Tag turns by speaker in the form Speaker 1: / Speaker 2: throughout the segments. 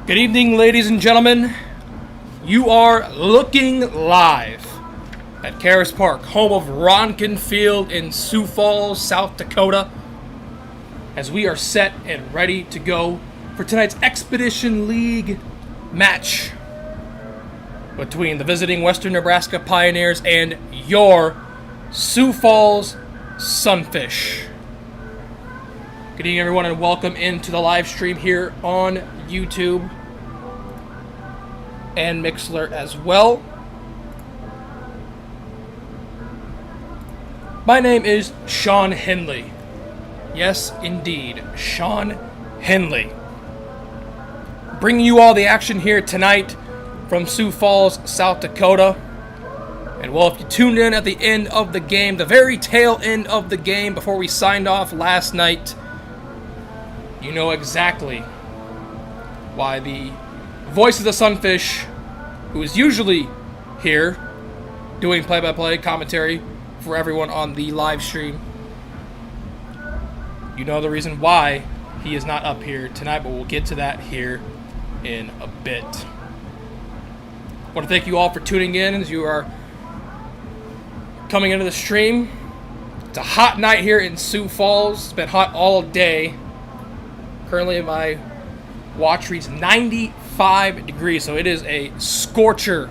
Speaker 1: Good evening, ladies and gentlemen. You are looking live at Karras Park, home of Ronkin Field in Sioux Falls, South Dakota, as we are set and ready to go for tonight's Expedition League match between the visiting Western Nebraska Pioneers and your Sioux Falls Sunfish. Good evening, everyone, and welcome into the live stream here on YouTube and Mixlr as well. My name is Sean Henley. Yes, indeed, Sean Henley. Bringing you all the action here tonight from Sioux Falls, South Dakota. And well, if you tuned in at the end of the game, the very tail end of the game before we signed off last night, you know exactly why the voice of the Sunfish, who is usually here doing play-by-play commentary for everyone on the live stream, you know the reason why he is not up here tonight, but we'll get to that here in a bit. I want to thank you all for tuning in as you are coming into the stream. It's a hot night here in Sioux Falls. It's been hot all day. Currently my watch reads 95 degrees, so it is a scorcher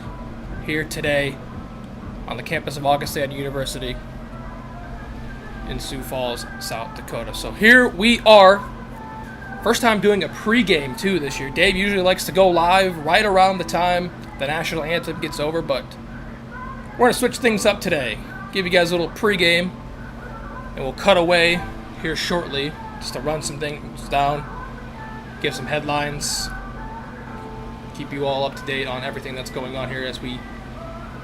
Speaker 1: here today on the campus of Augustana University in Sioux Falls, South Dakota. So here we are. First time doing a pregame too this year. Dave usually likes to go live right around the time the national anthem gets over, but we're going to switch things up today. Give you guys a little pregame, and we'll cut away here shortly just to run some things down, give some headlines, keep you all up to date on everything that's going on here as we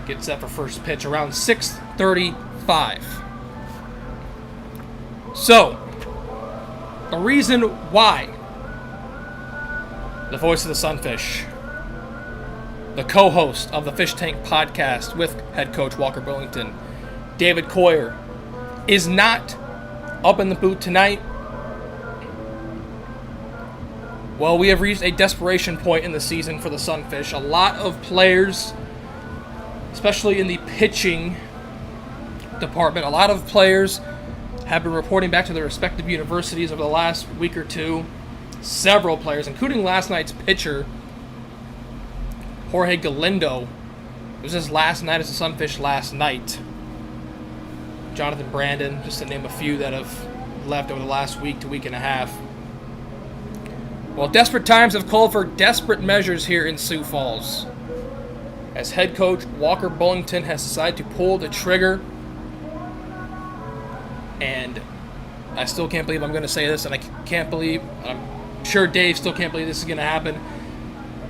Speaker 1: get set for first pitch around 6:35. So, the reason why the voice of the Sunfish, the co-host of the Fish Tank podcast with head coach Walker Burlington, David Coyer, is not up in the booth tonight. Well, we have reached a desperation point in the season for the Sunfish. A lot of players, especially in the pitching department, a lot of players have been reporting back to their respective universities over the last week or two. Several players, including last night's pitcher, Jorge Galindo. It was his last night as a Sunfish last night. Jonathan Brandon, just to name a few that have left over the last week to week and a half. Well, desperate times have called for desperate measures here in Sioux Falls, as head coach Walker Burlington has decided to pull the trigger. And I still can't believe I'm going to say this, and I'm sure Dave still can't believe this is going to happen.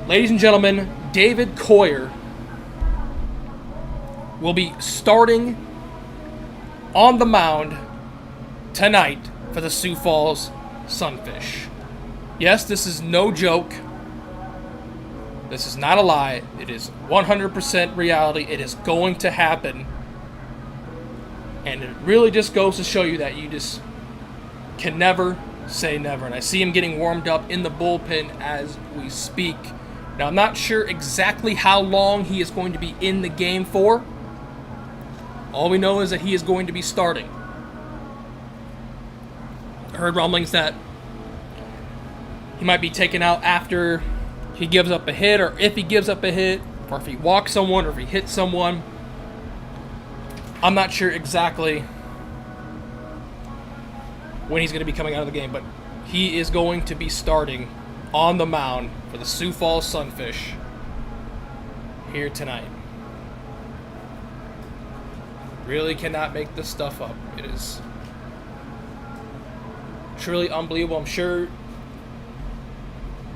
Speaker 1: Ladies and gentlemen, David Coyer will be starting on the mound tonight for the Sioux Falls Sunfish. Yes, this is no joke. This is not a lie. It is 100% reality. It is going to happen. And it really just goes to show you that you just can never say never. And I see him getting warmed up in the bullpen as we speak. Now, I'm not sure exactly how long he is going to be in the game for. All we know is that he is going to be starting. I heard rumblings that he might be taken out after he gives up a hit, or if he gives up a hit, or if he walks someone, or if he hits someone. I'm not sure exactly when he's going to be coming out of the game, but he is going to be starting on the mound for the Sioux Falls Sunfish here tonight. Really cannot make this stuff up. It is truly unbelievable. I'm sure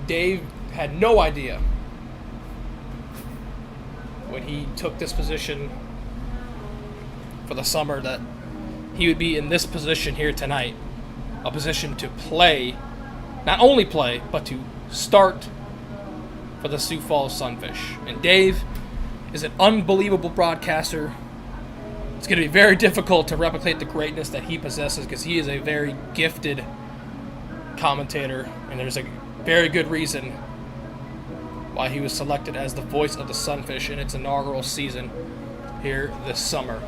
Speaker 1: Dave had no idea when he took this position for the summer that he would be in this position here tonight. A position to play, not only play, but to start for the Sioux Falls Sunfish. And Dave is an unbelievable broadcaster. It's going to be very difficult to replicate the greatness that he possesses because he is a very gifted commentator, and there's a very good reason why he was selected as the voice of the Sunfish in its inaugural season here this summer.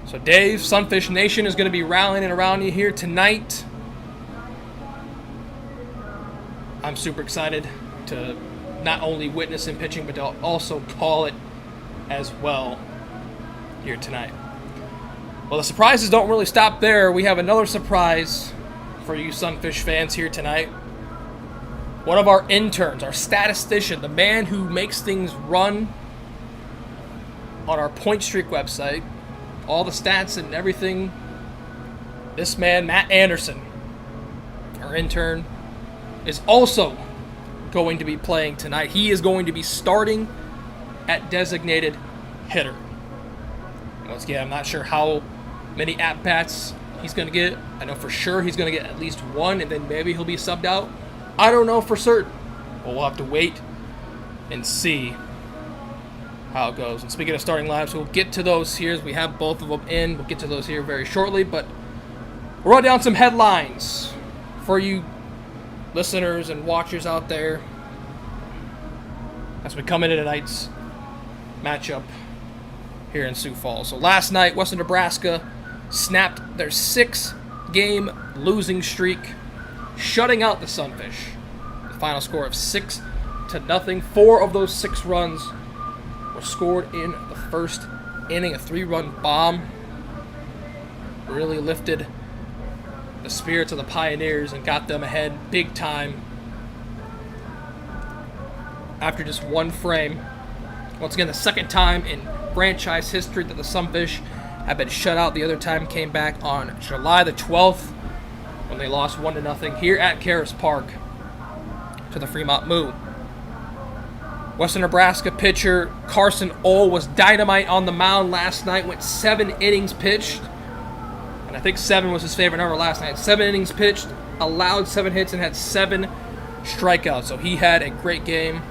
Speaker 1: So Dave, Sunfish Nation is going to be rallying around you here tonight. I'm super excited to not only witness him pitching, but to also call it as well here tonight. Well, the surprises don't really stop there. We have another surprise for you Sunfish fans here tonight. One of our interns, our statistician, the man who makes things run on our Point Streak website, all the stats and everything. This man, Matt Anderson, our intern, is also going to be playing tonight. He is going to be starting at designated hitter. Once again, I'm not sure how many at-bats he's going to get. I know for sure he's going to get at least one, and then maybe he'll be subbed out. I don't know for certain, but we'll have to wait and see how it goes. And speaking of starting lineups, we'll get to those here as we have both of them in. We'll get to those here very shortly, but we'll run down some headlines for you listeners and watchers out there as we come into tonight's matchup here in Sioux Falls. So last night, Western Nebraska snapped their 6-game losing streak, shutting out the Sunfish. The final score of 6-0. 4 of those 6 runs were scored in the first inning. A 3-run bomb really lifted the spirits of the Pioneers and got them ahead big time after just one frame. Once again, the second time in franchise history that the Sunfish have been shut out. The other time came back on July the 12th when they lost 1-0 here at Karras Park to the Fremont Moo. Western Nebraska pitcher Carson Ohl was dynamite on the mound last night, went 7 innings pitched, and I think 7 was his favorite number last night. 7 innings pitched, allowed 7 hits, and had 7 strikeouts. So he had a great game.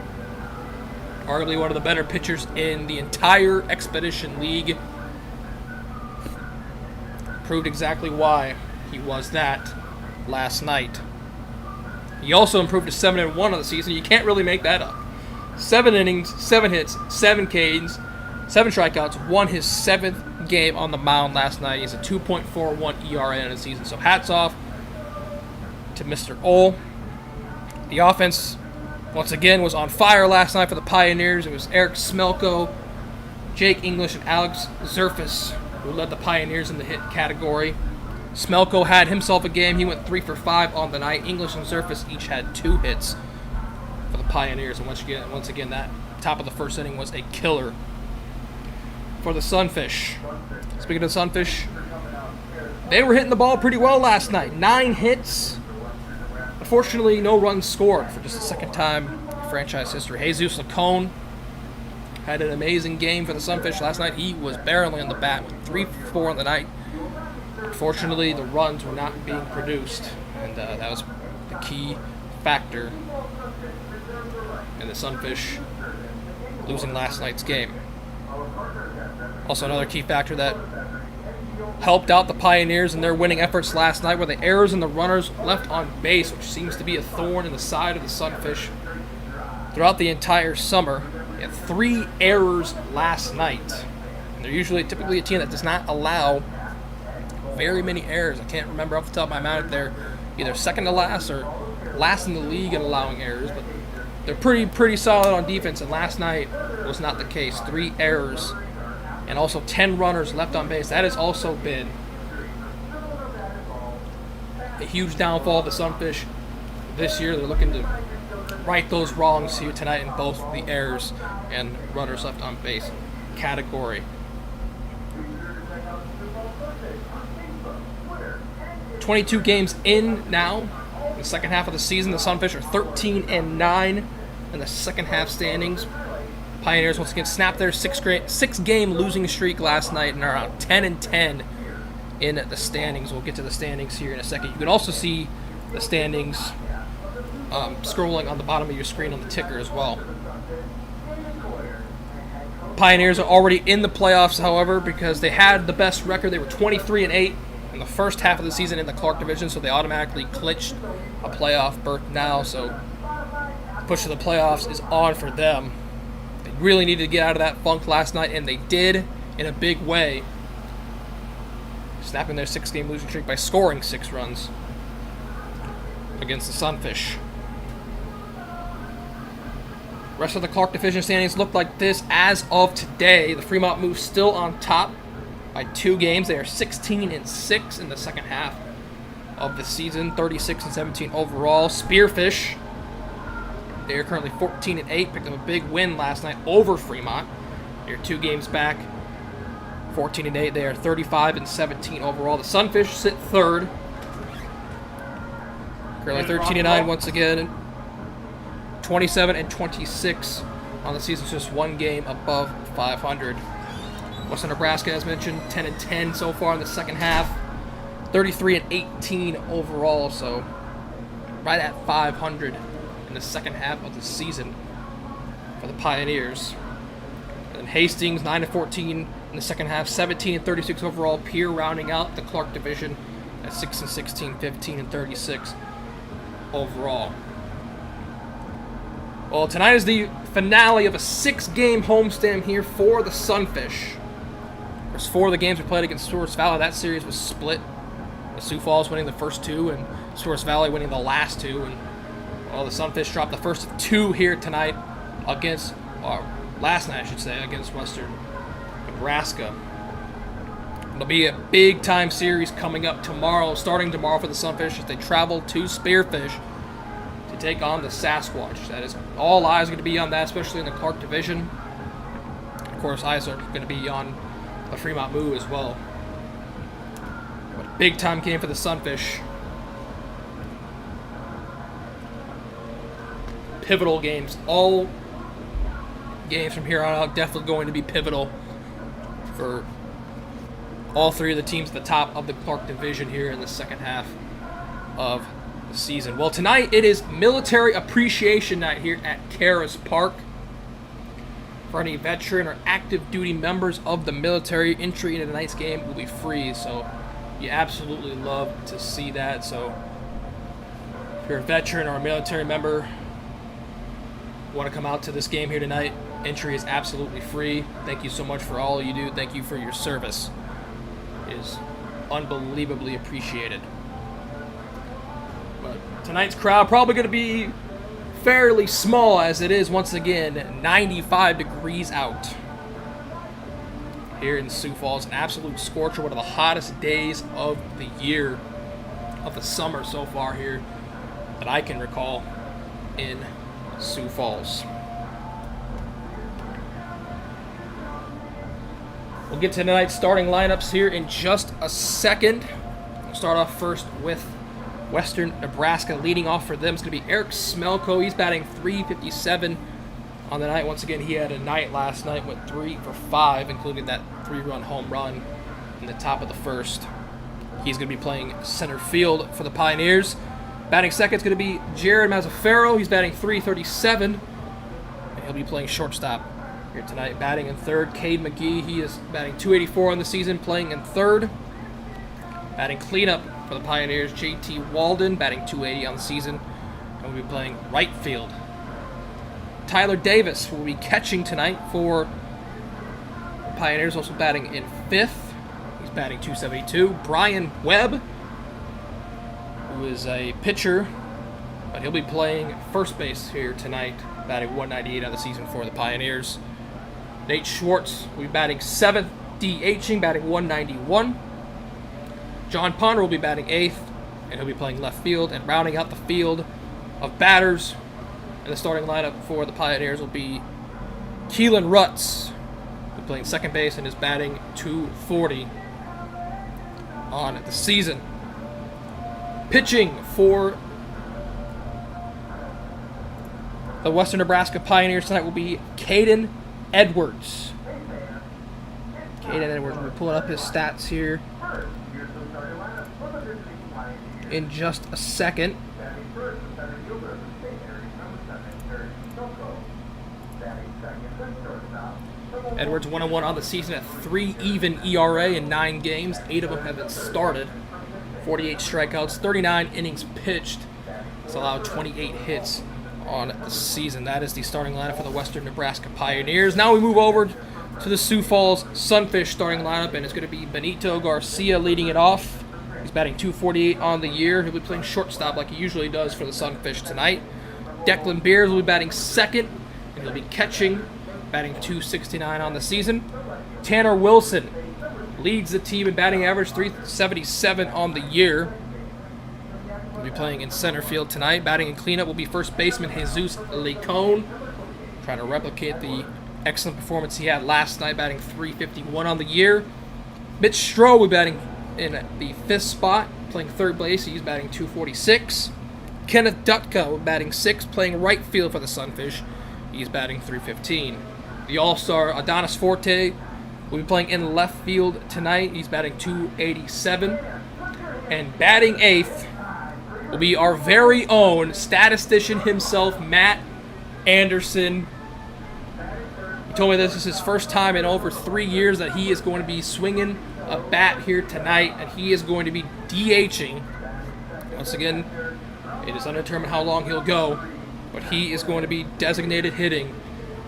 Speaker 1: Arguably one of the better pitchers in the entire Expedition League. Proved exactly why he was that last night. He also improved to 7-1 on the season. You can't really make that up. 7 innings, 7 hits, 7 Ks, 7 strikeouts. Won his 7th game on the mound last night. He's a 2.41 ERA in the season. So hats off to Mr. Ohl. The offense, once again, was on fire last night for the Pioneers. It was Eric Smelko, Jake English, and Alex Zerfus who led the Pioneers in the hit category. Smelko had himself a game. He went 3 for 5 on the night. English and Zerfus each had 2 hits for the Pioneers. And once again, that top of the first inning was a killer for the Sunfish. Speaking of the Sunfish, they were hitting the ball pretty well last night. 9 hits. Unfortunately, no runs scored for just the second time in franchise history. Jesus Lacone had an amazing game for the Sunfish last night. He was barreling on the bat with 3 for 4 on the night. Unfortunately, the runs were not being produced, and that was the key factor in the Sunfish losing last night's game. Also, another key factor that helped out the Pioneers in their winning efforts last night were the errors and the runners left on base, which seems to be a thorn in the side of the Sunfish throughout the entire summer. They had 3 errors last night. And they're typically a team that does not allow very many errors. I can't remember off the top of my mind if they're either second to last or last in the league in allowing errors, but they're pretty solid on defense, and last night was not the case. 3 errors and also 10 runners left on base. That has also been a huge downfall of the Sunfish this year. They're looking to right those wrongs here tonight in both the errors and runners left on base category. 22 games in now. In the second half of the season, the Sunfish are 13-9 in the second half standings. Pioneers once again snapped their 6-game losing streak last night and are out 10-10 in the standings. We'll get to the standings here in a second. You can also see the standings scrolling on the bottom of your screen on the ticker as well. Pioneers are already in the playoffs, however, because they had the best record. They were 23-8 in the first half of the season in the Clark division, so they automatically clinched a playoff berth now. So push to the playoffs is on for them. They really needed to get out of that funk last night, and they did in a big way, snapping their 6-game losing streak by scoring 6 runs against the Sunfish. Rest of the Clark Division standings look like this as of today. The Fremont Moose still on top by 2 games. They are 16-6 in the second half of the season, 36-17 overall. Spearfish, they are currently 14-8. Picked up a big win last night over Fremont. They're 2 games back, 14-8. They are 35-17 overall. The Sunfish sit third, currently 13-9 once again. 27-26 on the season, just 1 game above 500. Western Nebraska, as mentioned, 10-10 so far in the second half, 33-18 overall, so right at 500 in the second half of the season for the Pioneers. And Hastings, 9-14 in the second half, 17-36 overall. Pierre rounding out the Clark Division at 6-16, 15-36 overall. Well, tonight is the finale of a 6-game homestand here for the Sunfish. There's 4 of the games we played against Sioux Valley. That series was split, with Sioux Falls winning the first 2 and Sioux Valley winning the last 2. And well, the Sunfish dropped the first of 2 here tonight against, last night I should say, against Western Nebraska. It'll be a big-time series coming up tomorrow, starting tomorrow for the Sunfish as they travel to Spearfish to take on the Sasquatch. That is, all eyes are going to be on that, especially in the Clark Division. Of course, eyes are going to be on the Fremont Moo as well. But a big-time game for the Sunfish. Pivotal games. All games from here on out definitely going to be pivotal for all 3 of the teams at the top of the Clark Division here in the second half of the season. Well, tonight it is Military Appreciation Night here at Karras Park. For any veteran or active duty members of the military, entry into tonight's game will be free, so you absolutely love to see that. So if you're a veteran or a military member, want to come out to this game here tonight, entry is absolutely free. Thank you so much for all you do. Thank you for your service. It is unbelievably appreciated. But tonight's crowd probably going to be fairly small, as it is once again 95 degrees out here in Sioux Falls. An absolute scorcher, one of the hottest days of the year, of the summer so far here that I can recall in Sioux Falls. We'll get to tonight's starting lineups here in just a second. We'll start off first with Western Nebraska. Leading off for them is going to be Eric Smelko. He's batting .357 on the night. Once again, he had a night last night, went 3 for 5, including that 3-run home run in the top of the first. He's going to be playing center field for the Pioneers. Batting second is going to be Jared Mazzaferro. He's batting .337, and he'll be playing shortstop here tonight. Batting in third, Cade McGee. He is batting .284 on the season, playing in third. Batting cleanup for the Pioneers, JT Walden, batting .280 on the season, and will be playing right field. Tyler Davis will be catching tonight for the Pioneers, also batting in fifth. He's batting .272. Brian Webb, who is a pitcher, but he'll be playing first base here tonight, batting .198 on the season for the Pioneers. Nate Schwartz will be batting seventh, DHing, batting .191. John Ponder will be batting eighth, and he'll be playing left field. And rounding out the field of batters in the starting lineup for the Pioneers will be Keelan Rutz, who's playing second base and is batting .240 on the season. Pitching for the Western Nebraska Pioneers tonight will be Caden Edwards. Caden Edwards, we're pulling up his stats here in just a second. Edwards 1-1 on the season at 3 even ERA in 9 games. 8 of them have been started. 48 strikeouts, 39 innings pitched. It's allowed 28 hits on the season. That is the starting lineup for the Western Nebraska Pioneers. Now we move over to the Sioux Falls Sunfish starting lineup, and it's going to be Benito Garcia leading it off. He's batting .248 on the year. He'll be playing shortstop like he usually does for the Sunfish tonight. Declan Beers will be batting second, and he'll be catching, batting .269 on the season. Tanner Wilson leads the team in batting average, .377 on the year. He'll be playing in center field tonight. Batting and cleanup will be first baseman Jesus Lecone, trying to replicate the excellent performance he had last night, batting .351 on the year. Mitch Stroh will be batting in the fifth spot, playing third base. He's batting .246. Kenneth Dutka batting sixth, playing right field for the Sunfish. He's batting .315. The All-Star Adonis Forte will be playing in left field tonight. He's batting .287. And batting eighth will be our very own statistician himself, Matt Anderson. He told me this is his first time in over 3 years that he is going to be swinging a bat here tonight, and he is going to be DHing. Once again, it is undetermined how long he'll go, but he is going to be designated hitting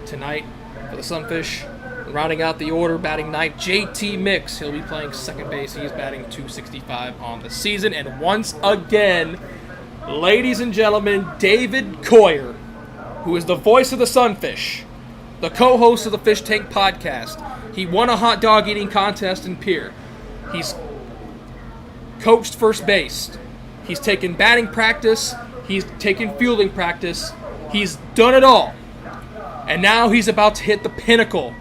Speaker 1: tonight for the Sunfish. Rounding out the order, batting ninth, JT Mix. He'll be playing second base. He's batting .265 on the season. And once again, ladies and gentlemen, David Coyer, who is the voice of the Sunfish, the co-host of the Fish Tank podcast. He won a hot dog eating contest in Pierre. He's coached first base. He's taken batting practice. He's taken fielding practice. He's done it all. And now he's about to hit the pinnacle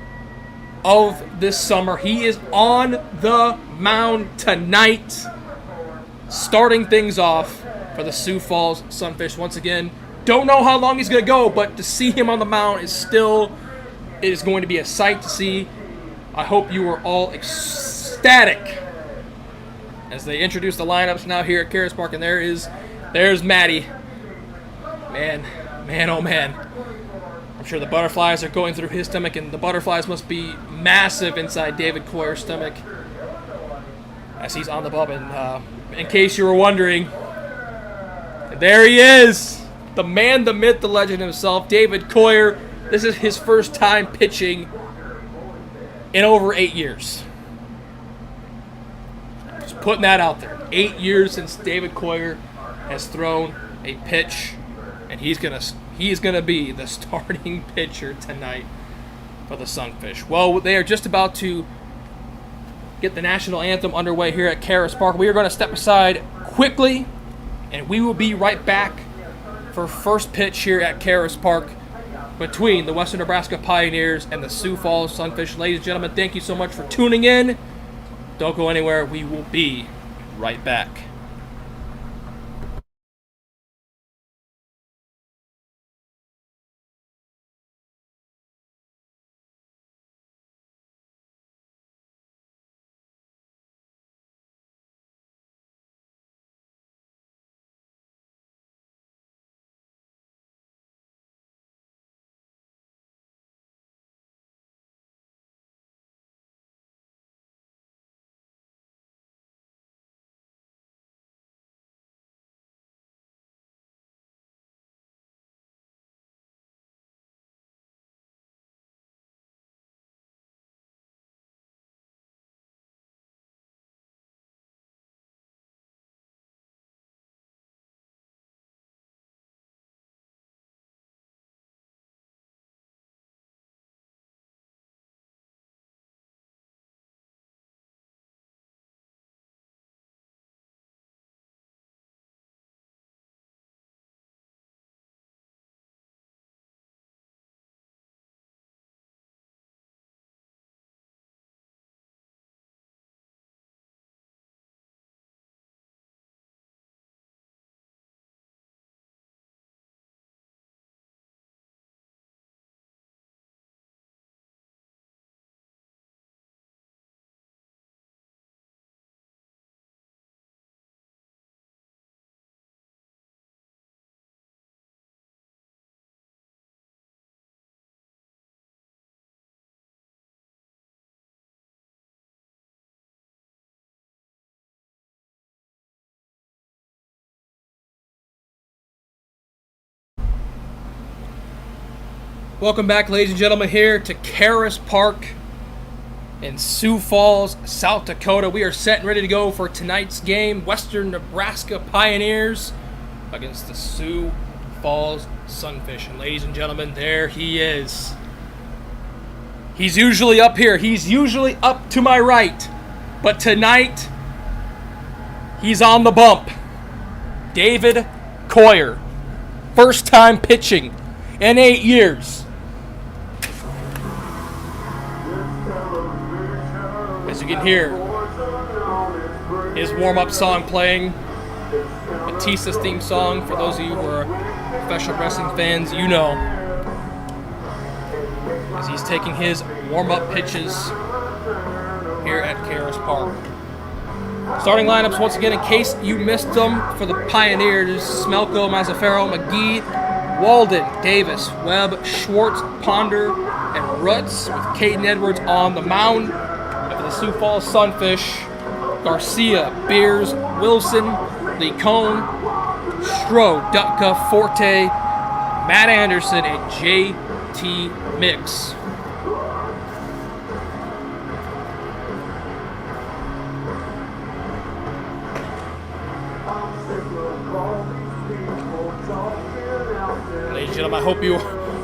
Speaker 1: of this summer. He is on the mound tonight, starting things off for the Sioux Falls Sunfish. Once again, don't know how long he's going to go, but to see him on the mound it is going to be a sight to see. I hope you are all ecstatic as they introduce the lineups now here at Karras Park. And there's Matty. Man, oh man. I'm sure the butterflies are going through his stomach, and the butterflies must be massive inside David Coyer's stomach as he's on the bub. And in case you were wondering, there he is, the man, the myth, the legend himself, David Coyer. This is his first time pitching in over 8 years. Just putting that out there. 8 years since David Coyer has thrown a pitch, and he's gonna be the starting pitcher tonight for the Sunfish. Well, they are just about to get the national anthem underway here at Karras Park. We are going to step aside quickly, and we will be right back for first pitch here at Karras Park between the Western Nebraska Pioneers and the Sioux Falls Sunfish. Ladies and gentlemen, thank you so much for tuning in. Don't go anywhere. We will be right back. Welcome back, ladies and gentlemen, here to Karras Park in Sioux Falls, South Dakota. We are set and ready to go for tonight's game. Western Nebraska Pioneers against the Sioux Falls Sunfish. And ladies and gentlemen, there he is. He's usually up here. He's usually up to my right. But tonight, he's on the bump. David Coyer. First time pitching in 8 years. As you can hear, his warm-up song playing, Batista's theme song. For those of you who are professional wrestling fans, you know. As he's taking his warm-up pitches here at Karras Park. Starting lineups once again, in case you missed them, for the Pioneers: Smelko, Mazzaferro, McGee, Walden, Davis, Webb, Schwartz, Ponder, and Rutz, with Caden Edwards on the mound. And for the Sioux Falls Sunfish, Garcia, Beers, Wilson, Lee Cohn, Strode, Dutka, Forte, Matt Anderson, and J.T. Mix. Ladies and gentlemen,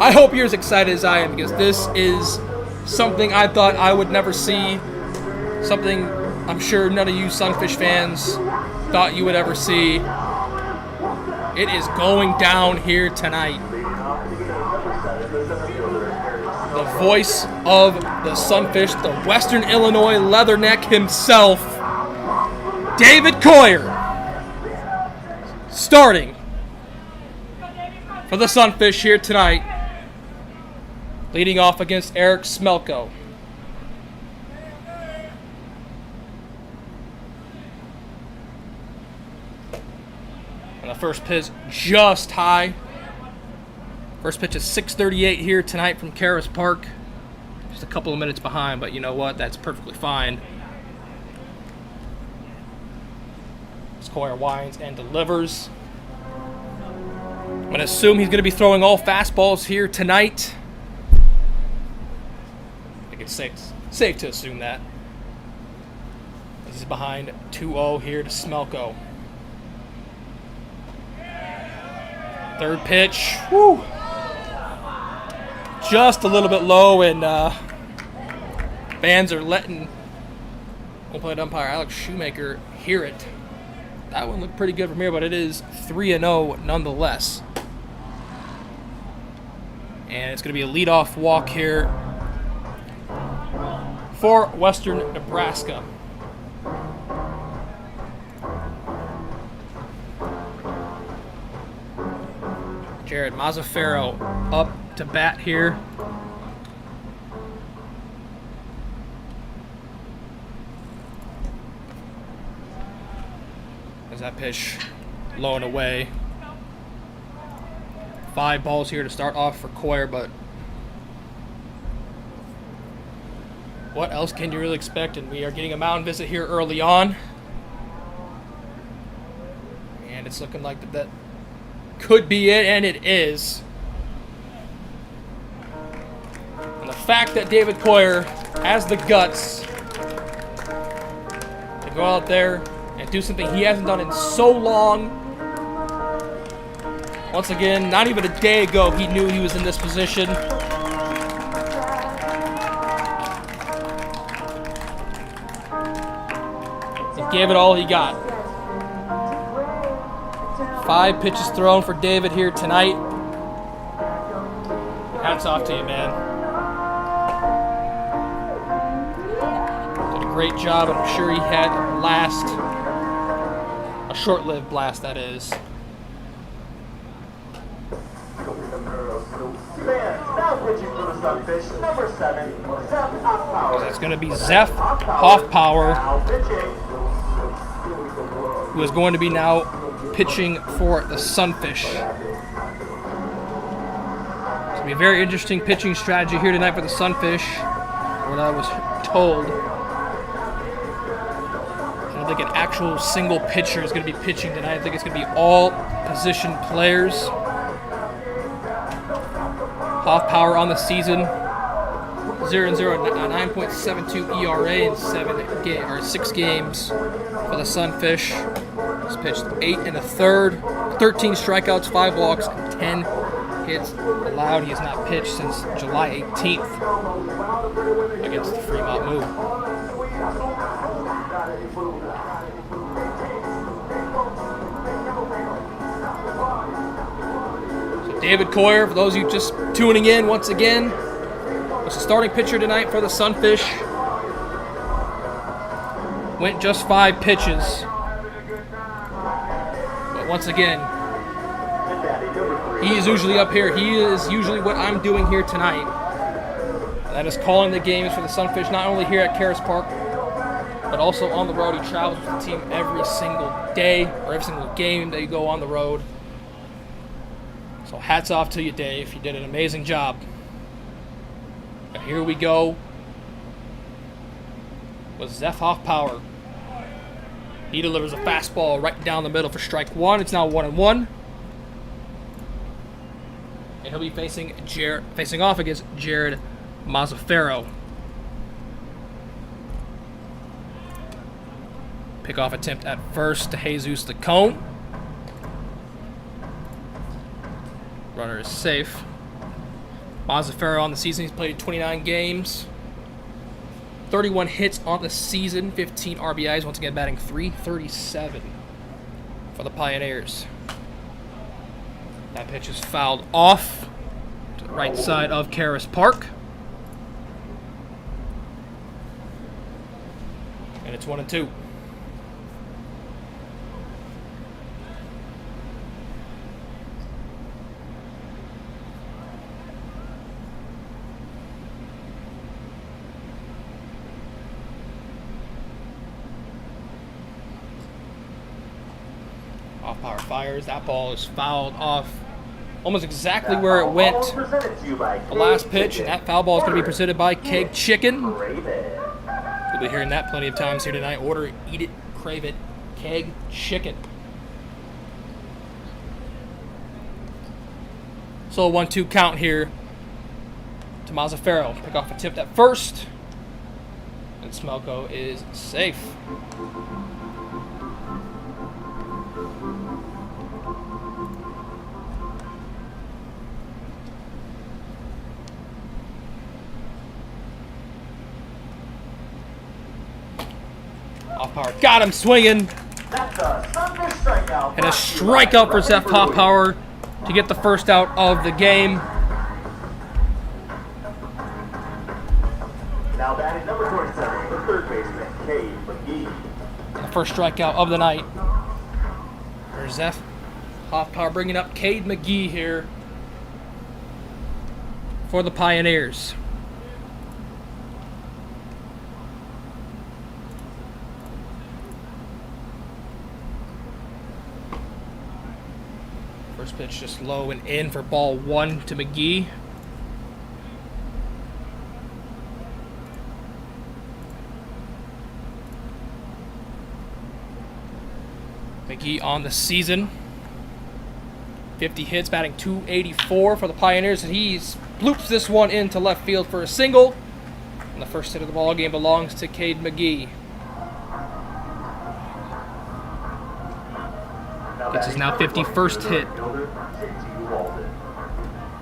Speaker 1: I hope you're as excited as I am, because this is something I thought I would never see. Something I'm sure none of you Sunfish fans thought you would ever see. It is going down here tonight. The voice of the Sunfish, the Western Illinois Leatherneck himself, David Coyer, starting for the Sunfish here tonight, leading off against Eric Smelko. And the first pitch just high. First pitch is 6:38 here tonight from Karras Park. Just a couple of minutes behind, but you know what? That's perfectly fine. Coyer winds and delivers. I'm going to assume he's going to be throwing all fastballs here tonight. I think it's safe to assume that. He's behind 2-0 here to Smelko. Third pitch. Woo! Just a little bit low, and fans are letting umpired umpire Alex Shoemaker hear it. That one looked pretty good from here, but it is 3-0 nonetheless. And it's going to be a leadoff walk here for Western Nebraska. Jared Mazzaferro up to bat here. That pitch low and away. 5 balls here to start off for Coyer, but what else can you really expect? And we are getting a mound visit here early on, and it's looking like that could be it, and it is. And the fact that David Coyer has the guts to go out there and do something he hasn't done in so long. Once again, not even a day ago, he knew he was in this position. He gave it all he got. 5 pitches thrown for David here tonight. Hats off to you, man. Did a great job, and I'm sure he had a short-lived blast, that is. That's going to be Zeph Hoffpower, who is going to be now pitching for the Sunfish. It's going to be a very interesting pitching strategy here tonight for the Sunfish, what I was told. I don't think an actual single pitcher is going to be pitching tonight. I think it's going to be all position players. Off power on the season, 0-0, 9.72 ERA in 6 games for the Sunfish. He's pitched 8 1/3, 13 strikeouts, 5 walks, and 10 hits allowed. He has not pitched since July 18th against the Fremont Moo. So David Coyer, for those of you just tuning in once again, was the starting pitcher tonight for the Sunfish. Went just 5 pitches. But once again, he is usually up here. He is usually what I'm doing here tonight. That is calling the games for the Sunfish, not only here at Karras Park, but also on the road. He travels with the team every single day, or every single game that you go on the road. So hats off to you, Dave. You did an amazing job. But here we go with Zeph Hoffpower. He delivers a fastball right down the middle for strike 1. It's now 1-1. And he'll be facing off against Jared Mazzaferro. Pickoff attempt at first to Jesus Lacone. Runner is safe. Mazzaferro on the season, he's played 29 games. 31 hits on the season, 15 RBIs, once again batting .337 for the Pioneers. That pitch is fouled off to the right side of Karras Park. And it's 1-2. Off power fires. That ball is fouled off almost exactly where it went the last pitch. And that foul ball is going to be presented by Keg Chicken. You'll be hearing that plenty of times here tonight. Order it, eat it, crave it. Keg Chicken. So a 1-2 count here to Mazzaferro. Pickoff attempt at first. And Smelko is safe. Off power, got him swinging. And a strikeout for Zeph Hoffpower to get the first out of the game.
Speaker 2: Now batting number 27, the third baseman, Cade McGee.
Speaker 1: The first strikeout of the night. There's Zeph Hoffpower bringing up Cade McGee here for the Pioneers. First pitch just low and in for ball 1 to McGee. McGee on the season. 50 hits, batting .284 for the Pioneers, and he bloops this one into left field for a single. And the first hit of the ball game belongs to Cade McGee. Gets his now 51st hit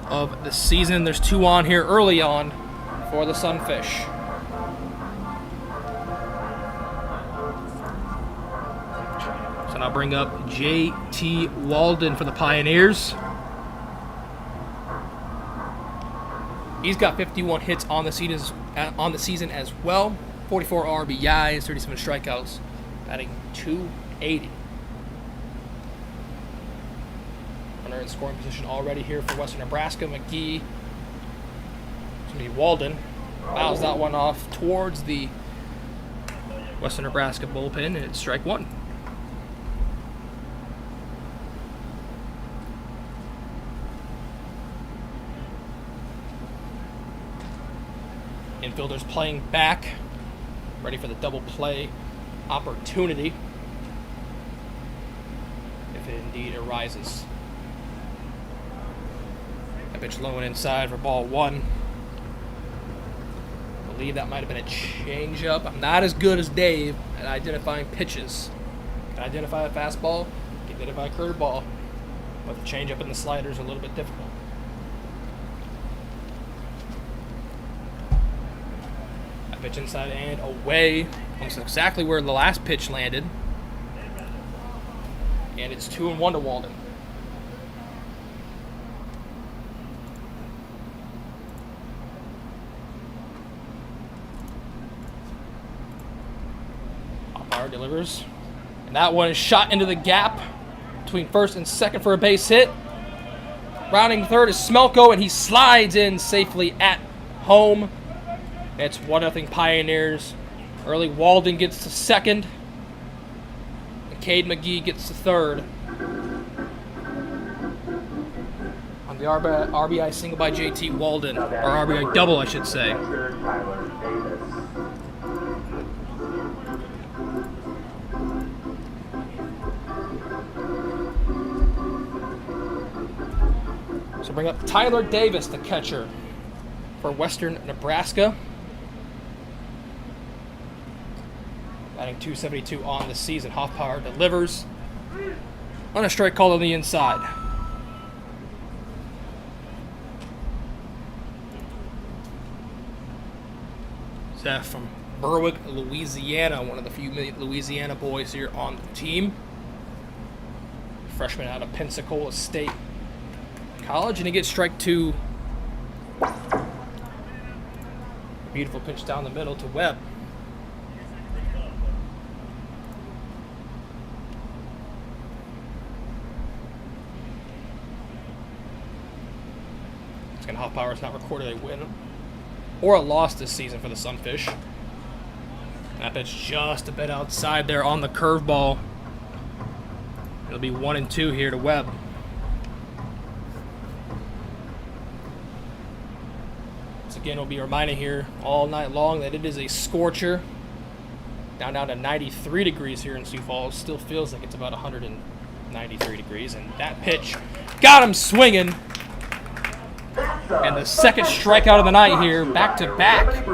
Speaker 1: of the season. There's 2 on here early on for the Sunfish. So now bring up J.T. Walden for the Pioneers. He's got 51 hits on the season as well. 44 RBIs, 37 strikeouts, batting .280. Runner in scoring position already here for Western Nebraska. McGee, it's going to be Walden, fouls that one off towards the Western Nebraska bullpen, and it's strike 1. Infielders playing back, ready for the double play opportunity, if it indeed arises. That pitch low and inside for ball 1. I believe that might have been a changeup. I'm not as good as Dave at identifying pitches. Can identify a fastball, can identify a curveball, but the changeup and the slider is a little bit difficult. That pitch inside and away, almost exactly where the last pitch landed. And it's 2-1 to Walden. Umpire delivers. And that one is shot into the gap between first and second for a base hit. Rounding third is Smelko, and he slides in safely at home. It's 1-0 Pioneers. Early Walden gets to second. Cade McGee gets to third. On the RBI single by JT Walden, or RBI double, I should say. So bring up Tyler Davis, the catcher for Western Nebraska. Batting .272 on the season. Hoffpower delivers on a strike call on the inside. Zeph from Berwick, Louisiana, one of the few Louisiana boys here on the team. Freshman out of Pensacola State College, and he gets strike 2. Beautiful pitch down the middle to Webb. Hoffpower has not recorded a win or a loss this season for the Sunfish. That pitch just a bit outside there on the curveball. It'll be 1-2 here to Webb. Once again, we'll be reminding here all night long that it is a scorcher. Down to 93 degrees here in Sioux Falls. Still feels like it's about 193 degrees. And that pitch got him swinging. And the second strikeout of the night here, back-to-back.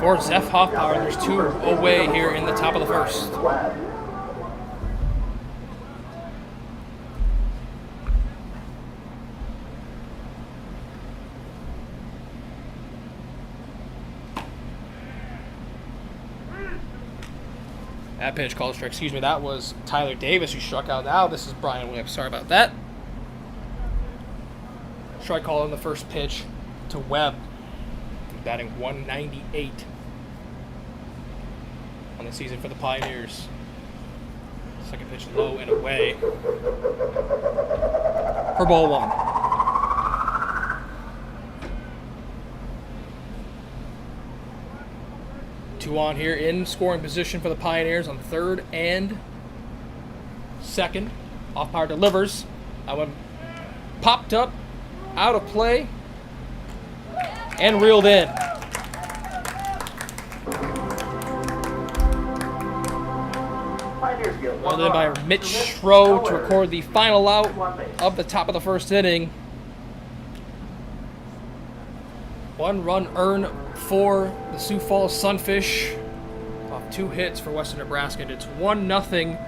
Speaker 1: For Zeph Hoffpower, there's 2 away here in the top of the first. That pitch called strike. Excuse me, that was Tyler Davis who struck out. Now this is Brian Webb. Sorry about that. Strike call on the first pitch to Webb. Batting .198 on the season for the Pioneers. Second pitch low and away for ball 1. 2 on here in scoring position for the Pioneers on third and second. Hoffpower delivers. That one popped up, out of play, and reeled in. Reeled in by Mitch Schroe to record the final out of the top of the first inning. 1 run earned for the Sioux Falls Sunfish off 2 hits for Western Nebraska. And it's 1-0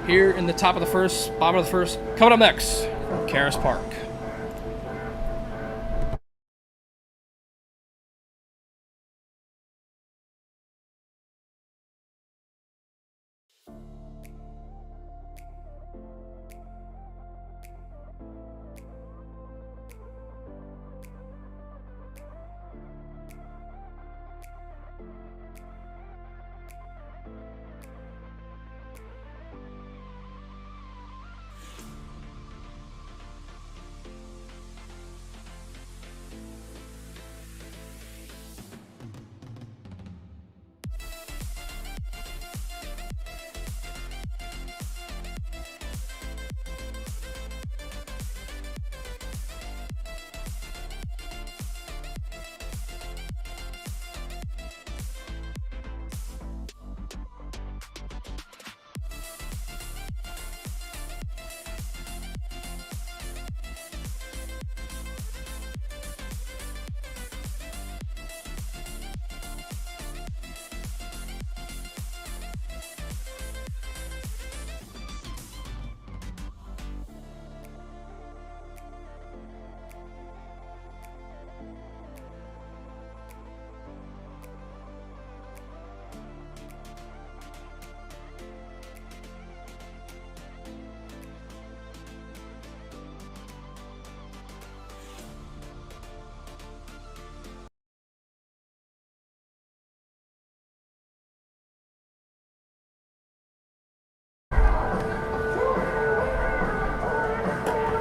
Speaker 1: here in the top of the first, bottom of the first. Coming up next from Karras Park.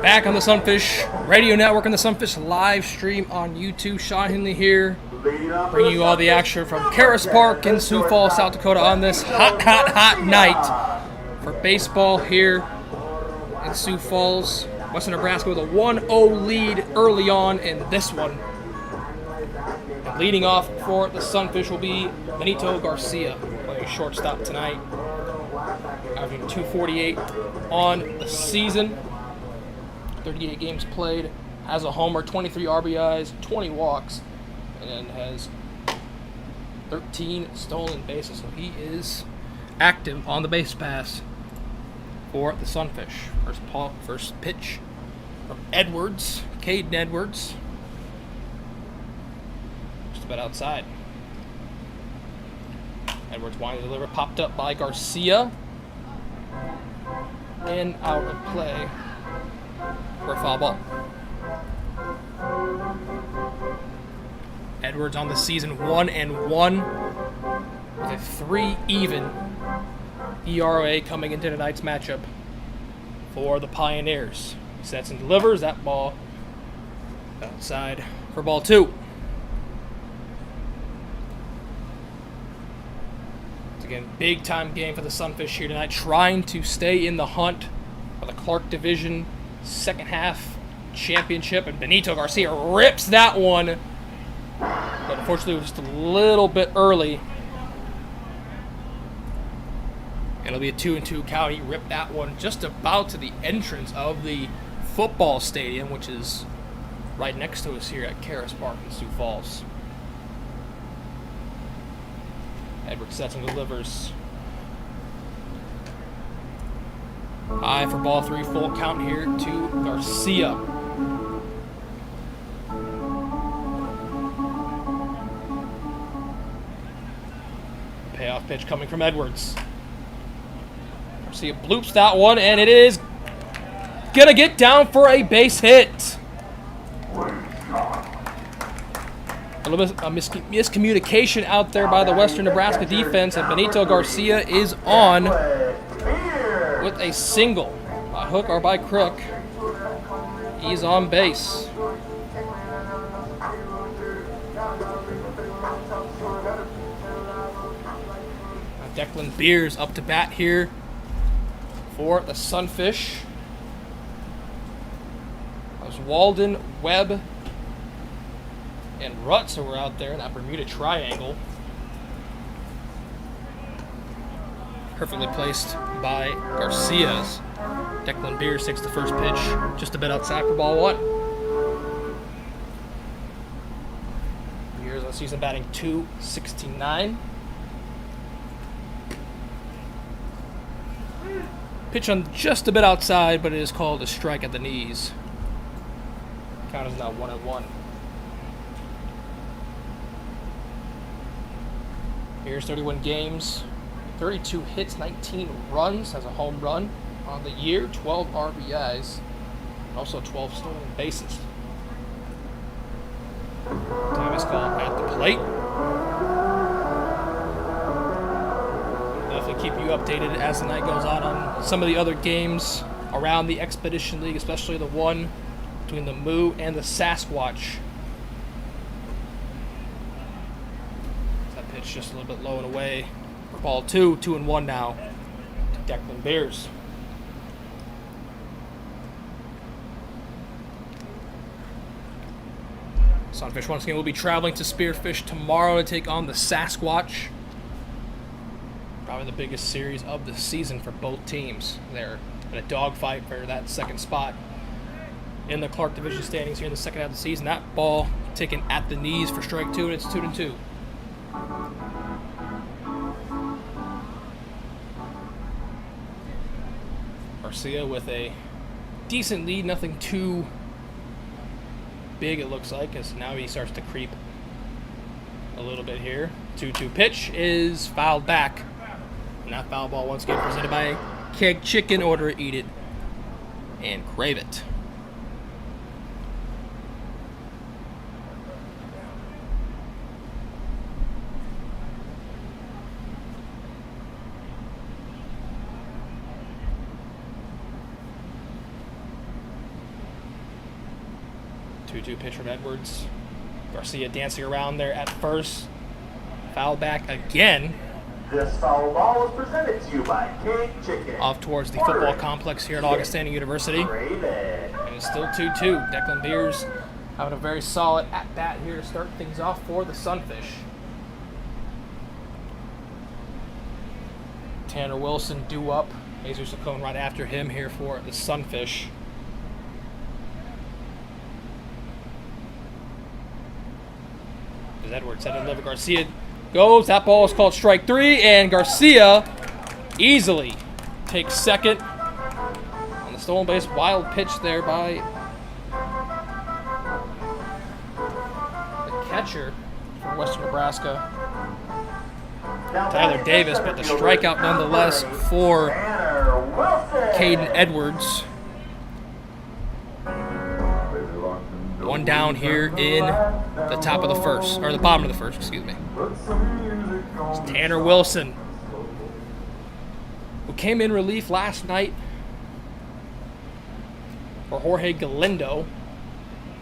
Speaker 1: Back on the Sunfish Radio Network and the Sunfish live stream on YouTube. Sean Henley here, bringing you all the action from Karras Park in Sioux Falls, South Dakota on this hot night for baseball here in Sioux Falls. Western Nebraska with a 1-0 lead early on in this one. And leading off for the Sunfish will be Benito Garcia, playing shortstop tonight, averaging .248 on the season. 38 games played, has a homer, 23 RBIs, 20 walks, and then has 13 stolen bases. So he is active on the base pass for the Sunfish. First pitch from Edwards, Caden Edwards. Just about outside. Edwards wanting to deliver, popped up by Garcia. And out of play for a foul ball. Edwards on the season 1-1 with a 3 even ERA coming into tonight's matchup for the Pioneers. Sets and delivers that ball outside for ball 2. It's again big time game for the Sunfish here tonight, trying to stay in the hunt for the Clark Division second half championship, and Benito Garcia rips that one, but unfortunately it was just a little bit early. It'll be a 2-2 count. He ripped that one just about to the entrance of the football stadium, which is right next to us here at Karras Park in Sioux Falls. Edwards sets and delivers. High for ball 3, full count here to Garcia. Payoff pitch coming from Edwards. Garcia bloops that one, and it is gonna get down for a base hit. A little bit of miscommunication out there by the Western Nebraska defense, and Benito Garcia is on with a single, by hook or by crook. He's on base. Declan Beers up to bat here for the Sunfish. As Walden, Webb, and Rutz were out there in that Bermuda Triangle. Perfectly placed by Garcia's. Declan Beers takes the first pitch just a bit outside for ball 1. Beers on the season batting .269. Pitch on just a bit outside, but it is called a strike at the knees. Count is now 1-1. Here's 31 games, 32 hits, 19 runs, has a home run on the year, 12 RBIs, also 12 stolen bases. Time is called at the plate. Definitely keep you updated as the night goes on some of the other games around the Expedition League, especially the one between the Moo and the Sasquatch. That pitch just a little bit low and away for ball 2, 2-1 now to Declan Beers. Sunfish once again will be traveling to Spearfish tomorrow to take on the Sasquatch. Probably the biggest series of the season for both teams. They're in a dogfight for that second spot in the Clark Division standings here in the second half of the season. That ball taken at the knees for strike 2, and it's 2-2. Garcia with a decent lead, nothing too big it looks like, as now he starts to creep a little bit here. 2-2 pitch is fouled back. And that foul ball once again presented by Keg Chicken. Order it, eat it, and crave it. 2-2 pitch from Edwards. Garcia dancing around there at first. Foul back again.
Speaker 2: This foul ball is presented to you by King Chicken.
Speaker 1: Off towards the football complex here at Augustana University. And it's still 2-2. Declan Beers having a very solid at-bat here to start things off for the Sunfish. Tanner Wilson due up. Jesus Licone right after him here for the Sunfish. As Edwards headed over, Garcia goes. That ball is called strike 3, and Garcia easily takes second on the stolen base. Wild pitch there by the catcher from Western Nebraska, Tyler Davis, but the strikeout nonetheless for Caden Edwards. One down here in the top of the first, or the bottom of the first, excuse me. It's Tanner Wilson, who came in relief last night for Jorge Galindo.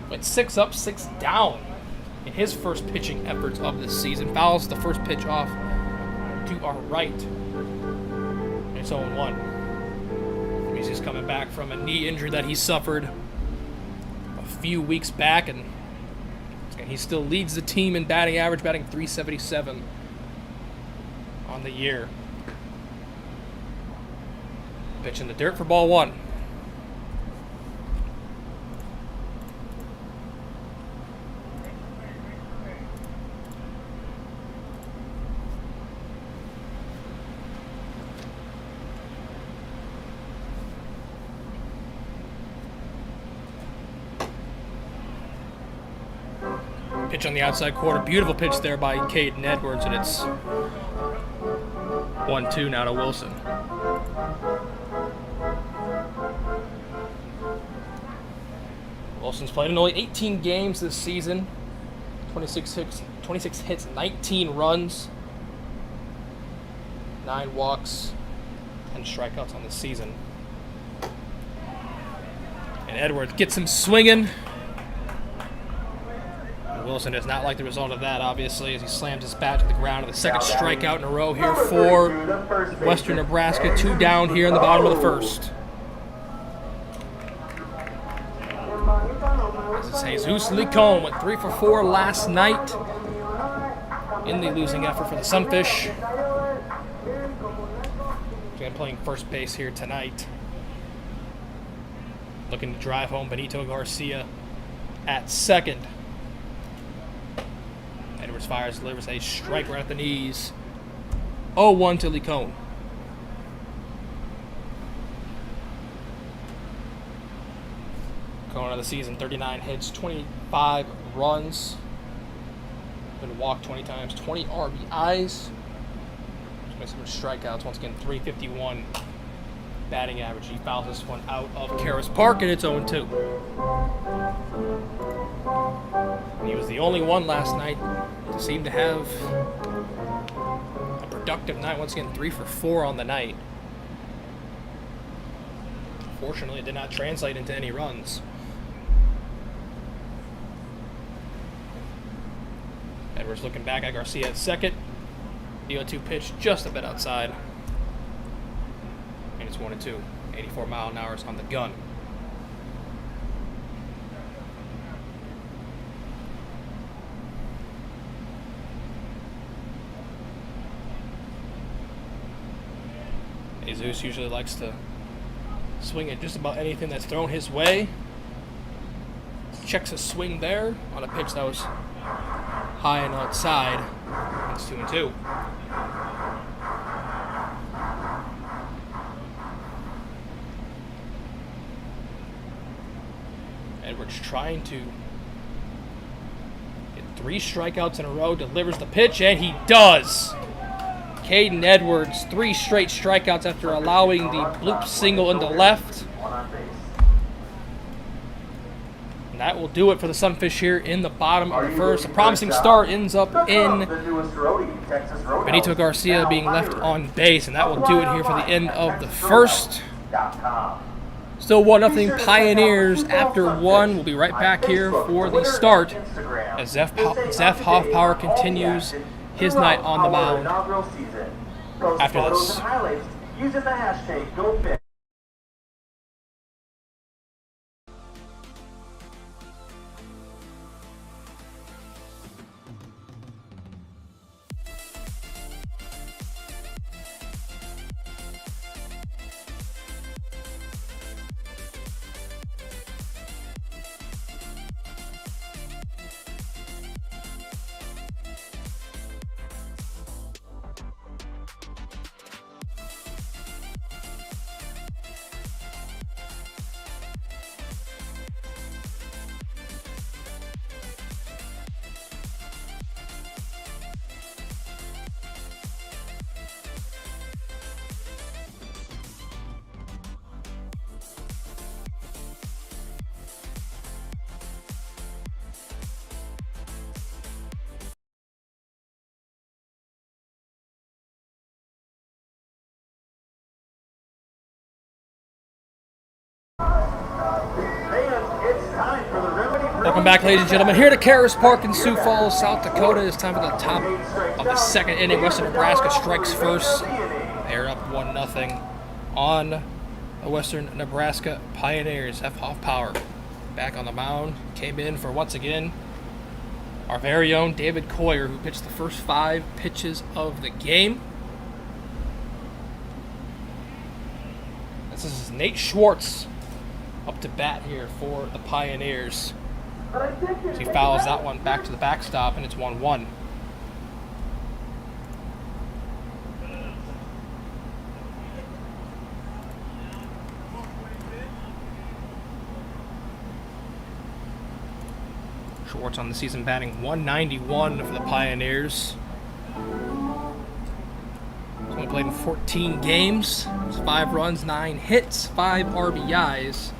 Speaker 1: Went 6 up, 6 down in his first pitching efforts of this season. Fouls the first pitch off to our right. It's 0-1. He's just coming back from a knee injury that he suffered a few weeks back, and he still leads the team in batting average, batting .377 on the year. Pitch in the dirt for ball 1. Pitch on the outside corner. Beautiful pitch there by Caden Edwards, and it's 1-2 now to Wilson. Wilson's played in only 18 games this season. 26 hits, 19 runs, 9 walks, 10 strikeouts on the season. And Edwards gets him swinging. Wilson does not like the result of that, obviously, as he slams his bat to the ground. The second strikeout in a row here for Western Nebraska. 2 down here in the bottom of the first. This is Jesus Licone, went 3 for 4 last night in the losing effort for the Sunfish. Again, playing first base here tonight. Looking to drive home Benito Garcia at second. Edwards fires, delivers a strike right at the knees. 0-1 to Licone. Going on the season, 39 hits, 25 runs. Been walked 20 times, 20 RBIs. Just some strikeouts. Once again, .351 batting average. He fouls this one out of Karras Park, and it's 0-2. And he was the only one last night to seem to have a productive night. Once again, 3 for 4 on the night. Unfortunately, it did not translate into any runs. Edwards looking back at Garcia at second. The 0-2 pitch just a bit outside. And it's 1-2. 84 mile an hour on the gun. Jesus usually likes to swing at just about anything that's thrown his way. Checks a swing there on a pitch that was high and outside. It's 2-2. Edwards trying to get 3 strikeouts in a row, delivers the pitch, and he does. Caden Edwards, 3 straight strikeouts after allowing the bloop single into left. And that will do it for the Sunfish here in the bottom of the first. A promising start ends up in Benito Garcia being left on base, and that will do it here for the end of the first. Still 1-0 Pioneers after one. We'll be right back here for the start as Zeph Hoffpower continues his night on the mound after this.
Speaker 2: Using the hashtag GoFit.
Speaker 1: Welcome back, ladies and gentlemen. Here to Karras Park in Sioux Falls, South Dakota. It's time for the top of the second inning. Western Nebraska strikes first. They're up 1-0 on the Western Nebraska Pioneers. F. Hoffpower back on the mound. Came in for, once again, our very own David Coyer, who pitched the first 5 pitches of the game. This is Nate Schwartz up to bat here for the Pioneers. He fouls that one back to the backstop, and it's 1-1. Schwartz on the season batting 191 for the Pioneers. He's only played in 14 games. 5 runs, 9 hits, 5 RBIs.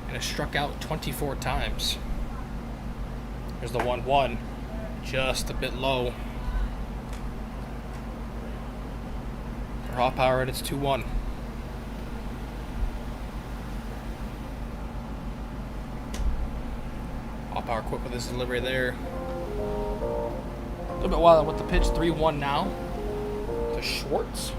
Speaker 1: And has struck out 24 times. Here's the 1-1. Just a bit low. For Hoffpower, and it's 2-1. Hoffpower quick with his delivery there. A little bit wild with the pitch. 3-1 now to Schwartz.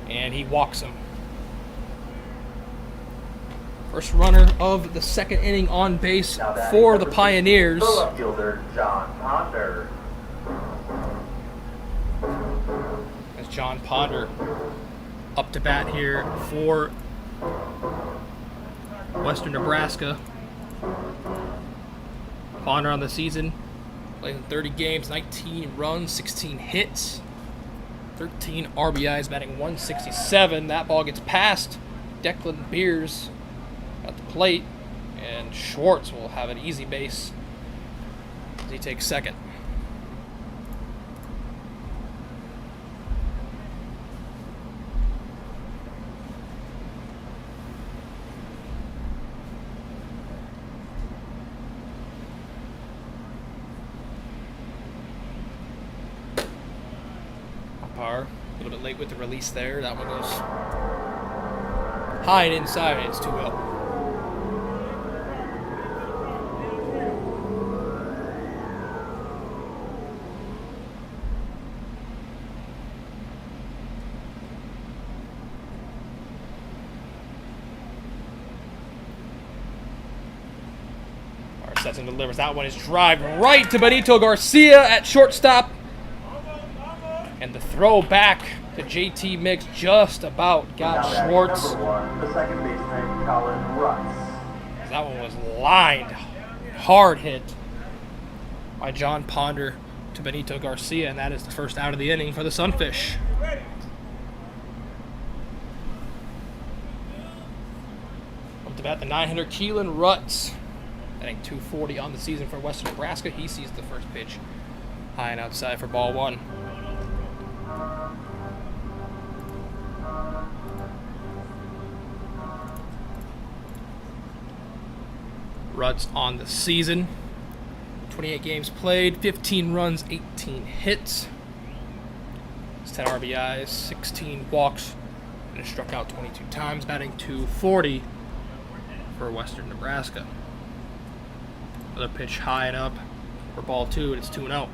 Speaker 1: And he walks him. First runner of the second inning on base for the Pioneers.
Speaker 2: Left fielder John Ponder.
Speaker 1: As John Ponder up to bat here for Western Nebraska. Ponder on the season, played in 30 games, 19 runs, 16 hits. 13 RBIs, batting 167. That ball gets past Declan Beers at the plate, and Schwartz will have an easy base as he takes second. A little bit late with the release there. That one goes high and inside, and it's 2-0. Sets and delivers. That one is drive right to Benito Garcia at shortstop. And the throw back to JT Mix just about got Schwartz.
Speaker 2: Number 1, the second baseman, Colin Rutz.
Speaker 1: That one was lined. Hard hit by John Ponder to Benito Garcia, and that is the first out of the inning for the Sunfish. Up to bat the 900 Keelan Rutz. Batting .240 on the season for Western Nebraska. He sees the first pitch high and outside for ball 1. Rutz on the season, 28 games played, 15 runs, 18 hits. It's 10 RBIs, 16 walks, and it struck out 22 times, batting .240 for Western Nebraska. Another pitch high and up for ball 2, and it's 2-0.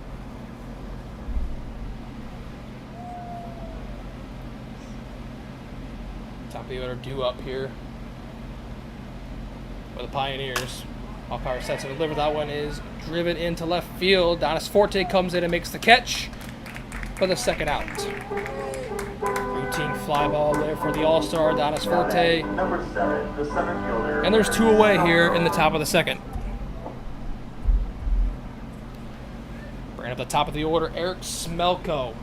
Speaker 1: Top of the order due up here for the Pioneers. Umpire sets and delivers. That one is driven into left field. Donnis Forte comes in and makes the catch for the second out. Routine fly ball there for the All-Star, Donnis Forte.
Speaker 2: Number 7, the center fielder.
Speaker 1: And there's 2 away here in the top of the second. Bringing up the top of the order, Eric Smelko.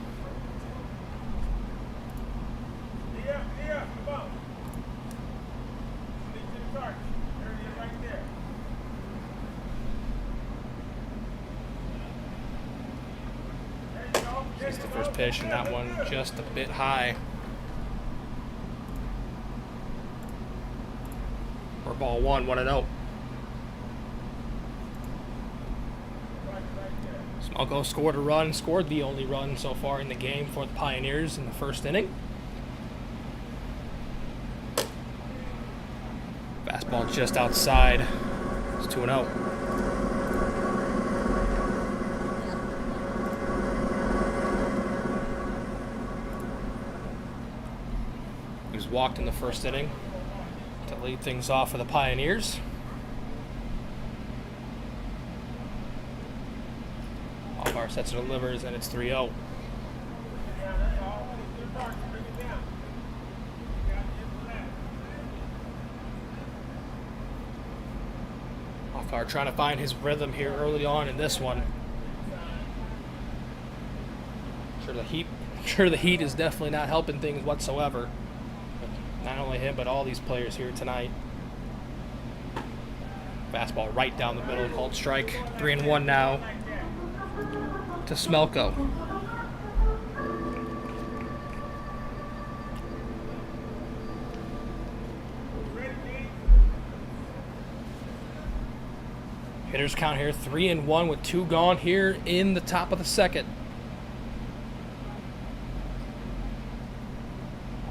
Speaker 1: This is the first pitch, and that one just a bit high. For ball 1, 1-0. Smelko scored a run, scored the only run so far in the game for the Pioneers in the first inning. Fastball just outside. It's 2-0. He was walked in the first inning to lead things off for the Pioneers. Umpire sets and delivers, and it's 3-0. Umpire trying to find his rhythm here early on in this one. Sure the heat is definitely not helping things whatsoever. Not only him, but all these players here tonight. Fastball right down the middle, called strike. 3-1 now to Smelko. Hitters count here 3-1 with 2 gone here in the top of the second.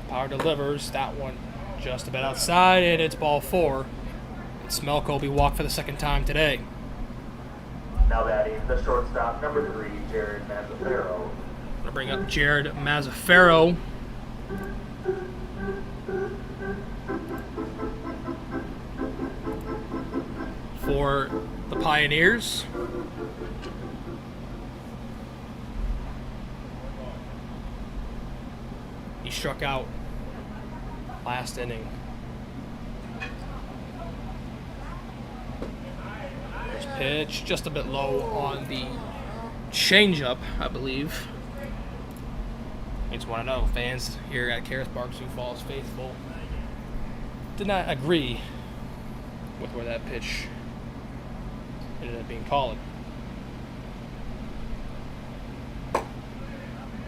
Speaker 1: Power delivers, that one just a bit outside, and it's ball 4. And Smelko will be walked for the second time today.
Speaker 2: Now batting the shortstop, number 3, Jared Mazzaferro.
Speaker 1: I'm going to bring up Jared Mazzaferro. For the Pioneers. He struck out last inning. First pitch, just a bit low on the changeup, I believe. I just want to know, fans here at Karras Park, Sioux Falls faithful, did not agree with where that pitch ended up being called.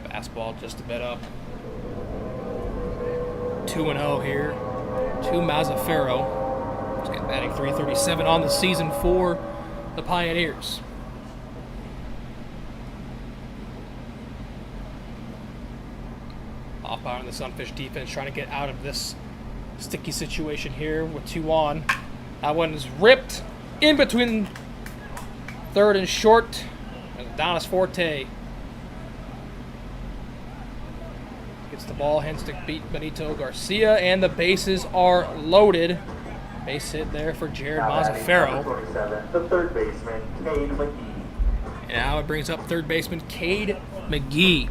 Speaker 1: Fastball just a bit up. 2-0 here to Mazzaferro. He's getting batting .337 on the season for the Pioneers. Off by on the Sunfish defense, trying to get out of this sticky situation here with 2 on. That one is ripped in between third and short. And Donnis Forte gets the ball, hands to beat Benito Garcia, and the bases are loaded. Base hit there for Jared Mazzaferro.
Speaker 2: 27, the third baseman, Cade McGee.
Speaker 1: And now it brings up third baseman Cade McGee,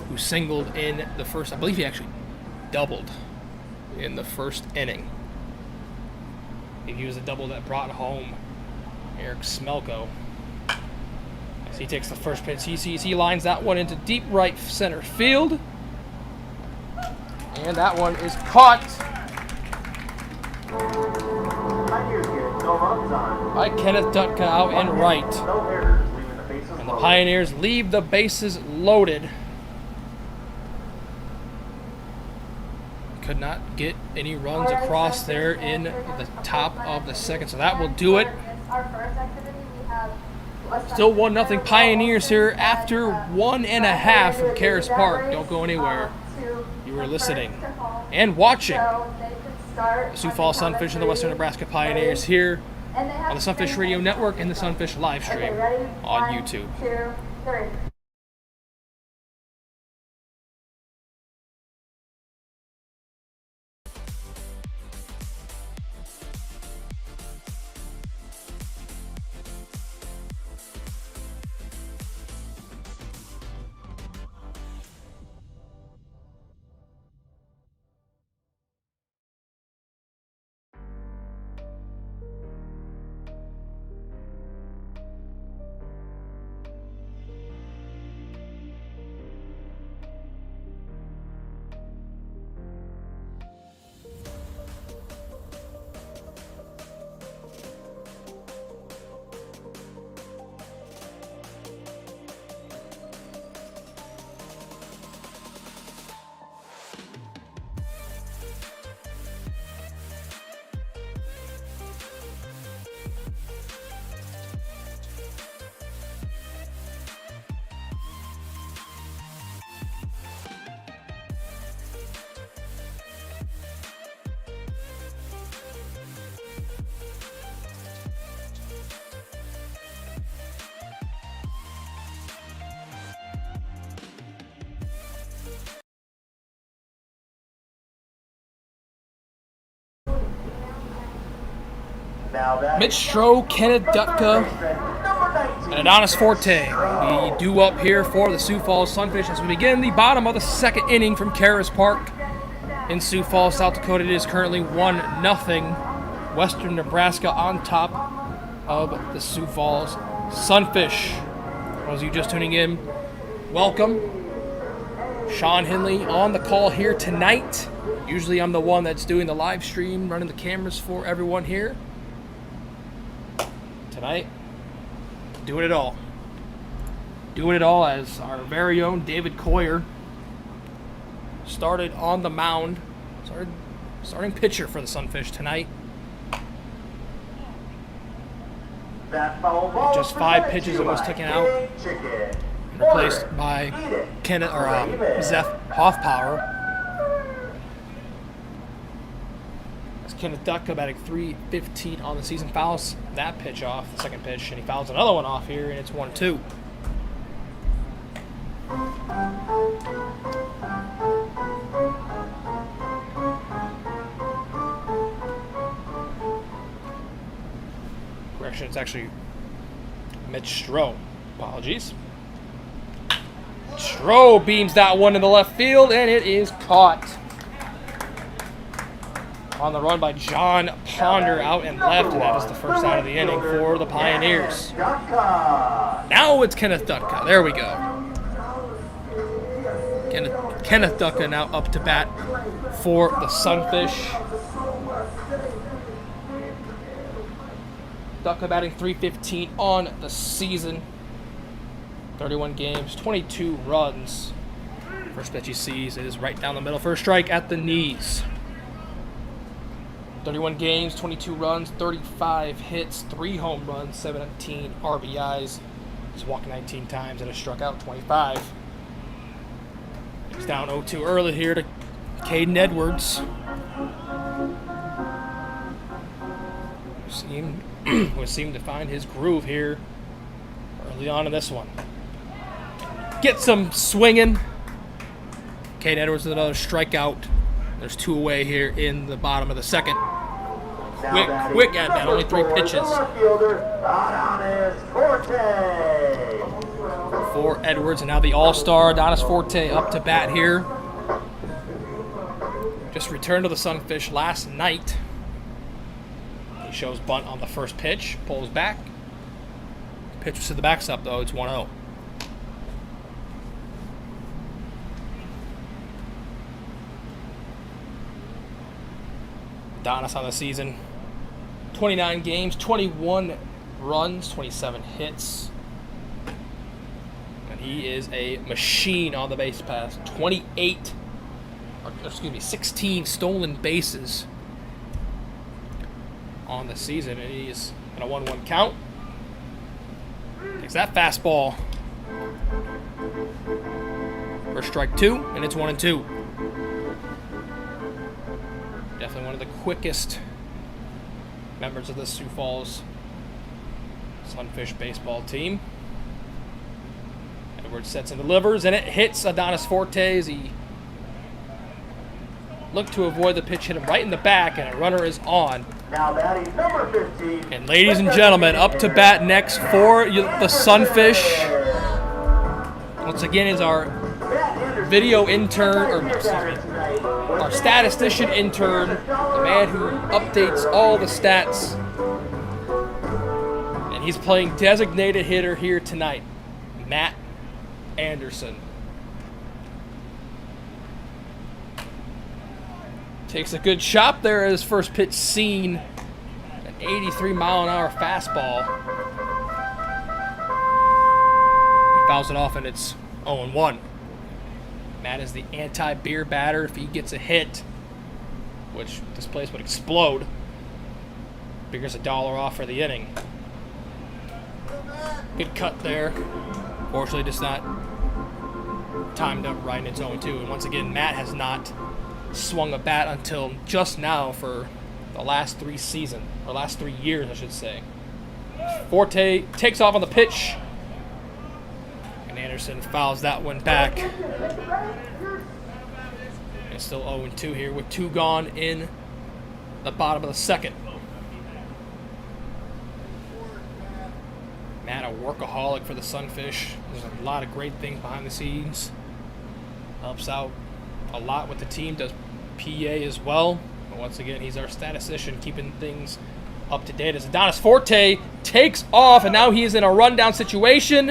Speaker 1: who singled in the first. I believe he actually doubled in the first inning. He was a double that brought home Eric Smelko. As he takes the first pitch, he lines that one into deep right center field. And that one is caught by Kenneth Dutka out in right. And the Pioneers leave the bases loaded. could not get any runs across there in the top of the second, so that will do it. Still 1-0 Pioneers here after 1.5 from Karras Park. Don't go anywhere. You are listening and watching the Sioux Falls Sunfish and the Western Nebraska Pioneers here on the Sunfish Radio Network and the Sunfish live stream on YouTube.
Speaker 2: 2, 3.
Speaker 1: Mixlr, Kenneth Dutka, and Adonis Forte. We do up here for the Sioux Falls Sunfish as we begin the bottom of the second inning from Karras Park in Sioux Falls, South Dakota. It is currently 1-0 Western Nebraska on top of the Sioux Falls Sunfish. For those of you just tuning in, welcome. Sean Henley on the call here tonight. Usually I'm the one that's doing the live stream, running the cameras for everyone here. Tonight, doing it all. Doing it all as our very own David Coyer started on the mound. Starting pitcher for the Sunfish tonight. Just 5 pitches and was taken out and replaced by Zeph Hoffpower. Kenneth Dutka batting .315 on the season, fouls that pitch off, the second pitch, and he fouls another one off here, and it's 1-2. Correction, it's actually Mixlr. Apologies. Mixlr beams that one in the left field, and it is caught. On the run by John Ponder out and left, and that is the first out of the inning for the Pioneers. Now it's Kenneth Dutka. There we go. Kenneth Dutka now up to bat for the Sunfish. Dutka batting .315 on the season. 31 games, 22 runs. First pitch he sees is right down the middle for a strike at the knees. 31 games, 22 runs, 35 hits, 3 home runs, 17 RBIs. He's walked 19 times and has struck out 25. He's down 0-2 early here to Caden Edwards. Would seem to find his groove here early on in this one. Get some swinging. Caden Edwards with another strikeout. There's 2 away here in the bottom of the second. Quick at that, only 3 pitches. For Edwards, and now the all-star Adonis Forte up to bat here. Just returned to the Sunfish last night. He shows bunt on the first pitch, pulls back. Pitches to the backstop though, it's 1-0. Adonis on the season, 29 games, 21 runs, 27 hits. And he is a machine on the base pass. 28 16 stolen bases on the season, and he's in a 1-1 count. Takes that fastball for strike 2, and it's 1-2. Definitely one of the quickest members of the Sioux Falls Sunfish baseball team. Edwards sets and delivers, and it hits Adonis Forte as he looked to avoid the pitch, hit him right in the back, and a runner is on.
Speaker 2: Now batting number 15.
Speaker 1: And ladies and gentlemen, up to bat next for the Sunfish, once again, is our video intern, or excuse me, our statistician intern, the man who updates all the stats. And he's playing designated hitter here tonight, Matt Anderson. Takes a good chop there at his first pitch seen. An 83-mile-an-hour fastball. He fouls it off, and it's 0-1. Matt is the anti-beer batter. If he gets a hit, which this place would explode, figures $1 off for the inning. Good cut there. Fortunately, just not timed up right, and it's 0-2. And once again, Matt has not swung a bat until just now for the last 3 years, I should say. Forte takes off on the pitch, and Anderson fouls that one back. It's still 0-2 here with 2 gone in the bottom of the second. Matt, a workaholic for the Sunfish. There's a lot of great things behind the scenes. Helps out a lot with the team, does PA as well. But once again, he's our statistician, keeping things up to date as Adonis Forte takes off, and now he is in a rundown situation.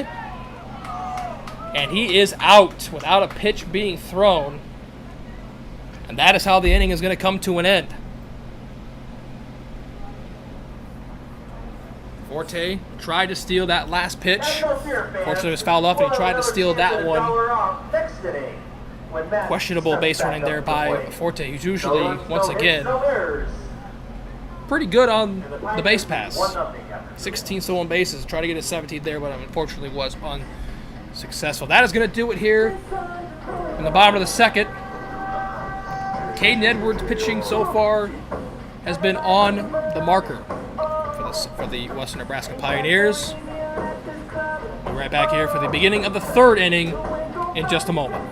Speaker 1: And he is out without a pitch being thrown. And that is how the inning is going to come to an end. Forte tried to steal that last pitch. Fortunately, it was fouled off, and he tried to steal that one. Questionable base running there by Forte, who's usually, once again, pretty good on the base pass. 16 stolen bases. Tried to get his 17th there, but unfortunately was unsuccessful. That is going to do it here in the bottom of the second. Caden Edwards pitching so far has been on the marker for the Western Nebraska Pioneers. We'll be right back here for the beginning of the 3rd inning in just a moment.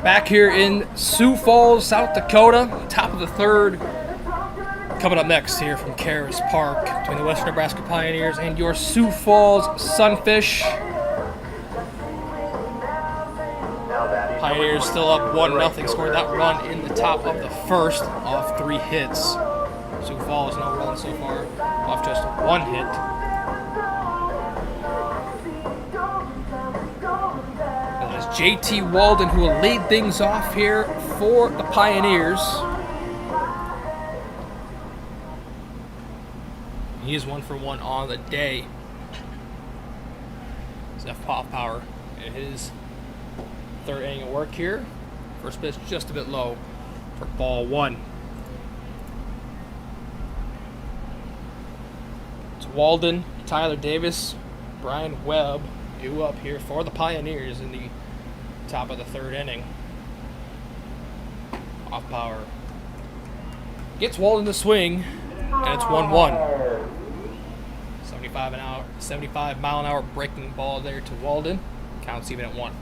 Speaker 1: Back here in Sioux Falls, South Dakota, top of the 3rd. Coming up next here from Karras Park between the Western Nebraska Pioneers and your Sioux Falls Sunfish. Pioneers still up 1-0, scored that run in the top of the 1st off 3 hits. Sioux Falls no run so far off just 1 hit. JT Walden, who will lead things off here for the Pioneers. He is 1 for 1 on the day. Zeph Power in his 3rd inning of work here. First pitch just a bit low for ball 1. It's Walden, Tyler Davis, Brian Webb due up here for the Pioneers in the top of the 3rd inning. Off power. Gets Walden to swing. And it's 1-1. 75 mile an hour breaking ball there to Walden. Counts even at 1.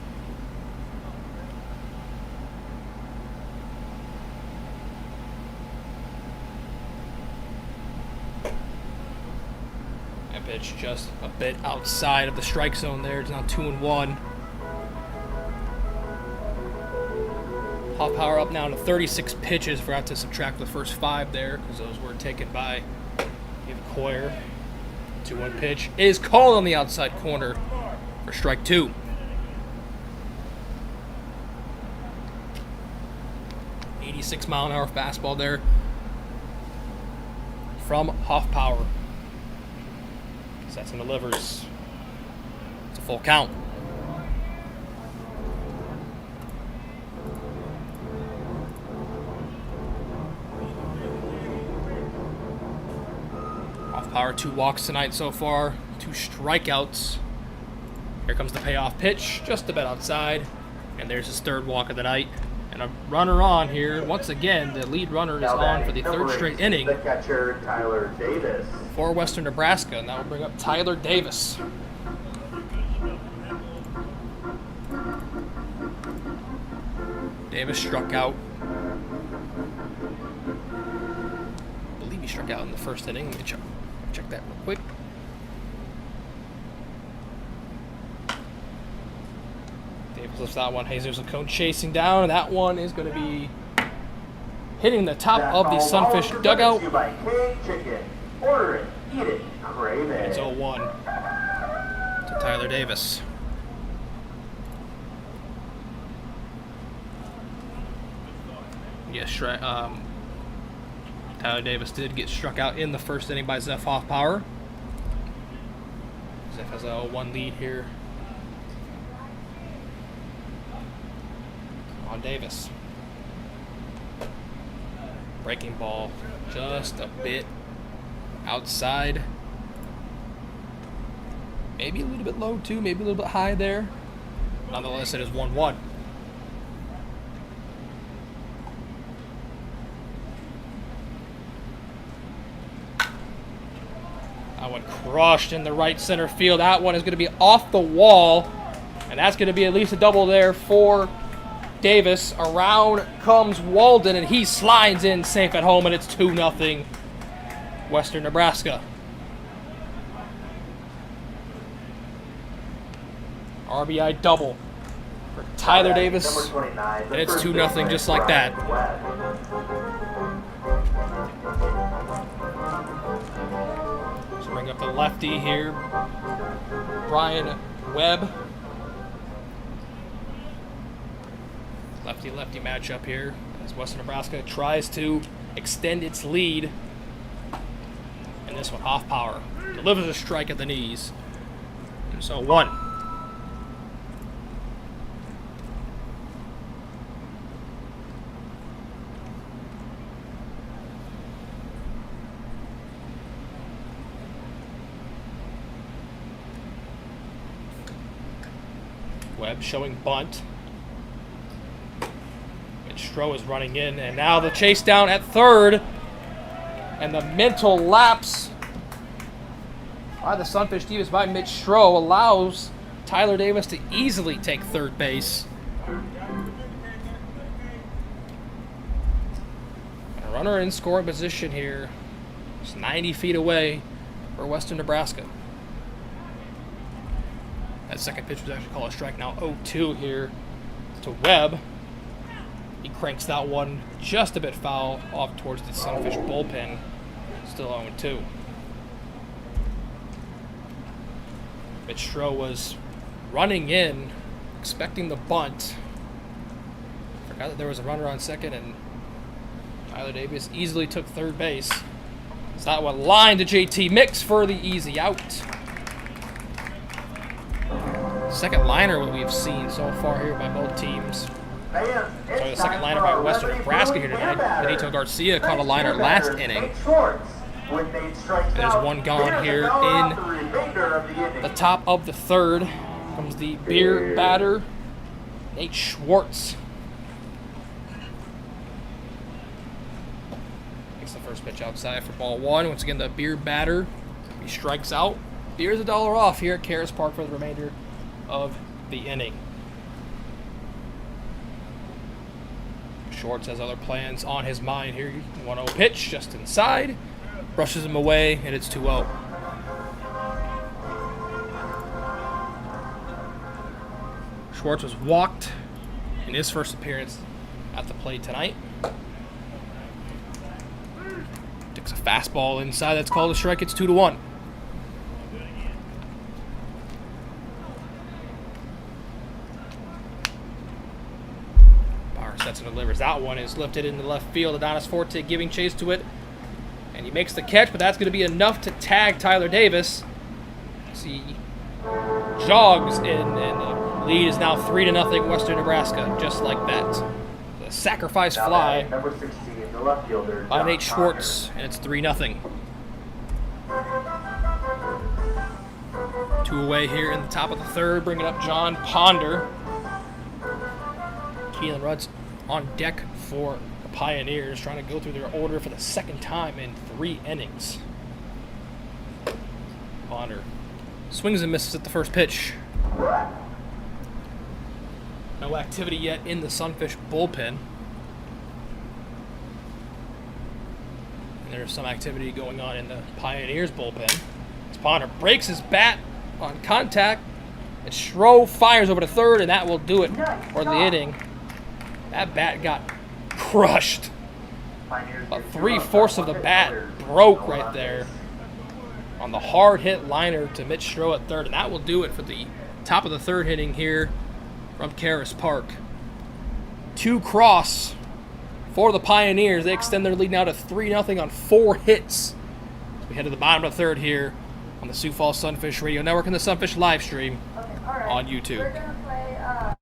Speaker 1: That pitch just a bit outside of the strike zone there. It's now 2-1. Hot power up now to 36 pitches. Forgot to subtract the first 5 there because those were taken by Coyer. 2-1 pitch is called on the outside corner for strike 2. .86 mile an hour fastball there from Hoffpower. Sets and delivers. It's a full count. Power 2 walks tonight so far, 2 strikeouts. Here comes the payoff pitch, just a bit outside, and there's his 3rd walk of the night. And a runner on here. Once again, the lead runner is on for the 3rd straight inning.
Speaker 2: The catcher, Tyler Davis.
Speaker 1: For Western Nebraska, and that will bring up Tyler Davis. Davis struck out. I believe he struck out in the 1st inning. Let me check that real quick. Davis lifts that one. Jesus Lacone chasing down, and that one is going to be hitting the top of the Sunfish dugout.
Speaker 2: Order it, eat it, crave it.
Speaker 1: It's 0-1 to Tyler Davis. Yes, Tyler Davis did get struck out in the 1st inning by Zeph Hoffpower. Zeph has a 0-1 lead here on Davis. Breaking ball just a bit outside. Maybe a little bit low too, maybe a little bit high there. Nonetheless, it is 1-1. That one crushed in the right center field. That one is going to be off the wall. And that's going to be at least a double there for Davis. Around comes Walden, and he slides in safe at home, and it's 2-0 Western Nebraska. RBI double for Tyler Davis.
Speaker 2: Number 29,
Speaker 1: And it's 2-0 just like that. Let's bring up the lefty here, Brian Webb. Lefty-lefty matchup here as Western Nebraska tries to extend its lead. And this one, Hoffpower delivers a strike at the knees. And so 1. Webb showing bunt. Stroh is running in, and now the chase down at 3rd. And the mental lapse by the Sunfish defense by Mitch Stroh allows Tyler Davis to easily take 3rd base. A runner in scoring position here. It's 90 feet away for Western Nebraska. That second pitch was actually called a strike. Now 0-2 here to Webb. He cranks that one just a bit foul off towards the Sunfish bullpen. Still 0-2. Mitch Stroh was running in, expecting the bunt. Forgot that there was a runner on second, and Tyler Davis easily took 3rd base. So that one lined to JT Mix for the easy out. Second liner we've seen so far here by both teams. Sorry, the second liner by Western Nebraska here tonight. Benito Garcia caught a liner last inning. And there's one gone here in the top of the 3rd. Comes the beer batter, Nate Schwartz. Gets the first pitch outside for ball one. Once again, the beer batter. He strikes out. Beer's $1 off here at Karras Park for the remainder of the inning. Shorts has other plans on his mind here. 1-0 pitch just inside. Brushes him away, and it's 2-0. Schwartz was walked in his first appearance at the plate tonight. Takes a fastball inside. That's called a strike. It's 2-1. Power sets and delivers. That one is lifted into left field. Adonis Forte giving chase to it. And he makes the catch, but that's going to be enough to tag Tyler Davis. See, jogs in, and the lead is now 3-0 Western Nebraska, just like that. The sacrifice fly
Speaker 2: Number 16, the left fielder,
Speaker 1: by Nate Schwartz, and it's 3-0. 2 away here in the top of the third, bringing up John Ponder. Keelan Rudd's on deck for the Pioneers, trying to go through their order for the second time in 3 innings. Ponder swings and misses at the first pitch. No activity yet in the Sunfish bullpen. And there's some activity going on in the Pioneers bullpen. As Ponder breaks his bat on contact, and Schro fires over to third, and that will do it for the inning. That bat got crushed. About 3/4 of the bat broke right there on the hard hit liner to Mitch Schro at third, and that will do it for the top of the third inning here from Karras Park. 2 cross for the Pioneers. They extend their lead now to 3-0 on 4 hits. As we head to the bottom of the third here on the Sioux Falls Sunfish Radio Network and the Sunfish live stream on YouTube.
Speaker 3: We're gonna play, or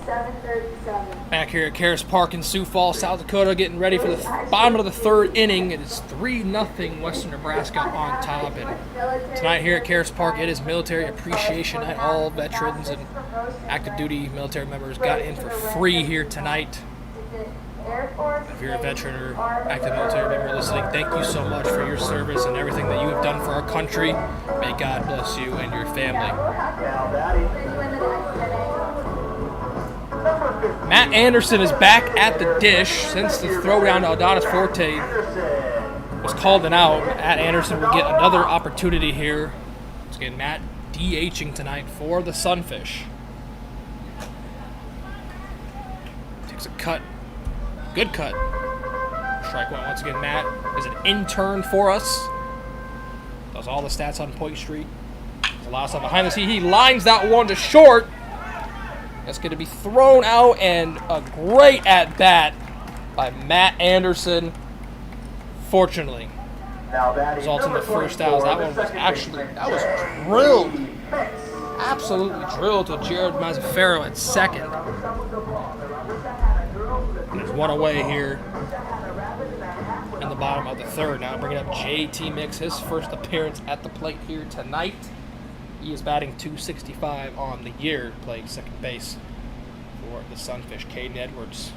Speaker 3: 7:37.
Speaker 1: Back here at Karras Park in Sioux Falls, South Dakota, getting ready for the bottom of the third inning. It is 3-0 Western Nebraska on top. And tonight here at Karras Park, it is Military Appreciation Night. All veterans and active duty military members got in for free here tonight. If you're a veteran or active military member listening, thank you so much for your service and everything that you have done for our country. May God bless you and your family. Matt Anderson is back at the dish since the throwdown to Adonis Forte was called an out. Matt Anderson will get another opportunity here. Once again, Matt DHing tonight for the Sunfish. Takes a cut. Good cut. Strike one. Once again, Matt is an intern for us. Does all the stats on Point Street. There's a lot of stuff behind the scenes. He lines that one to short. That's going to be thrown out, and a great at-bat by Matt Anderson. Fortunately, results in the first out. That one was actually, that was drilled. Absolutely drilled to Jared Mazzaferro at second. And there's one away here in the bottom of the third. Now bringing up JT Mix, his first appearance at the plate here tonight. He is batting .265 on the year, playing second base for the Sunfish. Caden Edwards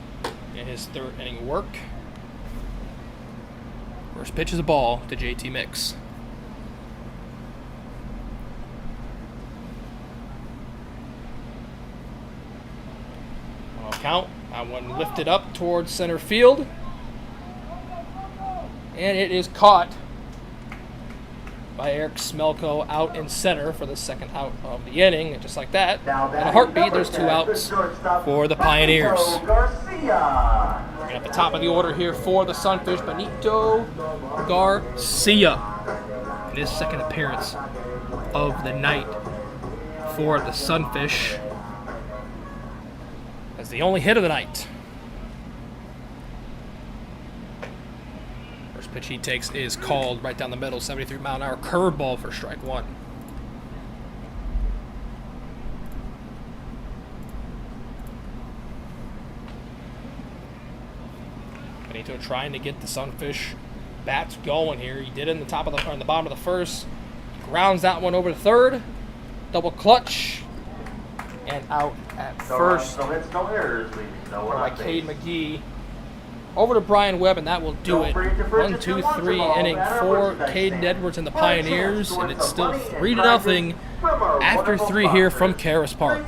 Speaker 1: in his third inning work. First pitch is a ball to JT Mix. count. That one lifted up towards center field. And it is caught by Eric Smelko out in center for the second out of the inning. And just like that, in a heartbeat, there's 2 outs for the Pioneers. At the top of the order here for the Sunfish, Benito Garcia. In his second appearance of the night for the Sunfish. That's the only hit of the night. First pitch he takes is called right down the middle, 73-mile-an-hour curveball for strike 1. Benito trying to get the Sunfish bats going here. He did it in the top of the, or in the bottom of the first. Grounds that one over to third. Double clutch. And out at first.
Speaker 2: No hits, no errors.
Speaker 1: By Cade McGee. Over to Brian Webb, and that will do it. 1, 2, 3, inning 4. Caden Edwards and the Pioneers, and it's still 3-0 after 3 here from Karras Park.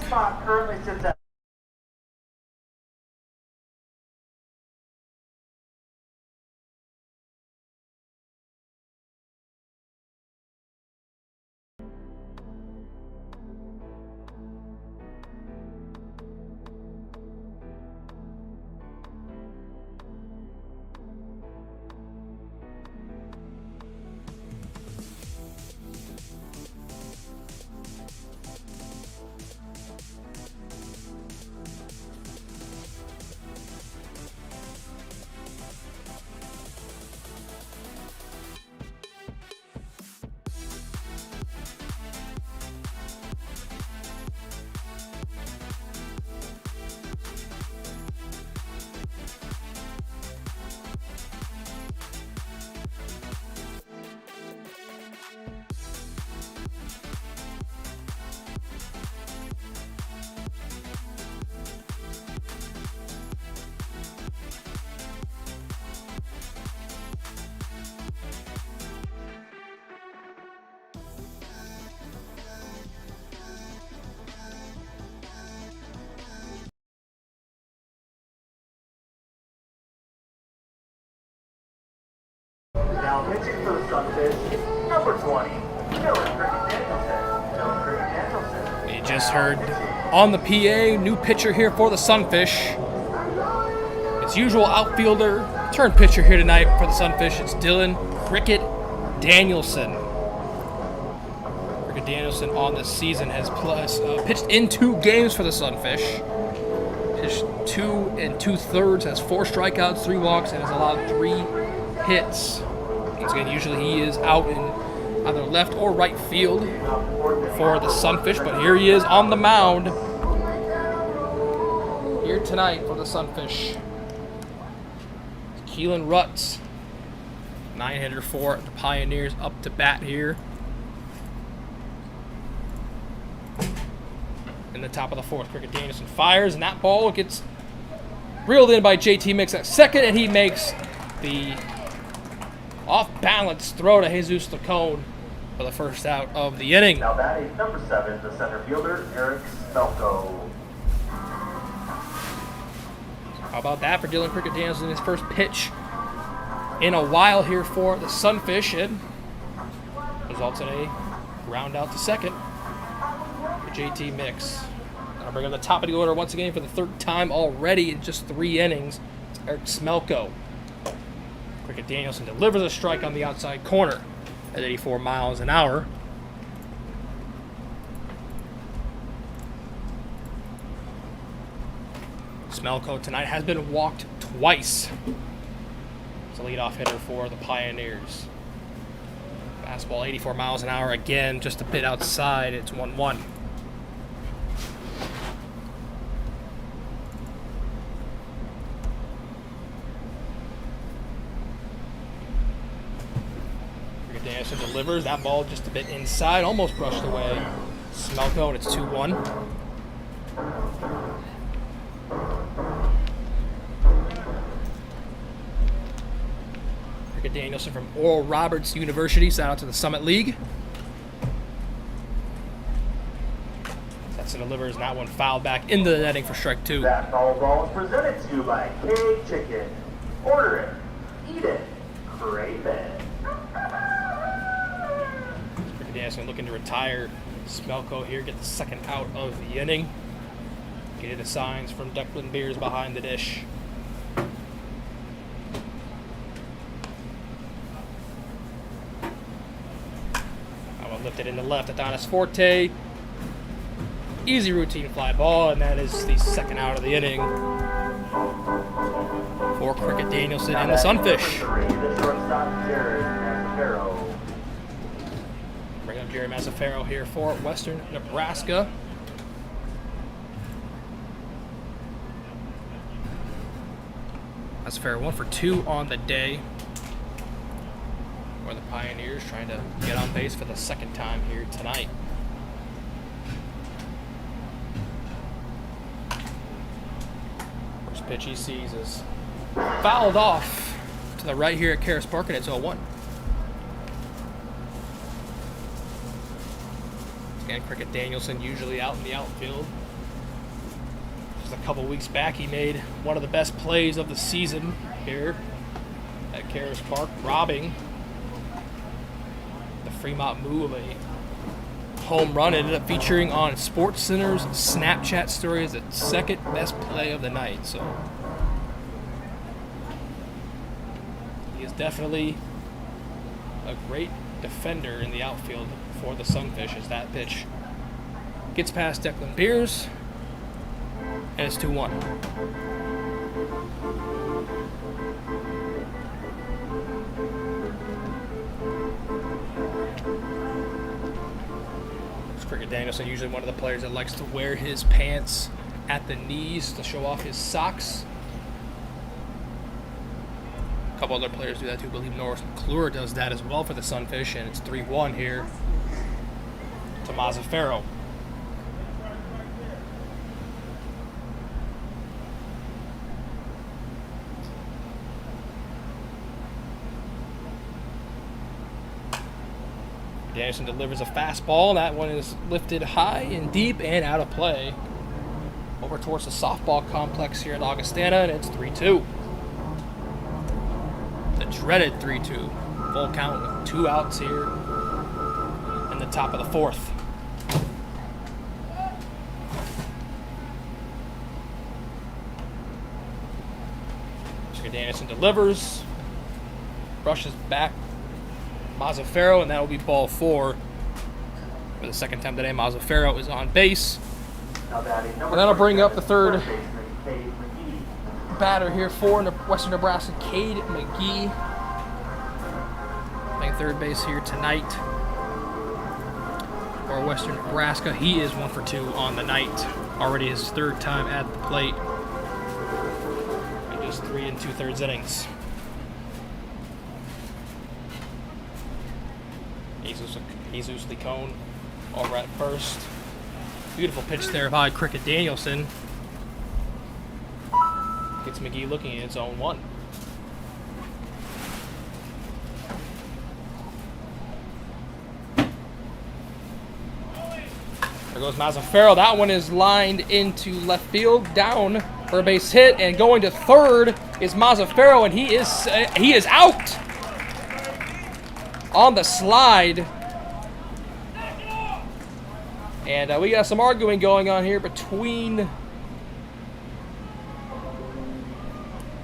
Speaker 2: Now pitching for the Sunfish, number 20, Dylan Danielson.
Speaker 1: You just heard on the PA, new pitcher here for the Sunfish. His usual outfielder, turned pitcher here tonight for the Sunfish. It's Dylan Cricket Danielson. Cricket Danielson on the season has pitched in 2 games for the Sunfish. Pitched 2 2/3, has 4 strikeouts, 3 walks, and has allowed 3 hits. Once again, usually he is out in either left or right field for the Sunfish, but here he is on the mound here tonight for the Sunfish. Keelan Rutz, 9-hitter for the Pioneers, up to bat here in the top of the 4th. Cricket Danielson fires, and that ball gets reeled in by JT Mix at second, and he makes the off-balance throw to Jesus Lacone for the first out of the inning.
Speaker 2: Now batting number 7, the center fielder, Eric Smelko.
Speaker 1: How about that for Dylan Cricket Danielson, his first pitch in a while here for the Sunfish, and results in a ground out to second for JT Mix. I'll bring up the top of the order once again for the 3rd time already in just 3 innings. It's Eric Smelko. Cricket Danielson delivers a strike on the outside corner at 84 miles an hour. Smelko tonight has been walked twice. It's a leadoff hitter for the Pioneers. Fastball 84 miles an hour again, just a bit outside. It's 1-1. Danielson delivers that ball just a bit inside, almost brushed away. Smelko, and it's 2-1. Cricket Danielson from Oral Roberts University, shout out to the Summit League. That's Anderson delivers, and that one fouled back into the netting for strike 2.
Speaker 2: That foul ball is presented to you by K Chicken. Order it, eat it, crave it.
Speaker 1: Cricket Anderson looking to retire Smelko here, get the second out of the inning. Get the signs from Declan Beers behind the dish. Lifted in the left, Adonis Forte. Easy routine fly ball, and that is the second out of the inning for Cricket Danielson and the Sunfish.
Speaker 2: The shortstop, Jared Mazzafaro.
Speaker 1: Bring up Jerry Mazzafaro here for Western Nebraska. Mazzafaro 1 for 2 on the day. Or the Pioneers trying to get on base for the second time here tonight. First pitch he sees is fouled off to the right here at Karras Park, and it's 0-1. Again, Cricket Danielson usually out in the outfield. Just a couple weeks back, he made one of the best plays of the season here at Karras Park, robbing Fremont move, a home run. Ended up featuring on SportsCenter's Snapchat story as the second best play of the night. So he is definitely a great defender in the outfield for the Sunfish as that pitch gets past Declan Beers, and it's 2-1. Cricket Danielson, usually one of the players that likes to wear his pants at the knees to show off his socks. A couple other players do that too. I believe Norris McClure does that as well for the Sunfish, and it's 3-1 here to Mazzafaro. Danielson delivers a fastball. That one is lifted high and deep and out of play. Over towards the softball complex here at Augustana, and it's 3-2. The dreaded 3-2. Full count with 2 outs here in the top of the 4th. Danielson delivers, brushes back Mazzafaro, and that will be ball 4. For the second time today, Mazzafaro is on base. And that'll bring up the third batter here for Western Nebraska, Cade McGee. Playing third base here tonight for Western Nebraska. He is 1 for 2 on the night. Already his third time at the plate. In just 3 2/3 innings. Jesus Licone over at first. Beautiful pitch there by Cricket Danielson. Gets McGee looking at his own 1. There goes Mazzafaro. That one is lined into left field, down for a base hit, and going to third is Mazzafaro, and he is out on the slide. And we got some arguing going on here between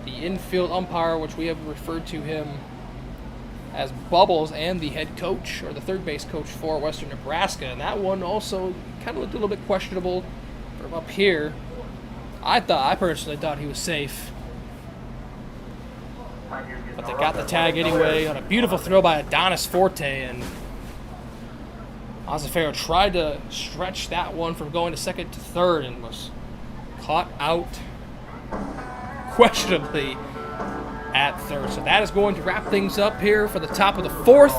Speaker 1: the infield umpire, which we have referred to him as Bubbles, and the head coach, or the third base coach for Western Nebraska. And that one also kind of looked a little bit questionable from up here. I personally thought he was safe. But they got the tag anyway on a beautiful throw by Adonis Forte, and Mazzafaro tried to stretch that one from going to second to third and was caught out questionably at third. So that is going to wrap things up here for the top of the 4th.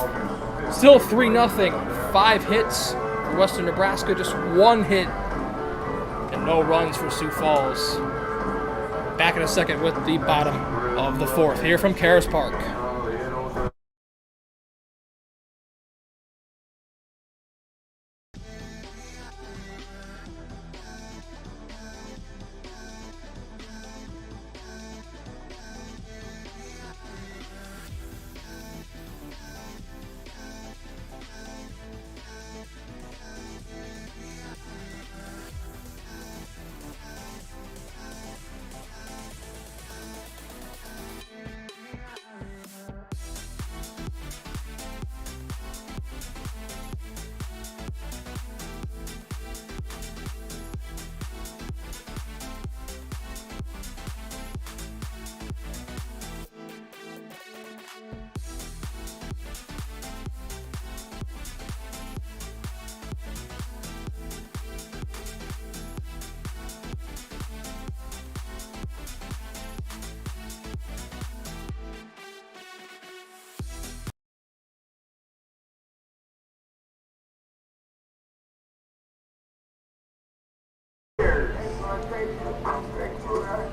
Speaker 1: Still 3-0. 5 hits for Western Nebraska, just 1 hit and no runs for Sioux Falls. Back in a second with the bottom of the 4th here from Karras Park.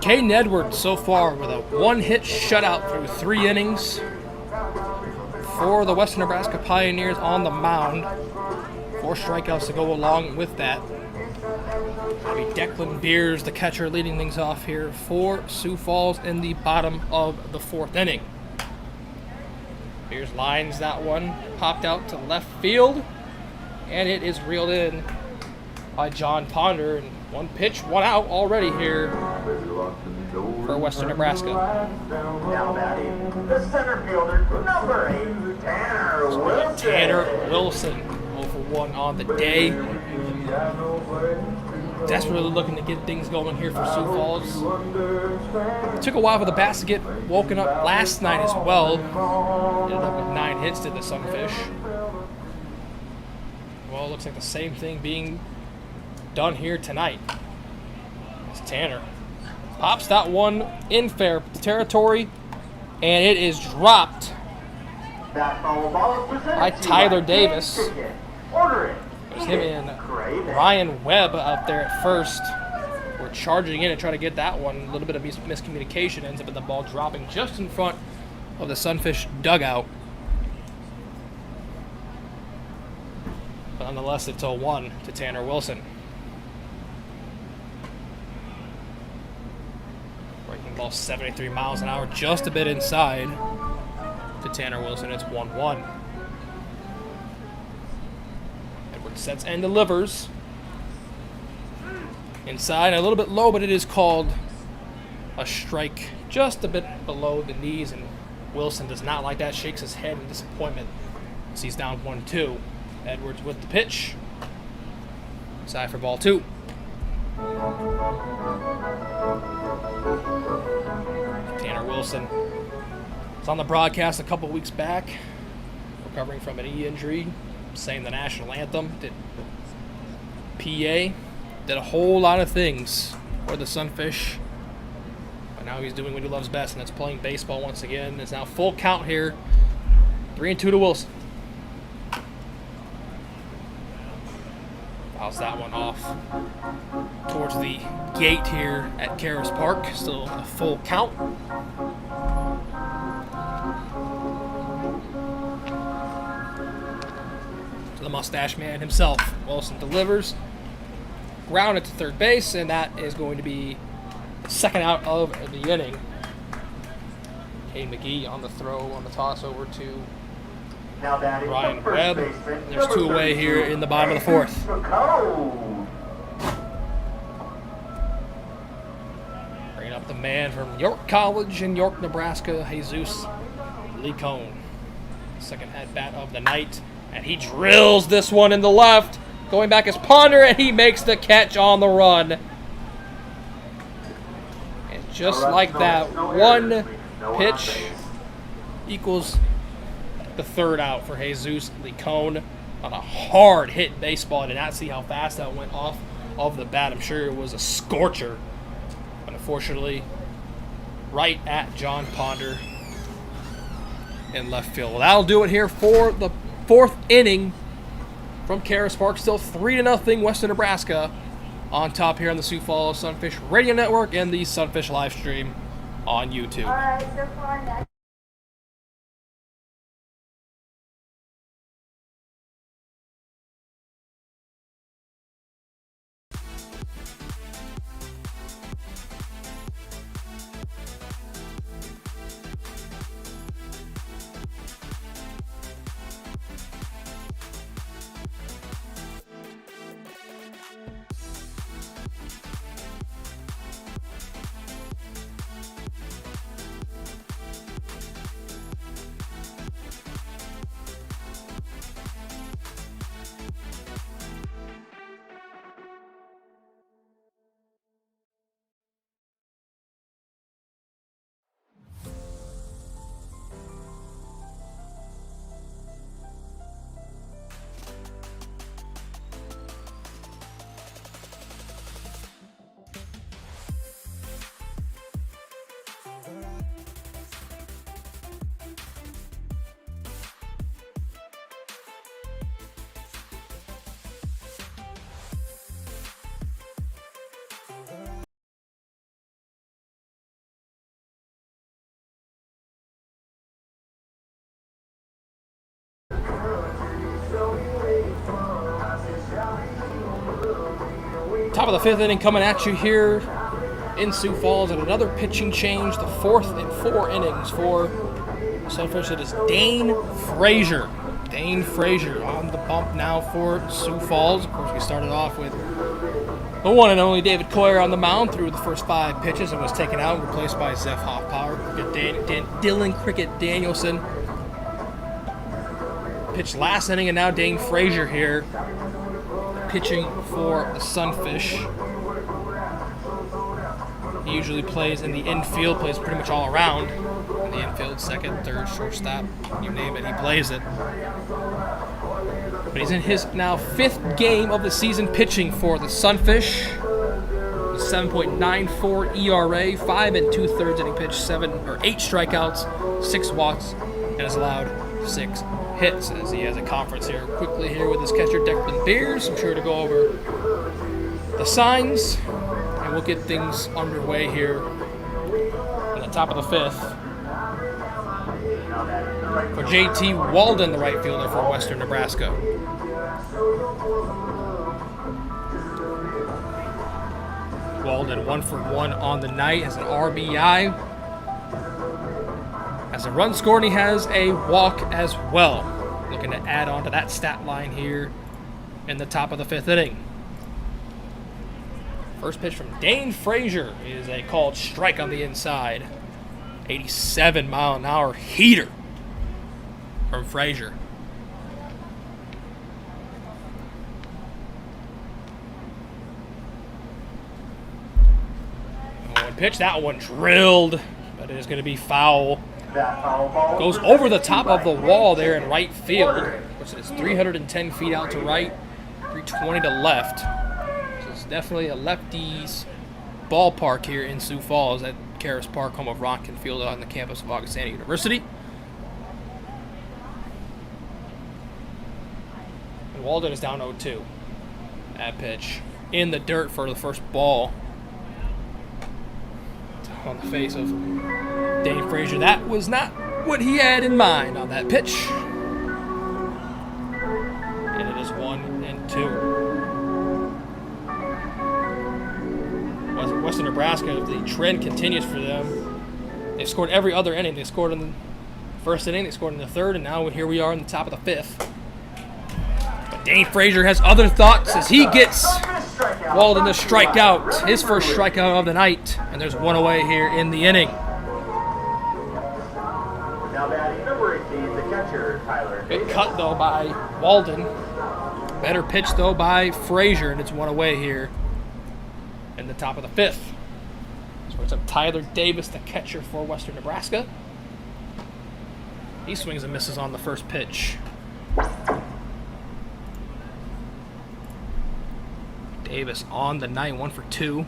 Speaker 1: Caden Edwards so far with a 1-hit shutout through 3 innings for the Western Nebraska Pioneers on the mound. 4 strikeouts to go along with that. It'll be Declan Beers, the catcher, leading things off here for Sioux Falls in the bottom of the 4th inning. Beers lines that one, popped out to left field, and it is reeled in by John Ponder. And 1 pitch, 1 out already here for Western Nebraska.
Speaker 2: Now batting, the center fielder, number 8, Tanner Wilson.
Speaker 1: Tanner Wilson, 0 for 1 on the day. Desperately looking to get things going here for Sioux Falls. It took a while for the bats to get woken up last night as well. Ended up with 9 hits to the Sunfish. Well, it looks like the same thing being done here tonight. It's Tanner. Pops that one in fair territory, and it is dropped by Tyler Davis.
Speaker 2: Order it.
Speaker 1: There's him and Ryan Webb out there at first. We're charging in and trying to get that one. A little bit of miscommunication ends up in the ball dropping just in front of the Sunfish dugout. But nonetheless, it's 0-1 to Tanner Wilson. Breaking ball 73 miles an hour, just a bit inside to Tanner Wilson. It's 1-1. Sets and delivers. Inside, a little bit low, but it is called a strike just a bit below the knees, and Wilson does not like that, shakes his head in disappointment as he's down 1-2. Edwards with the pitch. Side for ball 2. Tanner Wilson was on the broadcast a couple weeks back, recovering from an knee injury, sang the national anthem, did PA, did a whole lot of things for the Sunfish. But now he's doing what he loves best, and that's playing baseball once again. It's now full count here. 3-2 to Wilson. Fouls that one off towards the gate here at Karras Park. Still a full count. The mustache man himself. Wilson delivers. Grounded to third base, and that is going to be the second out of the inning. Kane McGee on the throw, on the toss over to Ryan Webb. There's 2 away here in the bottom of the 4th. Bringing up the man from York College in York, Nebraska, Jesus Licone. Second at-bat of the night. And he drills this one in the left. Going back is Ponder, and he makes the catch on the run. And just like that, 1 pitch equals the 3rd out for Jesus Licone on a hard hit baseball. I did not see how fast that went off of the bat. I'm sure it was a scorcher. But unfortunately, right at John Ponder in left field. Well, that'll do it here for the 4th inning from Karras Park. Still 3-0 Western Nebraska on top here on the Sioux Falls Sunfish Radio Network and the Sunfish live stream on YouTube.
Speaker 3: All right, so far next.
Speaker 1: Top of the 5th inning coming at you here in Sioux Falls, and another pitching change. The 4th and 4 innings for Sunfish. It is Dane Frazier. Dane Frazier on the bump now for Sioux Falls. Of course, we started off with the one and only David Coyer on the mound through the first 5 pitches and was taken out and replaced by Zeph Hoffpower. Dylan Cricket Danielson pitched last inning, and now Dane Frazier here pitching for the Sunfish. He usually plays in the infield, plays pretty much all around in the infield, second, third, shortstop, you name it, he plays it. But he's in his now 5th game of the season pitching for the Sunfish. 7.94 ERA, 5 2/3 inning pitch, 8 strikeouts, 6 walks, and has allowed 6 hits as he has a conference here quickly here with his catcher Declan Beers. I'm sure to go over the signs, and we'll get things underway here in the top of the 5th. For JT Walden, the right fielder for Western Nebraska. Walden 1 for 1 on the night, has an RBI, has a run scored, and he has a walk as well. Looking to add on to that stat line here in the top of the 5th inning. First pitch from Dane Frazier is a called strike on the inside. 87-mile-an-hour heater from Frazier. One pitch, that one drilled, but it is going to be foul. Goes over the top of the wall there in right field, which is 310 feet out to right, 320 to left. So it's definitely a lefties ballpark here in Sioux Falls at Karras Park, home of Ronkin Field on the campus of Augustana University. And Walden is down 0-2. That pitch in the dirt for the first ball on the face of Dane Frazier. That was not what he had in mind on that pitch. And it is 1-2. Western Nebraska, if the trend continues for them, they've scored every other inning. They scored in the first inning, they scored in the 3rd, and now here we are in the top of the 5th. But Dane Frazier has other thoughts as he gets Walden to strike out, his first strikeout of the night, and there's one away here in the inning.
Speaker 2: Now batting number 18, the catcher, Tyler.
Speaker 1: Good cut, though, by Walden. Better pitch, though, by Frazier, and it's one away here in the top of the 5th. So it's up Tyler Davis, the catcher for Western Nebraska. He swings and misses on the first pitch. Davis on the night, 1 for 2.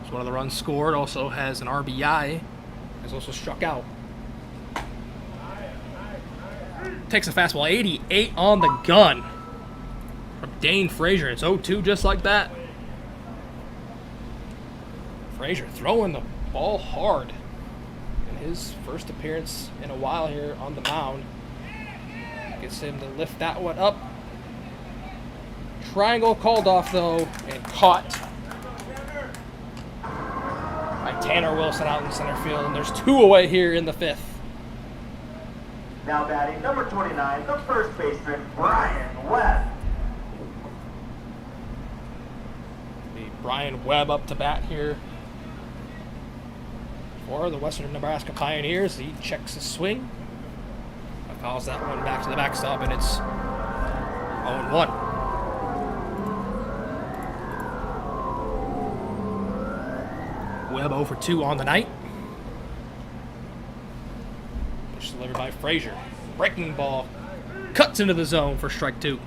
Speaker 1: It's one of the runs scored. Also has an RBI. Has also struck out. Takes a fastball, 88 on the gun from Dane Frazier. It's 0-2 just like that. Frazier throwing the ball hard in his first appearance in a while here on the mound. Gets him to lift that one up. Triangle called off, though, and caught by Tanner Wilson out in center field. And there's 2 away here in the 5th.
Speaker 2: Now batting number 29, the first baseman, Brian Webb.
Speaker 1: Brian Webb up to bat here for the Western Nebraska Pioneers. He checks his swing. Fouls that one back to the backstop, and it's 0-1. Webb 0 for 2 on the night. Pitch delivered by Frazier. Breaking ball. Cuts into the zone for strike 2.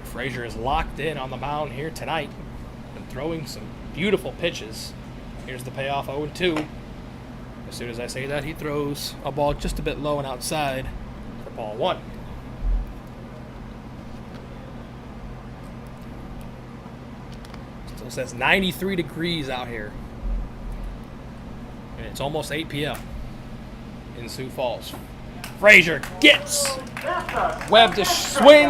Speaker 1: Frazier is locked in on the mound here tonight and throwing some beautiful pitches. Here's the payoff, 0-2. As soon as I say that, he throws a ball just a bit low and outside for ball 1. Still says 93 degrees out here. And it's almost 8 p.m. in Sioux Falls. Frazier gets Webb to swing.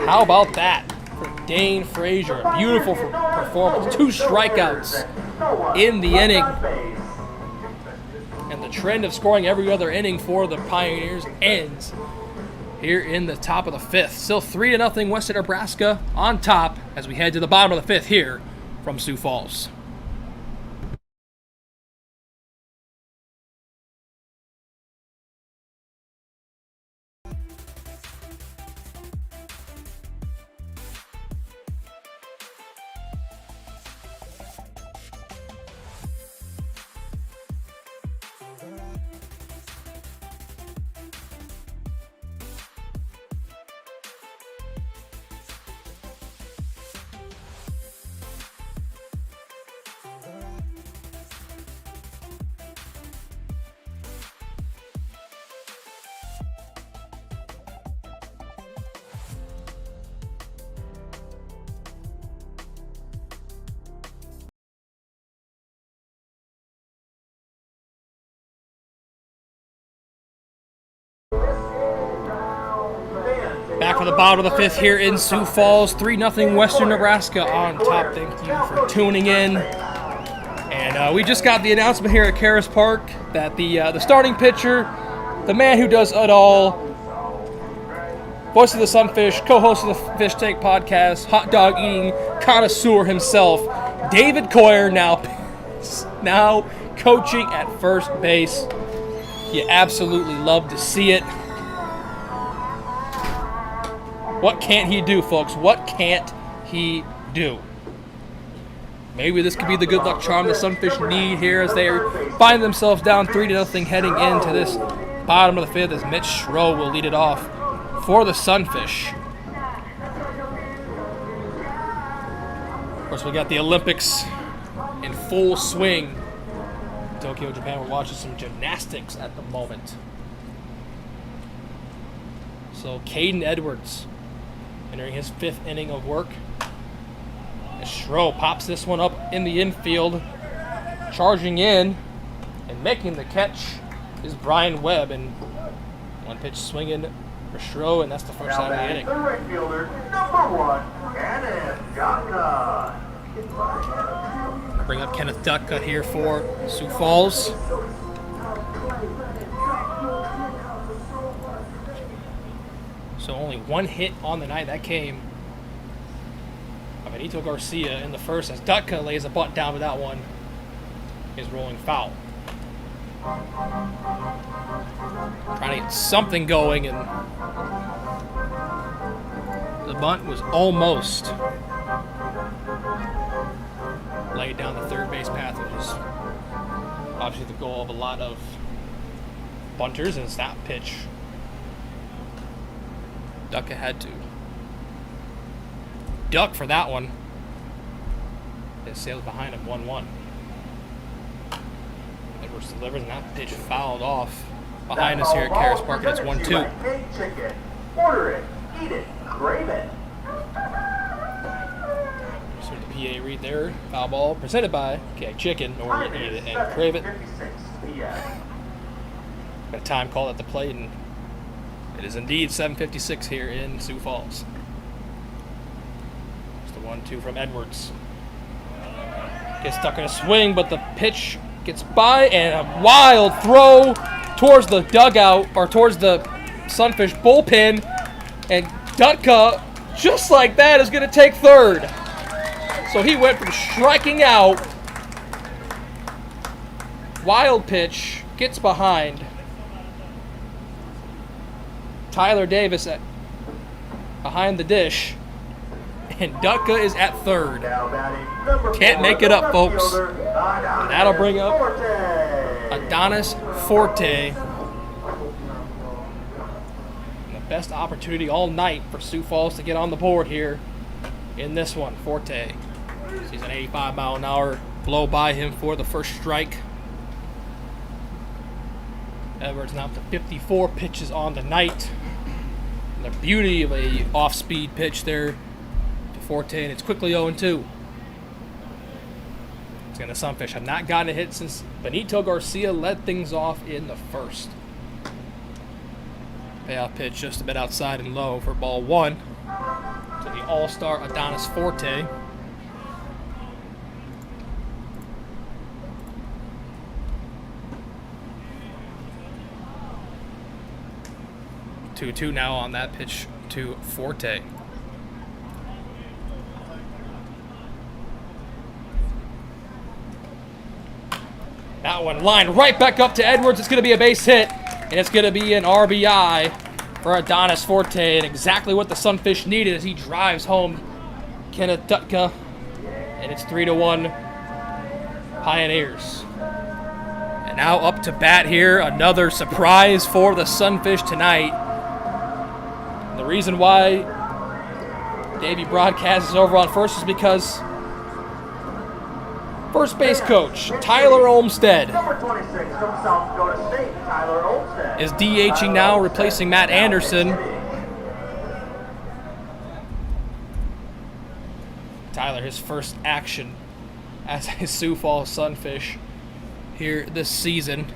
Speaker 1: How about that for Dane Frazier? A beautiful performance. 2 strikeouts in the inning. And the trend of scoring every other inning for the Pioneers ends here in the top of the 5th. Still 3-0 Western Nebraska on top as we head to the bottom of the 5th here from Sioux Falls. Back for the bottom of the 5th here in Sioux Falls. 3-0 Western Nebraska on top. Thank you for tuning in. And we just got the announcement here at Karras Park that the starting pitcher, the man who does it all, voice of the Sunfish, co-host of the Fish Take podcast, hot dog eating connoisseur himself, David Coyer, now coaching at first base. You absolutely love to see it. What can't he do, folks? What can't he do? Maybe this could be the good luck charm the Sunfish need here as they find themselves down 3-0 heading into this bottom of the 5th as Mitch Schroe will lead it off for the Sunfish. Of course, we got the Olympics in full swing. Tokyo, Japan, we're watching some gymnastics at the moment. So Caden Edwards entering his 5th inning of work. As Schroe pops this one up in the infield. Charging in and making the catch is Brian Webb. And one pitch swinging for Schroe, and that's the first out of the inning.
Speaker 2: The right fielder, number 1, Kenneth Dakota.
Speaker 1: Bring up Kenneth Dakota here for Sioux Falls. So only 1 hit on the night. That came of Benito Garcia in the first as Dakota lays a butt down, but that one is rolling foul. Trying to get something going, and the bunt was almost laid down the third base path, which is obviously the goal of a lot of bunters, and it's that pitch Dakota had to duck for that one. It sailed behind him 1-1. Edwards delivers, and that pitch fouled off behind us here at Karras Park, and it's 1-2.
Speaker 2: Order it, eat it, crave it.
Speaker 1: So the PA read there. Foul ball presented by Keg Chicken. Order it, eat it, and crave it. Got a time call at the plate, and it is indeed 7:56 here in Sioux Falls. It's the 1-2 from Edwards. Gets stuck in a swing, but the pitch gets by, and a wild throw towards the dugout, or towards the Sunfish bullpen, and Dakota, just like that, is going to take third. So he went from striking out, wild pitch, gets behind Tyler Davis behind the dish, and Dakota is at third. Can't make it up, folks. And that'll bring up Adonis Forte. And the best opportunity all night for Sioux Falls to get on the board here in this one. Forte sees an 85-mile-an-hour blow by him for the first strike. Edwards now up to 54 pitches on the night. And the beauty of a off-speed pitch there to Forte, and it's quickly 0-2. The Sunfish have not gotten a hit since Benito Garcia led things off in the first. Payoff pitch just a bit outside and low for ball 1 to the all-star Adonis Forte. Two now on that pitch to Forte. That one lined right back up to Edwards. It's going to be a base hit, and it's going to be an RBI for Adonis Forte, and exactly what the Sunfish needed as he drives home Kenneth Dutka, and it's 3-1 Pioneers. And now up to bat here, another surprise for the Sunfish tonight. The reason why Davey Broadcast is over on first is because first base coach Tyler Olmstead
Speaker 2: Number 26 from South Dakota State, Tyler Olmstead.
Speaker 1: is DHing now, replacing Matt Anderson. Tyler, his first action as a Sioux Falls Sunfish here this season.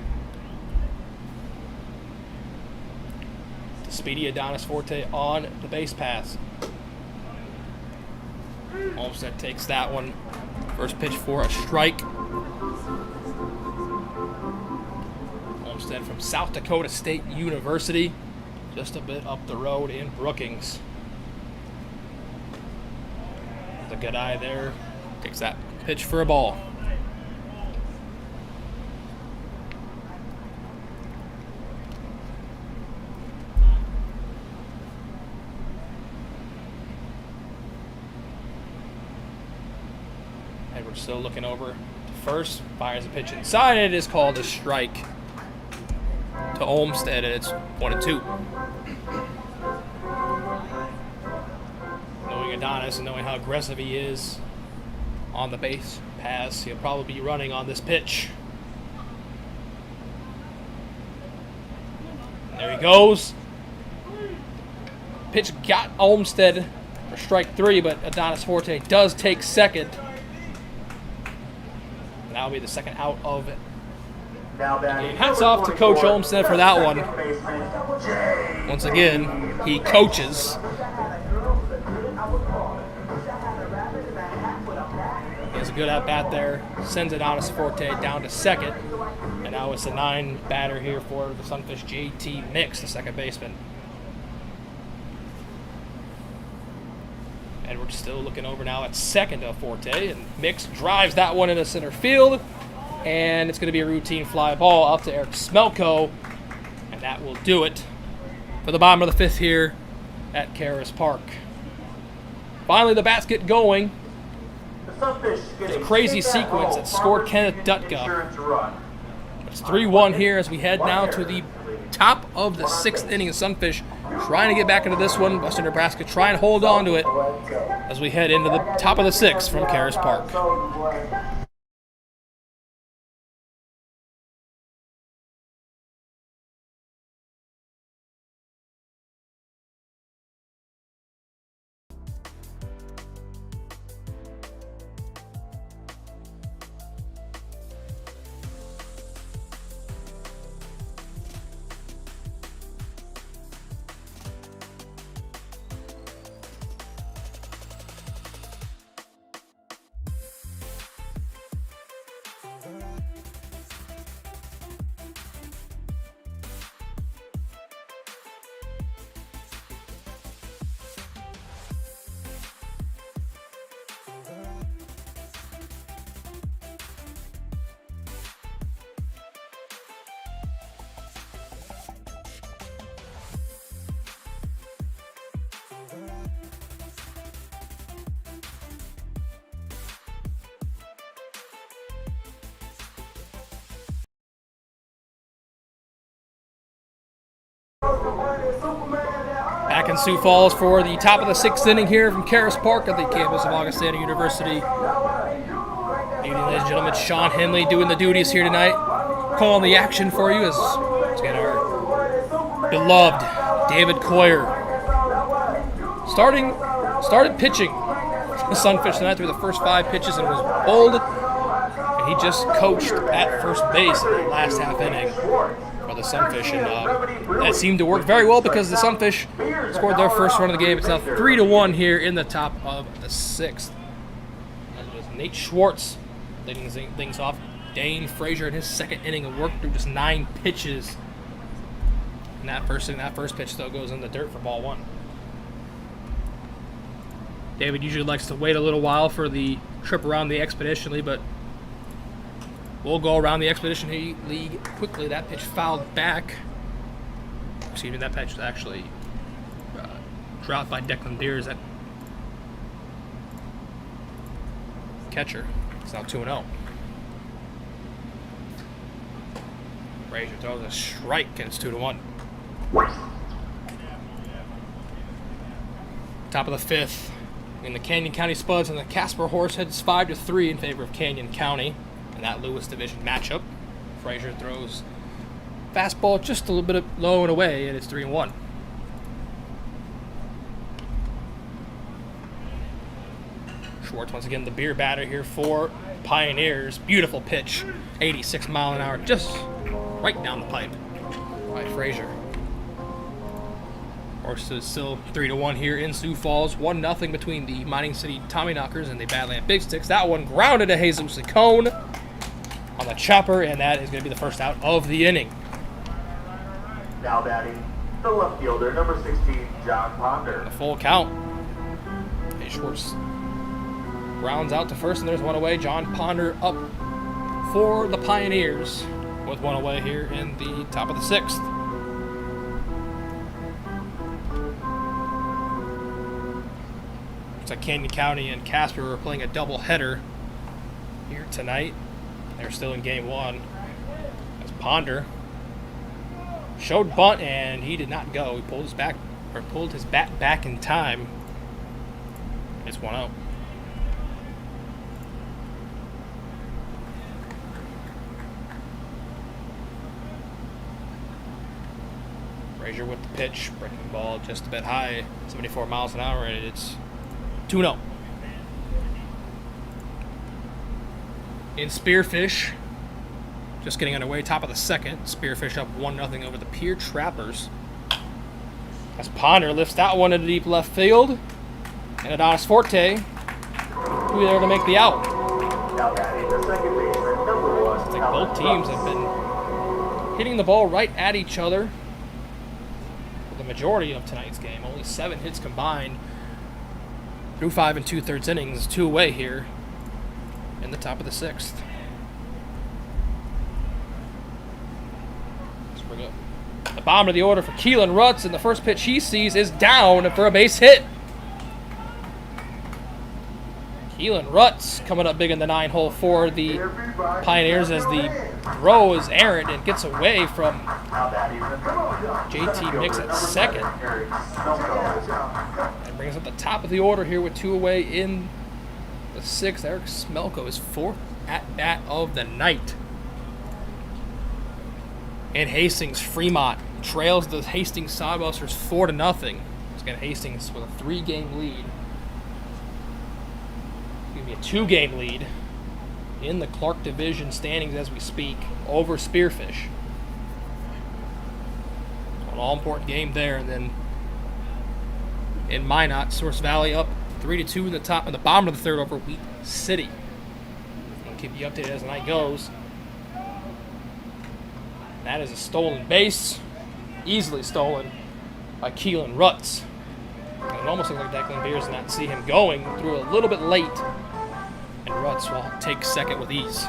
Speaker 1: Speedy Adonis Forte on the base pass. Olmstead takes that one. First pitch for a strike. Olmstead from South Dakota State University, just a bit up the road in Brookings. With a good eye there. Takes that pitch for a ball. Edwards still looking over to first, fires a pitch inside, and it is called a strike to Olmstead, and it's 1-2. Knowing Adonis and knowing how aggressive he is on the base pass, he'll probably be running on this pitch. There he goes. Pitch got Olmstead for strike 3, but Adonis Forte does take second. That'll be the second out of it. Hats off to Coach Olmstead for that one. Once again, he coaches. He has a good at-bat there. Sends Adonis Forte down to second. And now it's a 9 batter here for the Sunfish, JT Mix, the second baseman. Edwards still looking over now at second to Forte, and Mix drives that one into center field, and it's going to be a routine fly ball out to Eric Smelko, and that will do it for the bottom of the 5th here at Karras Park. Finally, the bats get going. It's a crazy sequence that scored Kenneth Dutka. It's 3-1 here as we head now to the top of the 6th inning of Sunfish. Trying to get back into this one. Western Nebraska trying to hold on to it as we head into the top of the 6th from Karras Park. Back in Sioux Falls for the top of the 6th inning here from Karras Park at the campus of Augustana University. Ladies and gentlemen, Sean Henley doing the duties here tonight. Calling the action for you as we get our beloved David Coyer started pitching the Sunfish tonight through the first 5 pitches and was bowled. And he just coached at first base in that last half inning. by the Sunfish, and that seemed to work very well because the Sunfish scored their first run of the game. It's now 3-1 here in the top of the 6th. And it was Nate Schwartz leading things off. Dane Frazier in his second inning of work through just 9 pitches. And that first pitch, though, goes in the dirt for ball 1. David usually likes to wait a little while for the trip around the Expedition League, but we'll go around the Expedition League quickly. That pitch fouled back. Excuse me, that pitch was actually dropped by Declan Beers. That catcher. It's now 2-0. Frazier throws a strike, and it's 2-1. Top of the 5th. In the Canyon County Spuds and the Casper Horseheads 5-3 in favor of Canyon County in that Lewis Division matchup. Frazier throws fastball just a little bit low and away, and it's 3-1. Schwartz once again the beer batter here for Pioneers. Beautiful pitch, 86 mile an hour, just right down the pipe by Frazier. Horse is still 3-1 here in Sioux Falls. 1-0 between the Mining City Tommyknockers and the Badland Big Sticks. That one grounded to Jesus Cone on the chopper, and that is going to be the first out of the inning.
Speaker 2: Now batting, the left fielder, number 16, John Ponder.
Speaker 1: A full count. Hey, Schwartz rounds out to first, and there's one away. John Ponder up for the Pioneers with one away here in the top of the 6th. Looks like Canyon County and Casper are playing a doubleheader here tonight. They're still in game 1. As Ponder showed bunt, and he did not go. He pulled his bat back in time. It's 1-0. Frazier with the pitch, breaking the ball just a bit high, 74 miles an hour, and it's 2-0. In Spearfish, just getting underway, top of the 2nd. Spearfish up 1-0 over the Pier Trappers. As Ponder lifts that one into deep left field, and Adonis Forte will be there to make the out.
Speaker 2: Now batting, the second baseman, number 1,
Speaker 1: I think both teams have been hitting the ball right at each other for the majority of tonight's game. Only 7 hits combined through 5 2/3 innings, 2 away here in the top of the 6th. Let's bring up the bottom of the order for Keelan Rutz, and the first pitch he sees is down for a base hit. Keelan Rutz coming up big in the 9-hole for the Pioneers as the throw is errant and gets away from JT Mix at second. And brings up the top of the order here with 2 away in the 6th. Eric Smelko is 4th at bat of the night. And Hastings Fremont trails the Hastings Sodbusters 4-0. It's got Hastings with a 3-game lead. It's going to be a 2-game lead in the Clark Division standings as we speak over Spearfish. An all-important game there, and then in Minot, Source Valley up 3-2 in the bottom of the 3rd over Wheat City. I'll keep you updated as the night goes. That is a stolen base, easily stolen by Keelan Rutz. And it almost looked like Declan Beers did not see him going, threw a little bit late, and Rutz will take second with ease.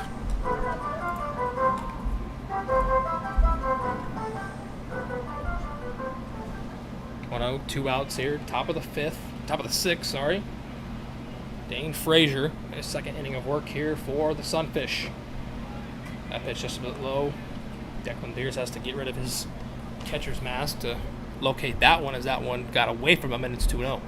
Speaker 1: Oh, 2 outs here. Top of the 6th, sorry. Dane Frazier in his 2nd inning of work here for the Sunfish. That pitch just a bit low. Declan Beers has to get rid of his catcher's mask to locate that one, as that one got away from him, and it's 2-0.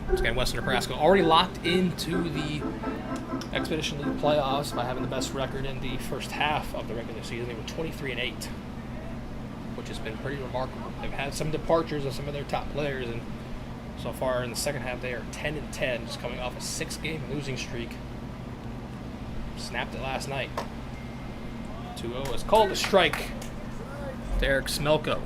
Speaker 1: Once again, Western Nebraska already locked into the Expedition League playoffs by having the best record in the first half of the regular season. They were 23-8, which has been pretty remarkable. They've had some departures of some of their top players, and So far in the second half, they are 10-10, just coming off a 6-game losing streak. Snapped it last night. 2-0 is called a strike to Eric Smelko.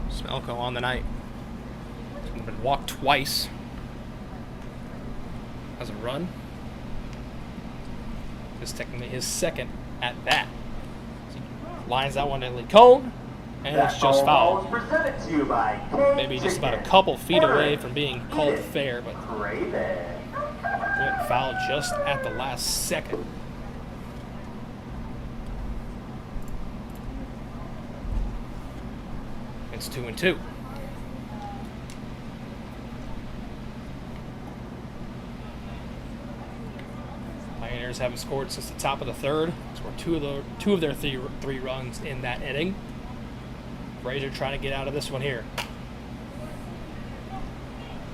Speaker 1: Smelko on the night. He's been walked twice. Has a run. This is technically his second at bat. Lines that one to Lee Cone, and it's just fouled. Maybe just about a couple feet away from being called fair, but went fouled just at the last second. It's 2-2. Pioneers haven't scored since the top of the third. Scored two of their three runs in that inning. Frazier trying to get out of this one here.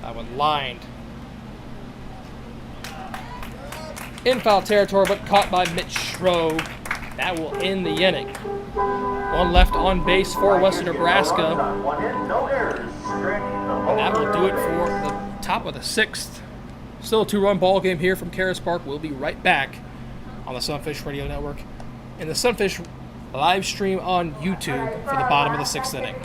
Speaker 1: That one lined in foul territory, but caught by Mitch Schroe. That will end the inning. One left on base for Western Nebraska. And that will do it for the top of the sixth. Still a 2-run ball game here from Karras Park. We'll be right back on the Sunfish Radio Network and the Sunfish live stream on YouTube for the bottom of the sixth inning.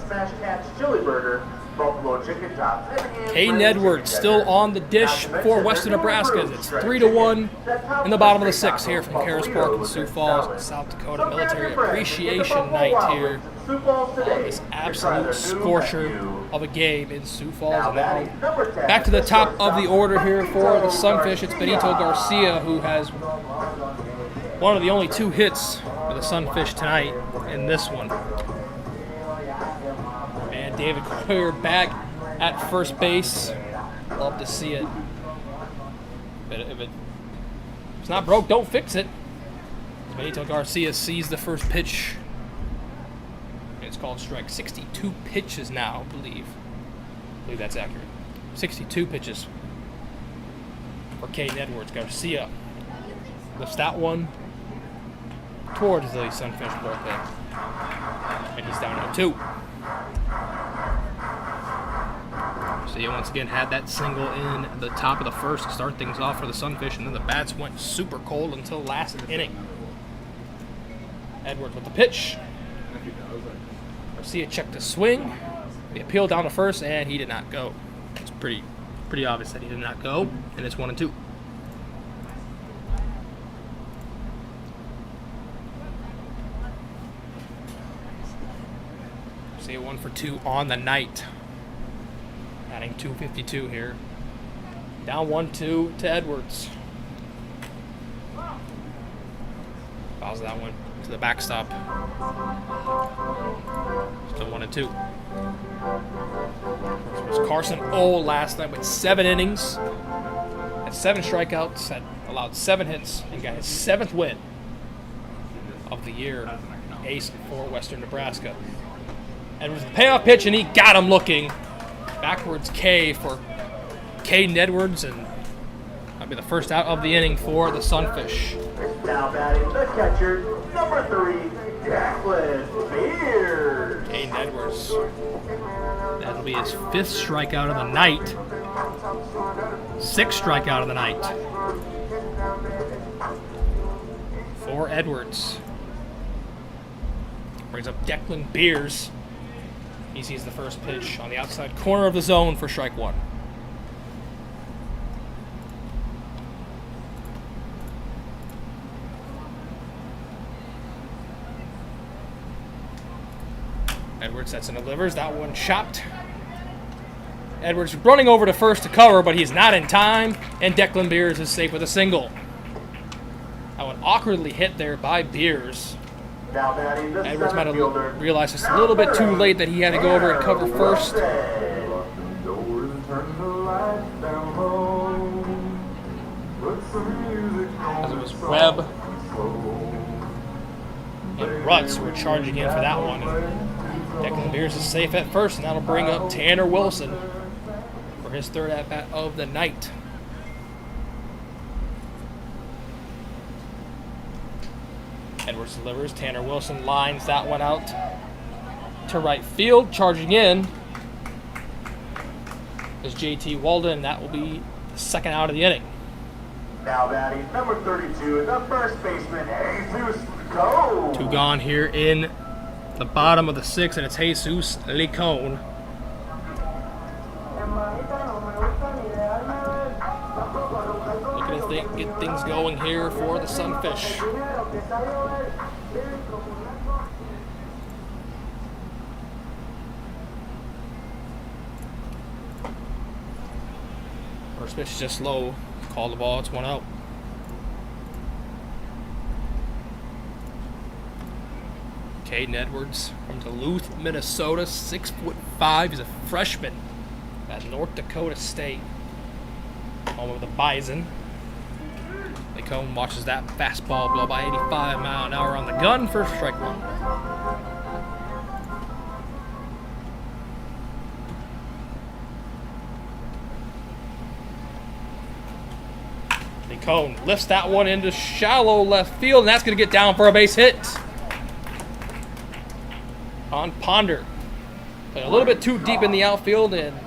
Speaker 2: Smash Catch Chili Burger, Buffalo Chicken Chops,
Speaker 1: Caden Edwards still on the dish for Western Nebraska. It's 3-1 in the bottom of the sixth here from Karras Park in Sioux Falls, South Dakota. Military Appreciation Night here on this absolute scorcher of a game in Sioux Falls. And now back to the top of the order here for the Sunfish. It's Benito Garcia, who has one of the only 2 hits for the Sunfish tonight in this one. And David Coyer back at first base. Love to see it. But if it's not broke, don't fix it. Benito Garcia sees the first pitch. It's called strike. 62 pitches now, I believe that's accurate. 62 pitches for Caden Edwards. Garcia lifts that one towards the Sunfish bullpen. And he's down 0-2. So he once again had that single in the top of the first to start things off for the Sunfish, and then the bats went super cold until last inning. Edwards with the pitch. Garcia checked the swing. The appeal down to first, and he did not go. It's pretty obvious that he did not go, and it's 1-2. Garcia 1 for 2 on the night. Adding 252 here. Down 1-2 to Edwards. Fouls that one to the backstop. Still 1-2. This was Carson O last night with 7 innings. Had 7 strikeouts, had allowed 7 hits, and got his 7th win of the year. Ace for Western Nebraska. Edwards with the payoff pitch, and he got him looking. Backwards K for Caden Edwards, and That'll be the first out of the inning for the Sunfish.
Speaker 2: Now batting the catcher, number 3, Karras Park.
Speaker 1: Caden Edwards. That'll be his 5th strikeout of the night. 6th strikeout of the night for Edwards. Brings up Declan Beers. He sees the first pitch on the outside corner of the zone for strike 1. Edwards sets and delivers. That one chopped. Edwards running over to first to cover, but he's not in time, and Declan Beers is safe with a single. That one awkwardly hit there by Beers.
Speaker 2: Now batting the
Speaker 1: Edwards might have
Speaker 2: fielder,
Speaker 1: realized just a little bit too late that he had to go over and cover first. As it was Webb and Rutz who were charging in for that one. Declan Beers is safe at first, and that'll bring up Tanner Wilson for his 3rd at-bat of the night. Edwards delivers. Tanner Wilson lines that one out to right field. Charging in is JT Walden. That will be the 2nd out of the inning.
Speaker 2: Now batting number 32, the first baseman, Jesus Go.
Speaker 1: 2 gone here in the bottom of the 6th, and it's Jesus Licone. Looking to get things going here for the Sunfish. First pitch is just low. Call the ball. It's 1 out. Caden Edwards from Duluth, Minnesota, 6'5". He's a freshman at North Dakota State, home of the Bison. Lacombe watches that fastball blow by 85 mile an hour on the gun for strike 1. Lacombe lifts that one into shallow left field, and that's going to get down for a base hit on Ponder. But a little bit too deep in the outfield, and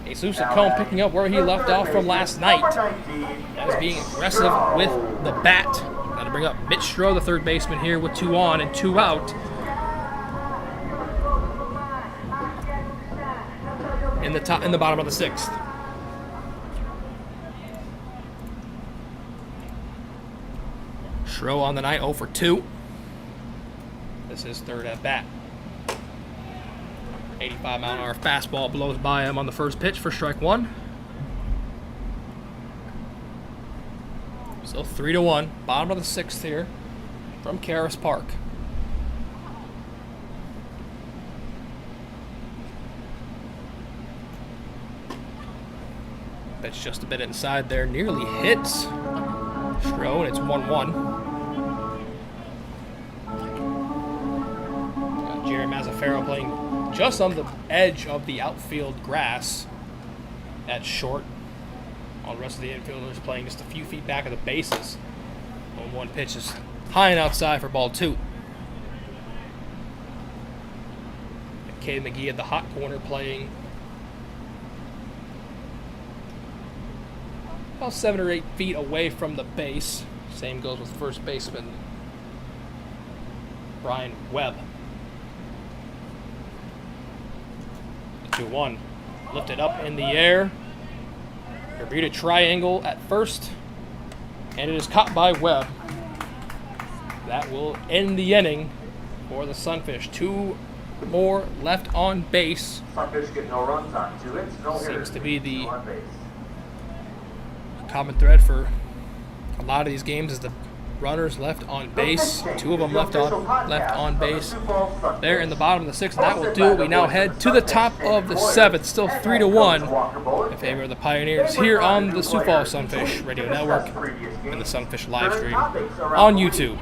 Speaker 1: Jesus Licone picking up where he left off from last night. That is being aggressive with the bat. That'll bring up Mitch Stroh, the 3rd baseman here, with 2 on and 2 out. In the bottom of the 6th. Stroh on the night, 0 for 2. This is 3rd at bat. 85 mile an hour fastball blows by him on the first pitch for strike 1. So 3-1, bottom of the 6th here from Karras Park. Pitch just a bit inside there, nearly hits Stroh, and it's 1-1. Jerry Mazzaferro playing just on the edge of the outfield grass at short. All the rest of the infielders playing just a few feet back of the bases. 1-1 pitch is high and outside for ball 2. Cade McGee at the hot corner playing about 7 or 8 feet away from the base. Same goes with first baseman Brian Webb. 2-1. Lifted up in the air. Bermuda triangle at first. And it is caught by Webb. That will end the inning for the Sunfish. 2 more left on base.
Speaker 2: Sunfish get no runs on 2 hits, no hitters.
Speaker 1: Seems to be the
Speaker 2: on base.
Speaker 1: common thread for a lot of these games is the runners left on base. 2 of them left on base there in the bottom of the 6th. And that will do it. We now head to the top of the 7th. Still 3-1 in favor of the Pioneers here on the Sioux Falls Sunfish Radio Network and the Sunfish live stream on YouTube.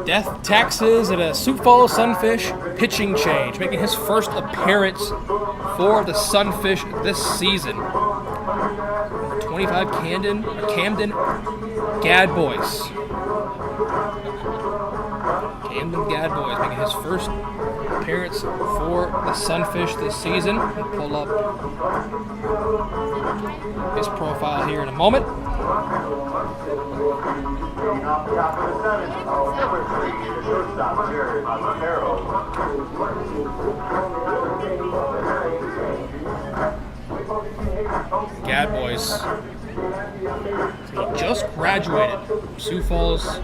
Speaker 1: Death Taxes at a Sioux Falls Sunfish pitching change, making his first appearance for the Sunfish this season. 25 Camden Gad Boys. Camden Gad Boys making his first appearance for the Sunfish this season. We'll pull up his profile here in a moment.
Speaker 2: Leading off the top of the seventh, number 3, the shortstop, Jared Mazzacaro.
Speaker 1: Gad Boys. He just graduated from Sioux Falls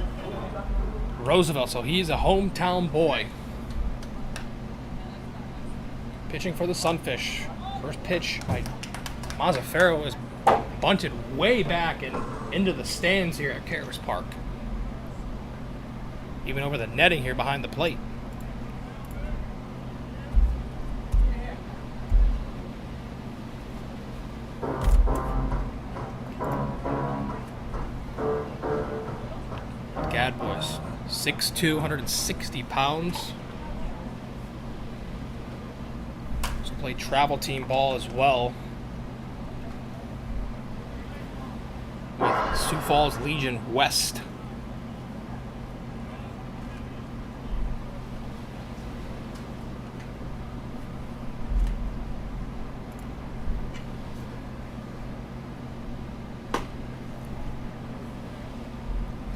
Speaker 1: Roosevelt, so he's a hometown boy. Pitching for the Sunfish. First pitch by Mazzacaro is bunted way back and into the stands here at Karras Park. Even over the netting here behind the plate. Gad Boys, 6'2", 160 pounds. Also played travel team ball as well with Sioux Falls Legion West.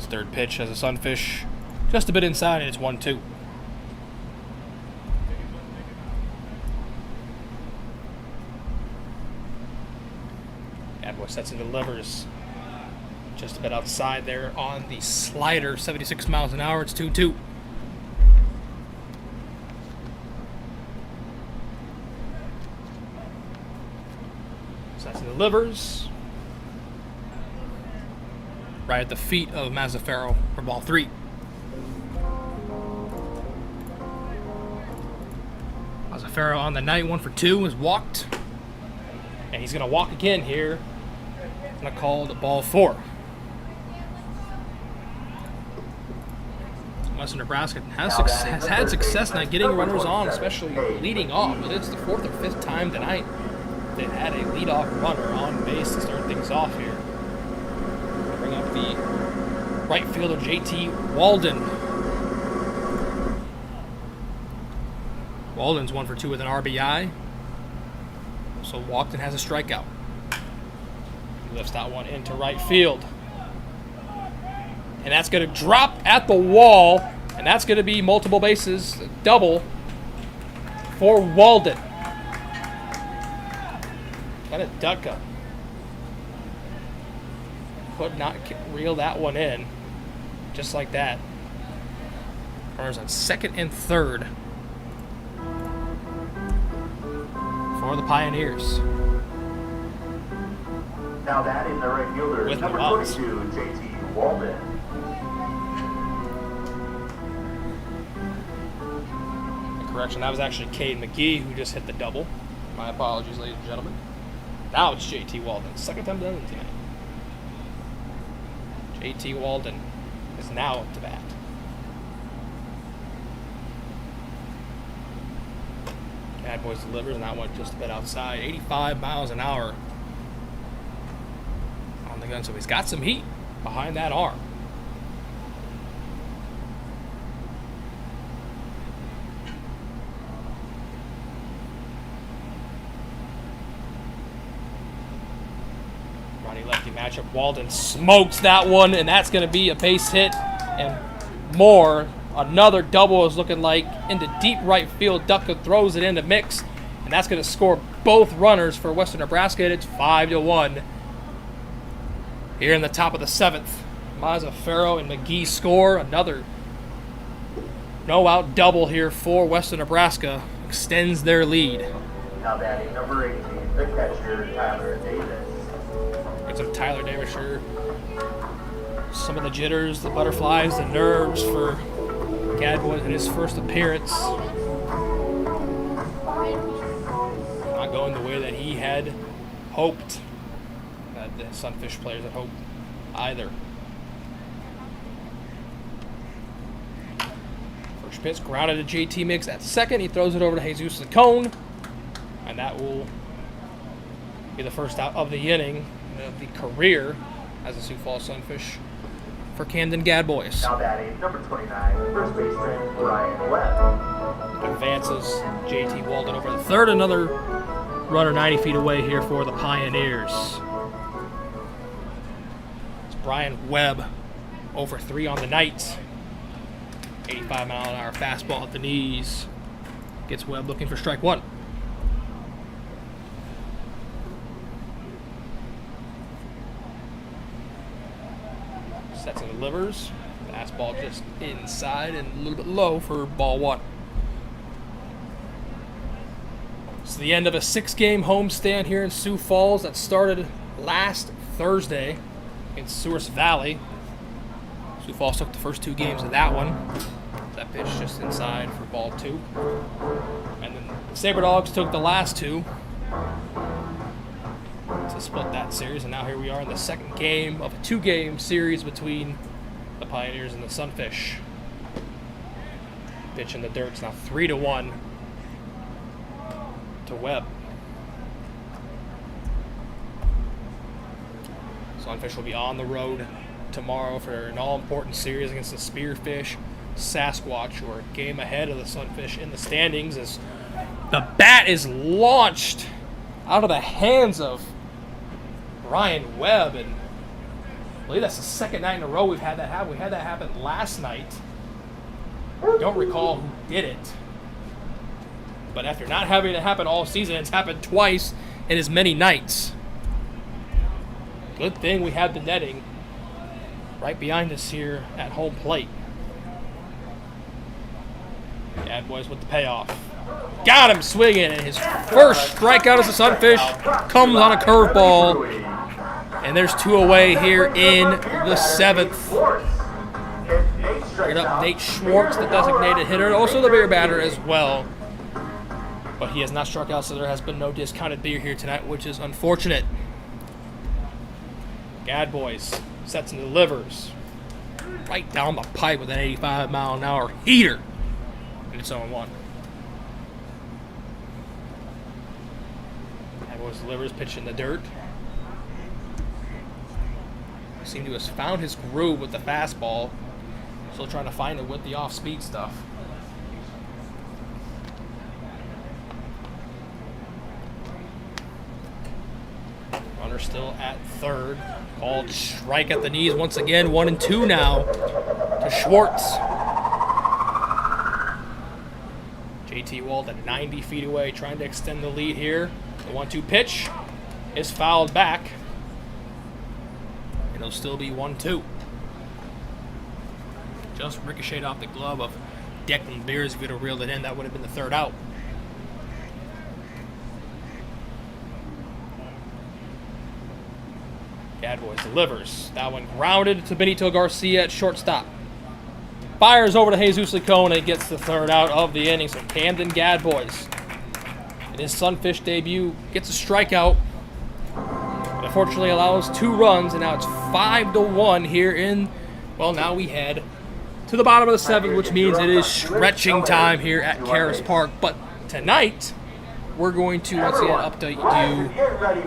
Speaker 1: Third pitch has a Sunfish just a bit inside, and it's 1-2. Bad Boy sets and delivers just a bit outside there on the slider, 76 miles an hour. It's 2-2. Sets and delivers right at the feet of Mazzacaro for ball 3. Mazzacaro on the night, 1 for 2, is walked. And he's going to walk again here. Going to call the ball 4. Western Nebraska has had success not getting runners on, especially leading off. But it's the 4th or 5th time tonight they've had a leadoff runner on base to start things off here. Bring up the right fielder, JT Walden. Walden's 1 for 2 with an RBI. So walked and has a strikeout. He lifts that one into right field. And that's going to drop at the wall. And that's going to be multiple bases, double for Walden. Got a duck up. Could not reel that one in. Just like that. Runners on second and third for the Pioneers.
Speaker 2: Now batting the right fielder,
Speaker 1: With
Speaker 2: number 22, JT Walden.
Speaker 1: Correction, that was actually Cade McGee who just hit the double. My apologies, ladies and gentlemen. Now it's JT Walden. Second time done tonight. JT Walden is now up to bat. Bad Boys delivers, and that one just a bit outside. 85 miles an hour on the gun, so he's got some heat behind that arm. Righty-lefty matchup. Walden smokes that one, and that's going to be a base hit and more. Another double is looking like into deep right field. Dakota throws it into mix, and that's going to score both runners for Western Nebraska, and it's 5-1. Here in the top of the 7th, Mazzacaro and McGee score. Another no-out double here for Western Nebraska. Extends their lead.
Speaker 2: Now batting number 18, the catcher, Tyler Davis.
Speaker 1: Brings up Tyler Davis. Sure. Some of the jitters, the butterflies, the nerves for Gadwood in his first appearance. Not going the way that he had hoped. That the Sunfish players had hoped either. First pitch grounded to JT Mix at second. He throws it over to Jesus Cone, and that will be the first out of the inning of the career as a Sioux Falls Sunfish for Camden Gadboys.
Speaker 2: Now batting number 29, first baseman Brian Webb.
Speaker 1: Advances JT Walden over the third. Another runner 90 feet away here for the Pioneers. It's Brian Webb over 3 on the night. 85-mile-an-hour fastball at the knees. Gets Webb looking for strike one. Sets and delivers. Fastball just inside and a little bit low for ball one. It's the end of a 6-game homestand here in Sioux Falls that started last Thursday in Source Valley. Sioux Falls took the first 2 games of that one. That pitch just inside for ball 2. And then the Sabre Dogs took the last 2 to split that series. And now here we are in the second game of a 2-game series between the Pioneers and the Sunfish. Pitch in the dirt. It's now 3-1 to Webb. Sunfish will be on the road tomorrow for an all-important series against the Spearfish Sasquatch, who are a game ahead of the Sunfish in the standings, as the bat is launched out of the hands of Brian Webb, and I believe that's the second night in a row we've had that happen. We had that happen last night. I don't recall who did it, but after not having it happen all season, it's happened twice in as many nights. Good thing we have the netting right behind us here at home plate. Gadboys with the payoff. Got him swinging, and his first strikeout as a Sunfish comes on a curveball. And there's 2 away here in the 7th. Bringing up Nate Schwartz, the designated hitter, also the beer batter as well. But he has not struck out, so there has been no discounted beer here tonight, which is unfortunate. Gadboys sets and delivers right down the pipe with an 85-mile-an-hour heater. And it's 0-1. Gadboys delivers, pitch in the dirt. Seemed to have found his groove with the fastball. Still trying to find it with the off-speed stuff. Runner still at third. Called strike at the knees once again. 1-2 now to Schwartz. JT Walden 90 feet away, trying to extend the lead here. The 1-2 pitch is fouled back. And it'll still be 1-2. Just ricocheted off the glove of Declan Beers. If you'd have reeled it in, that would have been the third out. Gadboys delivers. That one grounded to Benito Garcia at shortstop. Fires over to Jesus Licone and gets the third out of the inning. So Camden Gadboys, in his Sunfish debut, gets a strikeout. But unfortunately allows 2 runs, and now it's 5-1 here in, well, now we head to the bottom of the 7th, which means it is stretching time here at Karras Park. But tonight, we're going to once again update you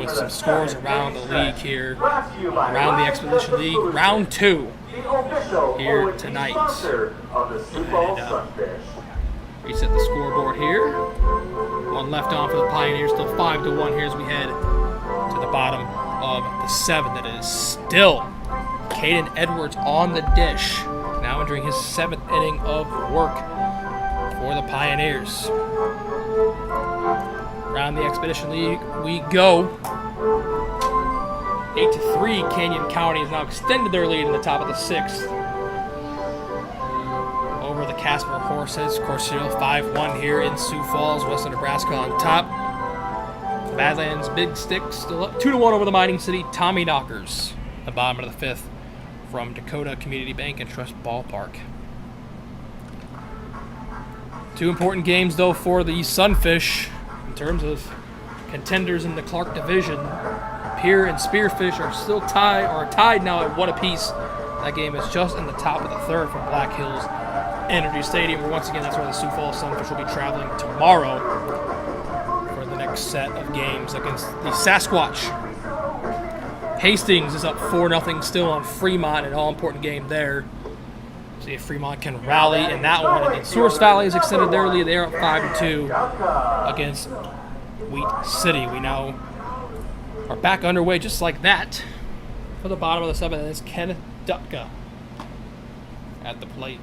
Speaker 1: with some scores around the league here, around the Expedition League, round 2 here tonight. Reset the scoreboard here. 1 left on for the Pioneers, still 5-1 here as we head to the bottom of the 7th. It is still Caden Edwards on the dish, now entering his 7th inning of work for the Pioneers. Around the Expedition League we go. 8-3, Canyon County has now extended their lead in the top of the 6th over the Casper Horses. Of course, 5-1 here in Sioux Falls, Western Nebraska on top. Badlands Big Stick still up 2-1 over the Mining City Tommy Knockers. The bottom of the 5th from Dakota Community Bank and Trust Ballpark. 2 important games though for the Sunfish in terms of contenders in the Clark Division. Pier and Spearfish are still tied now at 1 apiece. That game is just in the top of the 3rd from Black Hills Energy Stadium, where once again that's where the Sioux Falls Sunfish will be traveling tomorrow for the next set of games against the Sasquatch. Hastings is up 4-0 still on Fremont, an all-important game there. See if Fremont can rally in that one. And then Source Valley has extended their lead. They're up 5-2 against Wheat City. We now are back underway just like that. For the bottom of the 7th, it's Kenneth Dutka at the plate.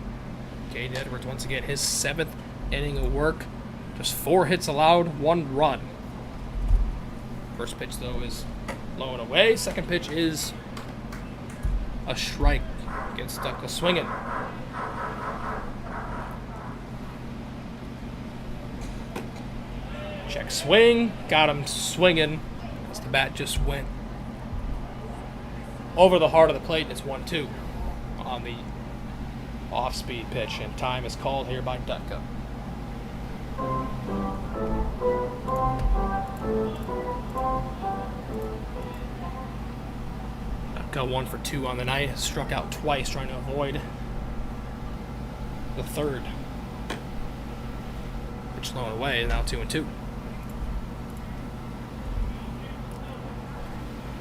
Speaker 1: Caden Edwards once again, his 7th inning of work. Just 4 hits allowed, 1 run. First pitch, though, is low and away. Second pitch is a strike against Dutka swinging. Check swing, got him swinging as the bat just went over the heart of the plate. It's 1-2 on the off-speed pitch, and time is called here by Dutka. Dutka 1 for 2 on the night, struck out twice trying to avoid the third. Pitch low and away, now 2-2.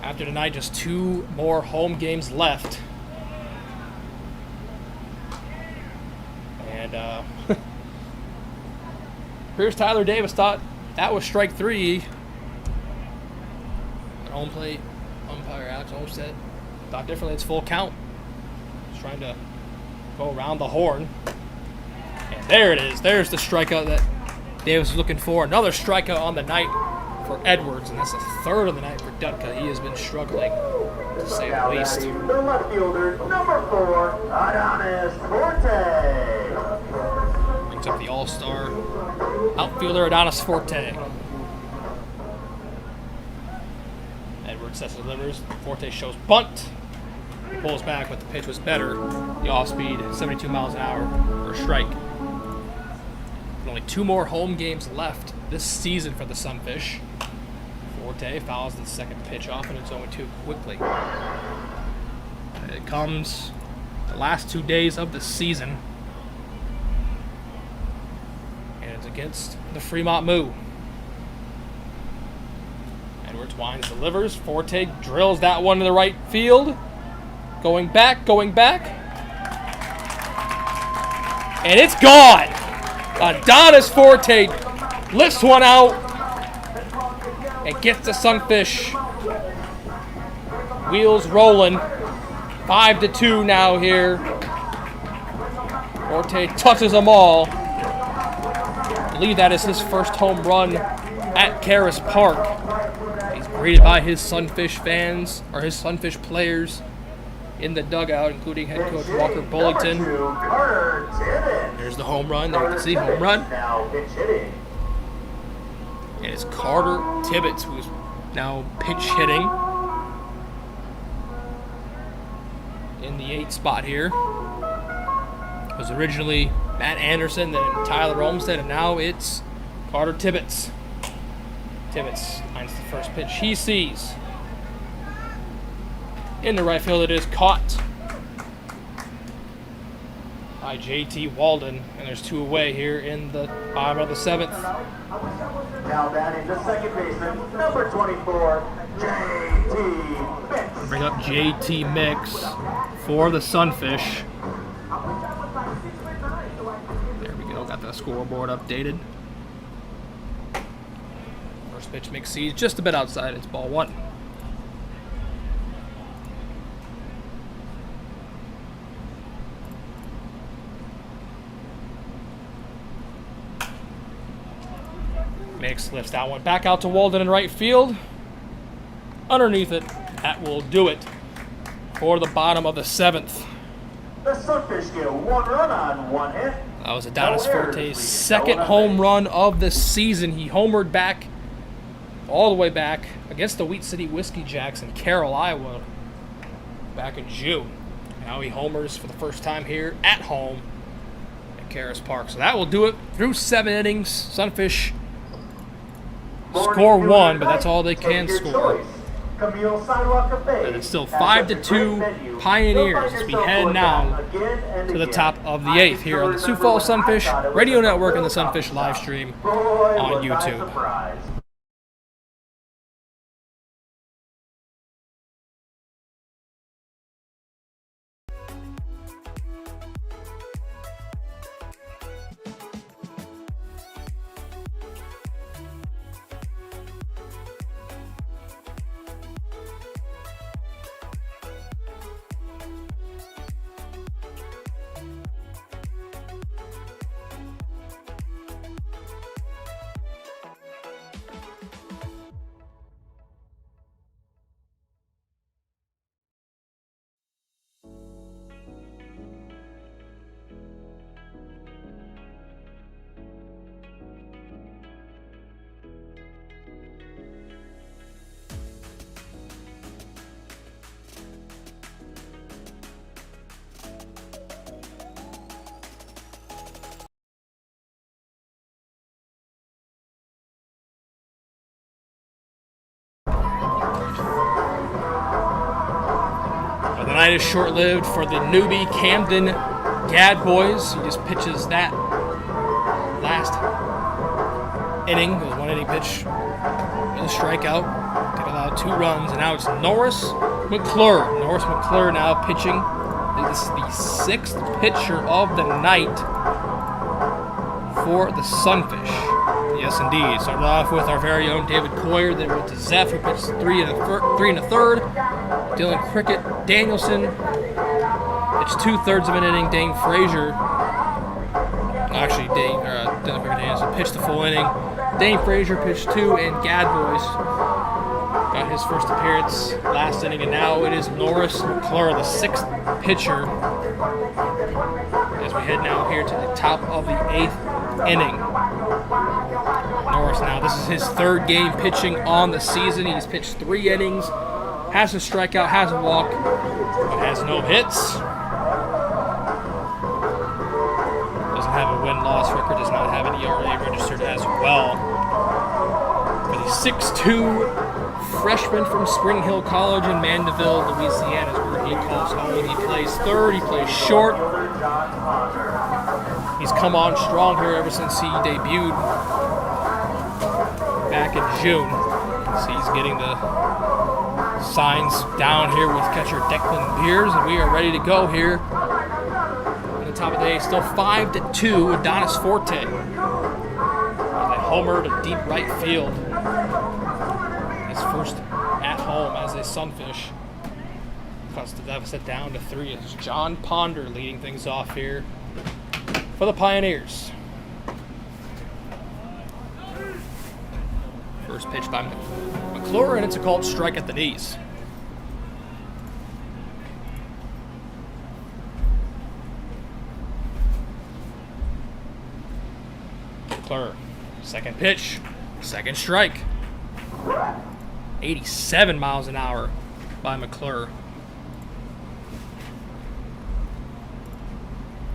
Speaker 1: After tonight, just 2 more home games left. And here's Tyler Davis, thought that was strike 3. At home plate umpire Alex Olmstead thought differently. It's full count. He's trying to go around the horn. And there it is. There's the strikeout that Davis was looking for. Another strikeout on the night for Edwards, and that's the 3rd of the night for Dutka. He has been struggling, to say the least.
Speaker 2: The left fielder, number 4, Adonis Forte.
Speaker 1: Brings up the all-star outfielder Adonis Forte. Edwards sets delivers. Forte shows bunt. Pulls back, but the pitch was better. The off-speed, 72 miles an hour for a strike. Only 2 more home games left this season for the Sunfish. Forte fouls the second pitch off, and it's 0-2 quickly. And it comes the last 2 days of the season. And it's against the Fremont Moo. Edwards winds, delivers. Forte drills that one to the right field. Going back. And it's gone! Adonis Forte lifts one out and gets the Sunfish wheels rolling. 5-2 now here. Forte touches them all. I believe that is his first home run at Karras Park. He's greeted by his Sunfish fans, or his Sunfish players, in the dugout, including head coach Walker Bullington. There's the home run. There you can see home run. And it's Carter Tibbetts, who's now pitch hitting in the 8th spot here. It was originally Matt Anderson, then Tyler Olmstead, and now it's Carter Tibbetts. Tibbetts finds the first pitch he sees. In the right field, it is caught by J.T. Walden, and there's 2 away here in the bottom of the 7th.
Speaker 2: Now batting the second baseman, number 24, J.T. Mix.
Speaker 1: Bring up J.T. Mix for the Sunfish. There we go, got the scoreboard updated. First pitch Mix sees just a bit outside, it's ball 1. Mix lifts that one back out to Walden in right field. Underneath it, that will do it for the bottom of the 7th.
Speaker 2: The Sunfish get 1 run on 1 hit.
Speaker 1: That was Adonis Forte's 2nd home run of the season. He homered back, all the way back, against the Wheat City Whiskey Jacks in Carroll, Iowa, back in June. Now he homers for the first time here at home at Karras Park. So that will do it through 7 innings. Sunfish score 1, but that's all they can score.
Speaker 2: Camille Sidewalk of Bay.
Speaker 1: And it's still
Speaker 2: has
Speaker 1: 5-2
Speaker 2: such a great venue.
Speaker 1: Pioneers
Speaker 2: You'll
Speaker 1: as
Speaker 2: find
Speaker 1: we
Speaker 2: yourself
Speaker 1: head
Speaker 2: going
Speaker 1: now
Speaker 2: back again and
Speaker 1: to the
Speaker 2: again.
Speaker 1: top of the
Speaker 2: I
Speaker 1: 8th here on the Sioux Falls
Speaker 2: still remember
Speaker 1: Sunfish
Speaker 2: when I thought it was
Speaker 1: Radio
Speaker 2: a
Speaker 1: Network and the
Speaker 2: little
Speaker 1: Sunfish
Speaker 2: coffee
Speaker 1: live
Speaker 2: shop.
Speaker 1: stream
Speaker 2: Boy,
Speaker 1: on
Speaker 2: was I
Speaker 1: YouTube.
Speaker 2: surprised.
Speaker 1: The night is short-lived for the newbie Camden Gad boys. He just pitches that last inning. It was one inning pitch with a strikeout. Did allow 2 runs, and now it's Norris McClure. Norris McClure now pitching. This is the 6th pitcher of the night for the Sunfish. Yes, indeed. Started off with our very own David Coyer. Then went to Zeph, who pitched 3 1/3. Dylan Cricket Danielson pitched 2/3 of an inning. Dane Frazier, Dylan Cricket Danielson pitched the full inning. Dane Frazier pitched 2, and Gad Boys got his first appearance last inning, and now it is Norris McClure, the 6th pitcher, as we head now here to the top of the 8th inning. Norris now, this is his 3rd game pitching on the season. He's pitched 3 innings, has a strikeout, has a walk, but has no hits. Doesn't have a win-loss record, does not have an ERA registered as well. For the 6'2" freshman from Spring Hill College in Mandeville, Louisiana is where he calls home. He plays third, he plays short. He's come on strong here ever since he debuted back in June. So he's getting the signs down here with catcher Declan Beers, and we are ready to go here. On the top of the day, still 5-2, Adonis Forte. As a homer to deep right field. His first at home as a Sunfish. Cuts the deficit down to 3. It's John Ponder leading things off here for the Pioneers. First pitch by McClure, and it's a called strike at the knees. McClure, second pitch, second strike. 87 miles an hour by McClure.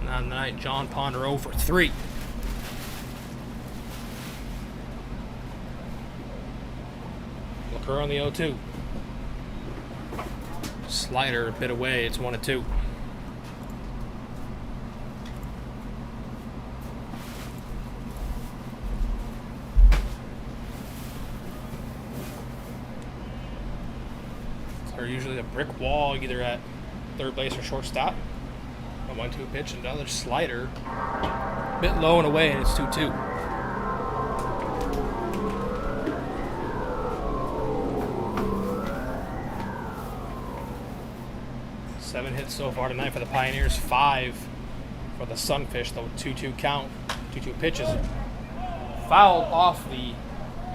Speaker 1: And on the night, John Ponder 0 for 3. McClure on the 0-2. Slider a bit away. It's 1-2. They're usually a brick wall either at third base or shortstop. A 1-2 pitch, another slider. A bit low and away, and it's 2-2. Seven hits so far tonight for the Pioneers, 5 for the Sunfish, though 2-2 count, 2-2 pitches. Fouled off the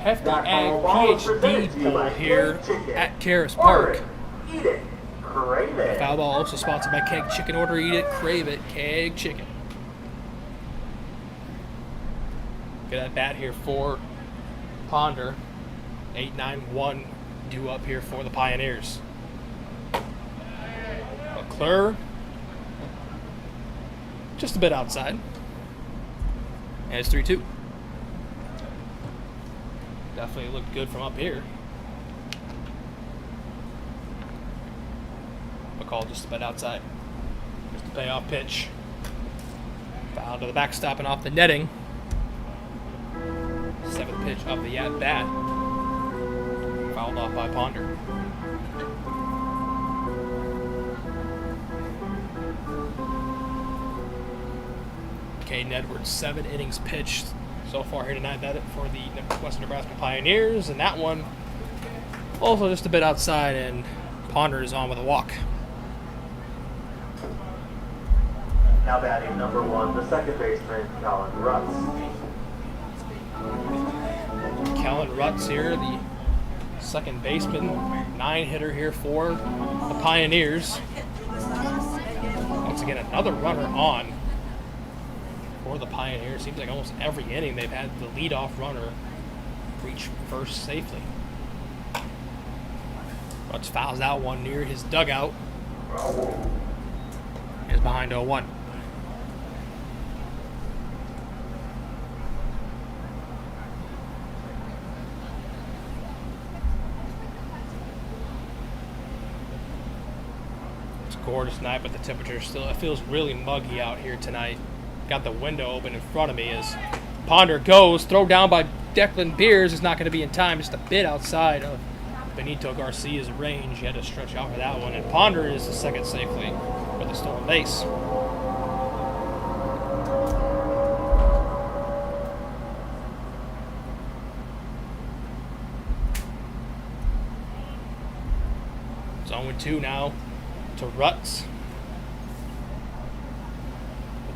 Speaker 1: Hefty Ag PhD pole here at Karras Park.
Speaker 2: Eat it, crave it.
Speaker 1: Foul ball also sponsored by Keg Chicken. Order, eat it, crave it, Keg Chicken. Get at bat here for Ponder. 8-9-1 due up here for the Pioneers. McClure, just a bit outside. And it's 3-2. Definitely looked good from up here. called just a bit outside. Just a payoff pitch. Foul to the backstop and off the netting. 7th pitch of the at-bat. Fouled off by Ponder. Caden Edwards, 7 innings pitched so far here tonight. That for the Western Nebraska Pioneers, and that one also just a bit outside, and Ponder is on with a walk.
Speaker 2: Now batting number 1, the second baseman, Colin Rutz.
Speaker 1: Kellen Rutz here, the second baseman, 9-hitter here for the Pioneers. Once again, another runner on for the Pioneers. Seems like almost every inning they've had the leadoff runner reach first safely. Rutz fouls out one near his dugout. Is behind 0-1. It's a gorgeous night, but the temperature still, it feels really muggy out here tonight. Got the window open in front of me as Ponder goes. Throw down by Declan Beers is not going to be in time. Just a bit outside of Benito Garcia's range. He had to stretch out for that one. And Ponder is the second safely with a stolen base. It's 0-2 now to Rutz.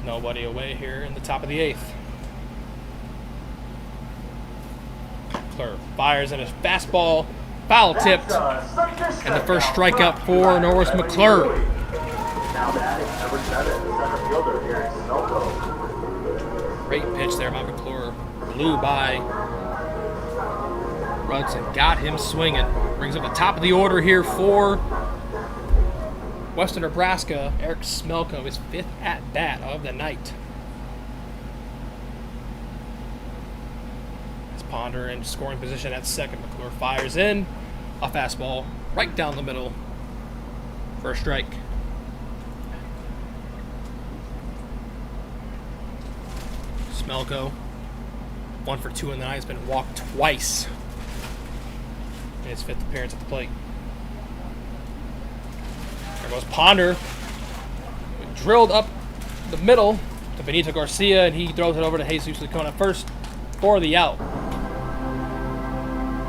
Speaker 1: Nobody away here in the top of the 8th. Mixlr fires in his fastball, foul tipped, and the first strikeout for Norris Mixlr.
Speaker 2: Now batting number 7, the center fielder, Eric Snowco.
Speaker 1: Great pitch there by Mixlr. Blew by Rutz and got him swinging. Brings up the top of the order here for Western Nebraska. Eric Smelko, his 5th at-bat of the night. It's Ponder in scoring position at second. McClure fires in a fastball right down the middle for a strike. Smelko, 1 for 2 in the night, has been walked twice in his 5th appearance at the plate. There goes Ponder. Drilled up the middle to Benito Garcia, and he throws it over to Jesus Licona first for the out.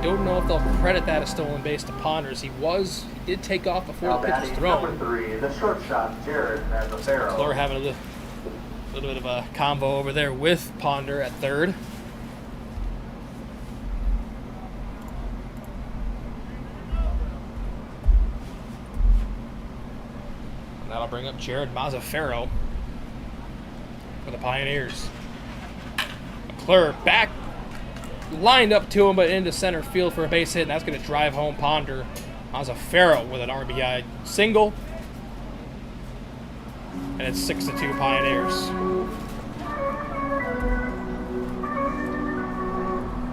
Speaker 1: Don't know if they'll credit that as stolen base to Ponders. He did take off before the pitch was thrown.
Speaker 2: Number 3, the shortstop, Jared Mazzacero.
Speaker 1: Mixlr having a little bit of a combo over there with Ponder at third. That'll bring up Jared Mazzacero for the Pioneers. Mixlr back, lined up to him, but into center field for a base hit, and that's going to drive home Ponder. Mazzacero with an RBI single. And it's 6-2 Pioneers.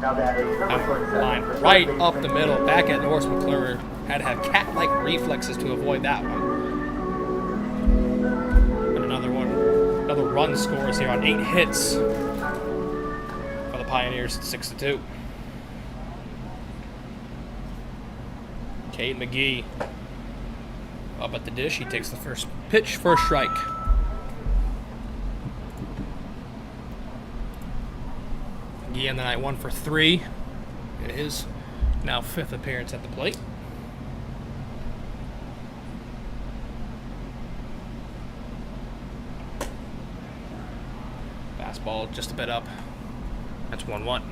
Speaker 2: Now that is number
Speaker 1: Line right up the middle, back at Norris Mixlr. Had to have cat-like reflexes to avoid that one. Another run scores here on 8 hits for the Pioneers at 6-2. Cade McGee up at the dish. He takes the first pitch for a strike. McGee in the night 1 for 3 in his now 5th appearance at the plate. Fastball just a bit up. That's 1-1.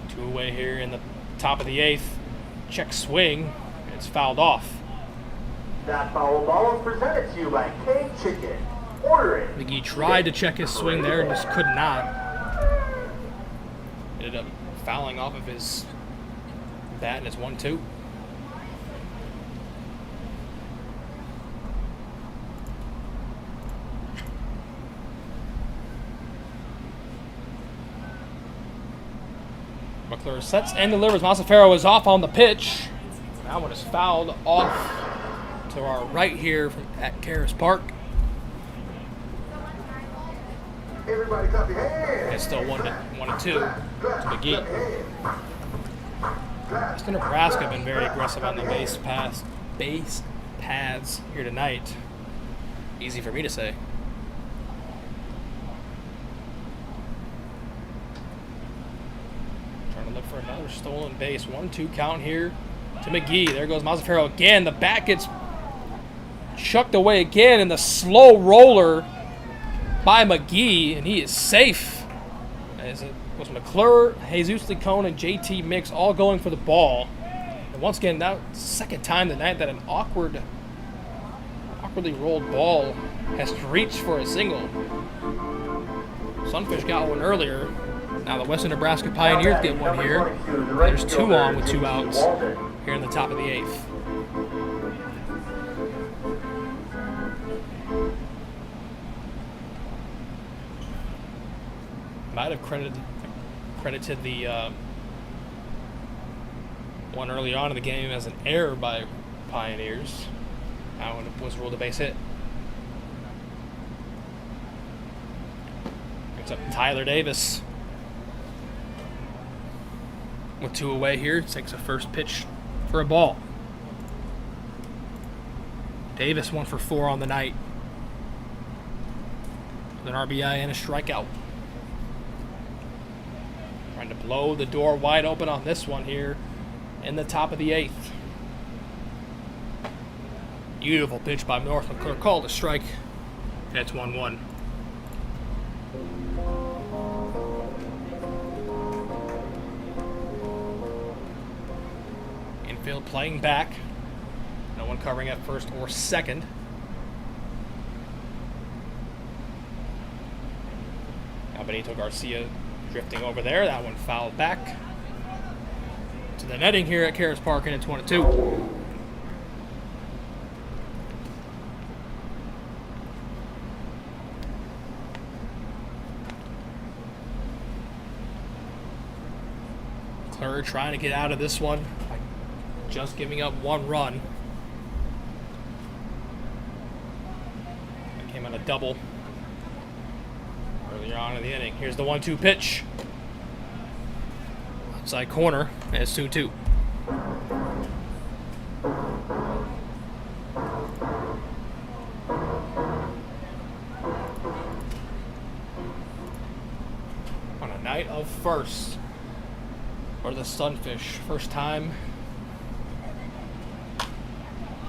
Speaker 1: Two away here in the top of the 8th. Check swing. It's fouled off.
Speaker 2: That foul ball is presented to you by K Chicken. Order it.
Speaker 1: McGee tried to check his swing there and just could not. Ended up fouling off of his bat, and it's 1-2. McClure sets and delivers. Mazzaferro is off on the pitch. That one is fouled off to our right here at Karras Park.
Speaker 2: Everybody clap your hands.
Speaker 1: It's still 1-2 to McGee. Western Nebraska have been very aggressive on the base paths here tonight. Easy for me to say. Trying to look for another stolen base. 1-2 count here to McGee. There goes Mazzaferro again. The bat gets chucked away again, and the slow roller by McGee, and he is safe. As it was McClure, Jesus Licone, and JT Mix all going for the ball. And once again, that second time tonight that an awkwardly rolled ball has reached for a single. Sunfish got one earlier. Now the Western Nebraska Pioneers get one here. There's 2 on with 2 outs here in the top of the 8th. Might have credited the one early on in the game as an error by Pioneers. That one was ruled a base hit. It's up Tyler Davis with 2 away here. Takes a first pitch for a ball. Davis 1 for 4 on the night. With an RBI and a strikeout. Trying to blow the door wide open on this one here in the top of the 8th. Beautiful pitch by North McClure. Called a strike. That's 1-1. Infield playing back. No one covering at first or second. Now Benito Garcia drifting over there. That one fouled back to the netting here at Karras Park, and it's 1-2. McClure trying to get out of this one by just giving up 1 run. That came on a double earlier on in the inning. Here's the 1-2 pitch. Outside corner, and it's 2-2. On a night of first for the Sunfish. First time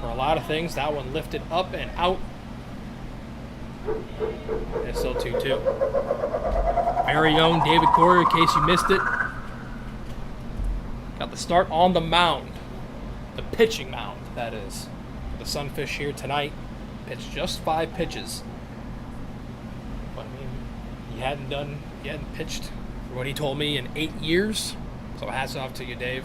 Speaker 1: for a lot of things. That one lifted up and out. It's still 2-2. Very own David Corey, in case you missed it. Got the start on the mound. The pitching mound, that is. For the Sunfish here tonight. Pitched just 5 pitches. But I mean, he hadn't pitched, for what he told me, in 8 years. So hats off to you, Dave.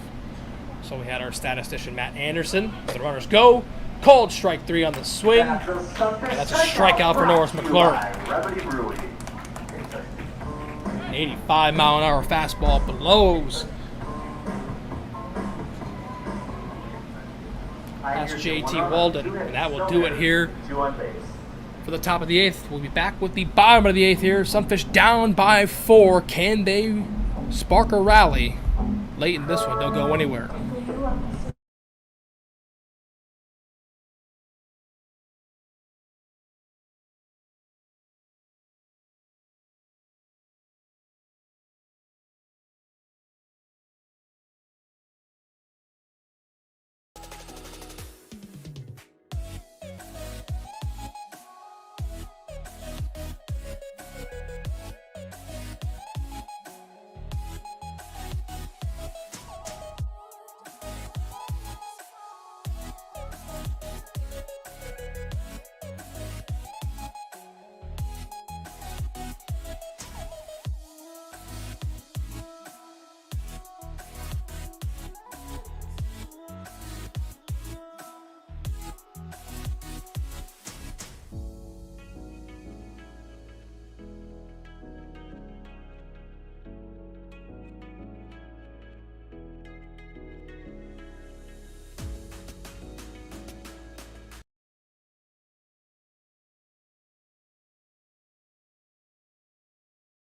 Speaker 1: So we had our statistician, Matt Anderson. The runners go. Called strike 3 on the swing. And that's a strikeout for Norris McClure. An 85-mile-an-hour fastball blows past JT Walden. And that will do it here for the top of the 8th. We'll be back with the bottom of the 8th here. Sunfish down by 4. Can they spark a rally late in this one? Don't go anywhere.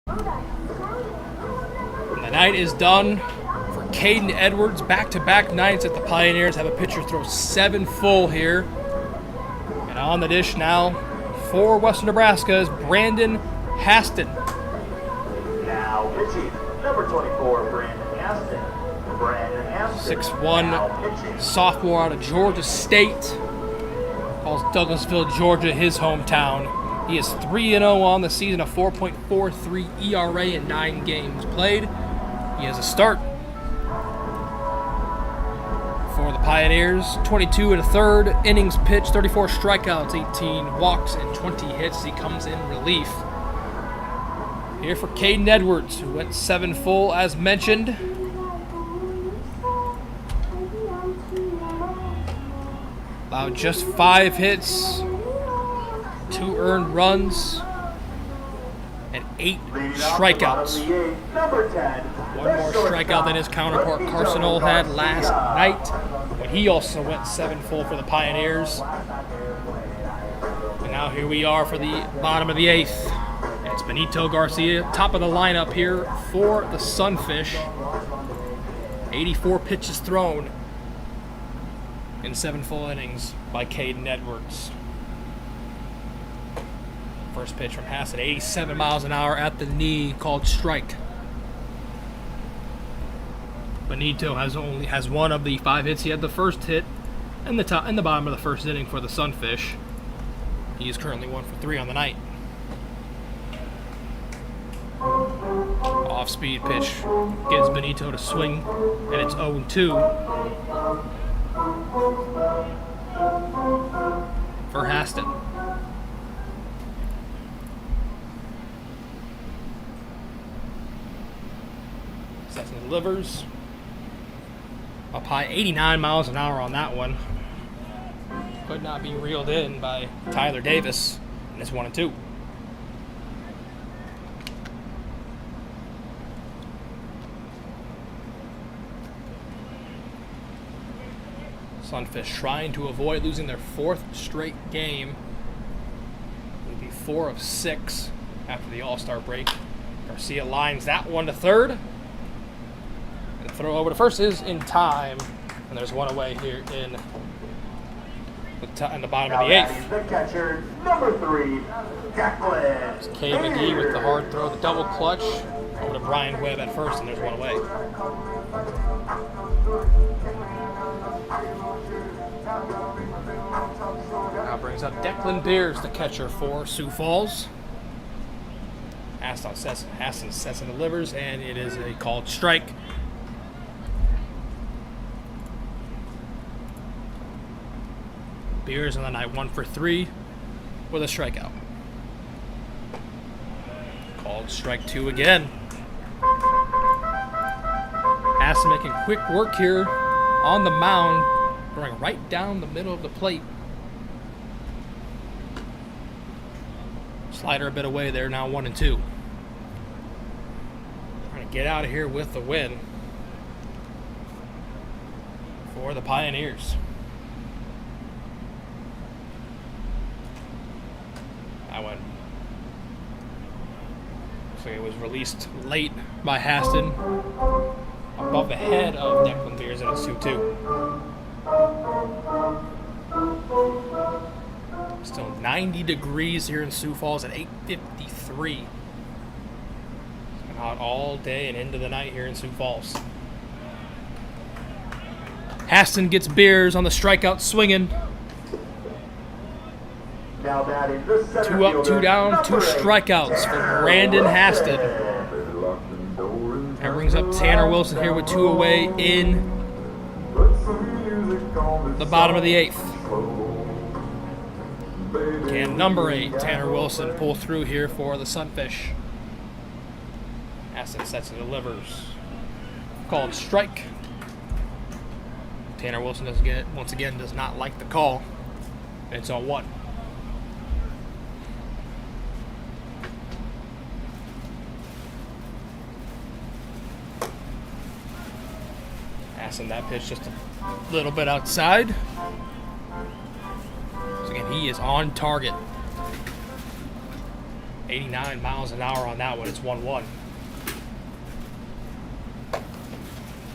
Speaker 1: And the night is done for Caden Edwards. Back-to-back nights that the Pioneers have a pitcher throw 7 full here. And on the dish now for Western Nebraska is Brandon Haston.
Speaker 2: Now pitching, number 24, Brandon Aston.
Speaker 1: 6'1", sophomore out of Georgia State. Calls Douglasville, Georgia, his hometown. He is 3-0 on the season, a 4.43 ERA in 9 games played. He has a start for the Pioneers. 22 1/3 innings pitched, 34 strikeouts, 18 walks, and 20 hits. He comes in relief. Here for Caden Edwards, who went 7 full as mentioned. Allowed just 5 hits, 2 earned runs, and 8 strikeouts. One more strikeout than his counterpart Carson Ohl had last night, when he also went 7 full for the Pioneers. And now here we are for the bottom of the 8th. It's Benito Garcia, top of the lineup here for the Sunfish. 84 pitches thrown in 7 full innings by Caden Edwards. First pitch from Hassan, 87 miles an hour at the knee, called strike. Benito has one of the 5 hits. He had the first hit in the bottom of the first inning for the Sunfish. He is currently 1 for 3 on the night. Off-speed pitch gets Benito to swing, and it's 0-2 for Haston. Sets and delivers. Up high, 89 miles an hour on that one. Could not be reeled in by Tyler Davis, and it's 1-2. Sunfish trying to avoid losing their 4th straight game. It will be 4 of 6 after the All-Star break. Garcia lines that one to third. And the throw over to first is in time. And there's one away here in the bottom of the 8th.
Speaker 2: The catcher, number 3, Declan.
Speaker 1: It's K. McGee with the hard throw, the double clutch. Over to Brian Webb at first, and there's one away. Now brings up Declan Beers, the catcher for Sioux Falls. Haston sets and delivers, and it is a called strike. Beers on the night 1 for 3 with a strikeout. Called strike 2 again. Haston making quick work here on the mound, throwing right down the middle of the plate. Slider a bit away there, now 1-2. Trying to get out of here with the win for the Pioneers. That one looks like it was released late by Haston, above the head of Declan Beers, and it's 2-2. Still 90 degrees here in Sioux Falls at 8:53. It's been hot all day and into the night here in Sioux Falls. Haston gets Beers on the strikeout swinging.
Speaker 2: Now batting the center
Speaker 1: 2 up, 2
Speaker 2: fielder,
Speaker 1: down, 2
Speaker 2: number 8,
Speaker 1: strikeouts for Brandon Haston. That brings up Tanner Wilson here with 2 away in the bottom of the 8th. Can number 8, Tanner Wilson, pull through here for the Sunfish? Haston sets and delivers. Called strike. Tanner Wilson once again does not like the call. It's on 1. Haston that pitch just a little bit outside. So again, he is on target. 89 miles an hour on that one. It's 1-1.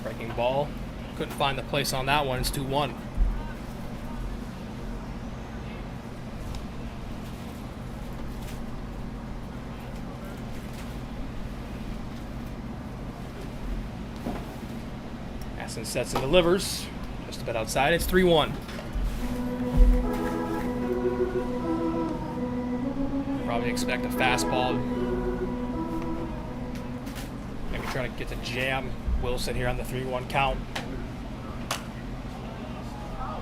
Speaker 1: Breaking ball. Couldn't find the place on that one. It's 2-1. Aston sets and delivers. Just a bit outside. It's 3-1. Probably expect a fastball. Maybe try to get the jam Wilson here on the 3-1 count.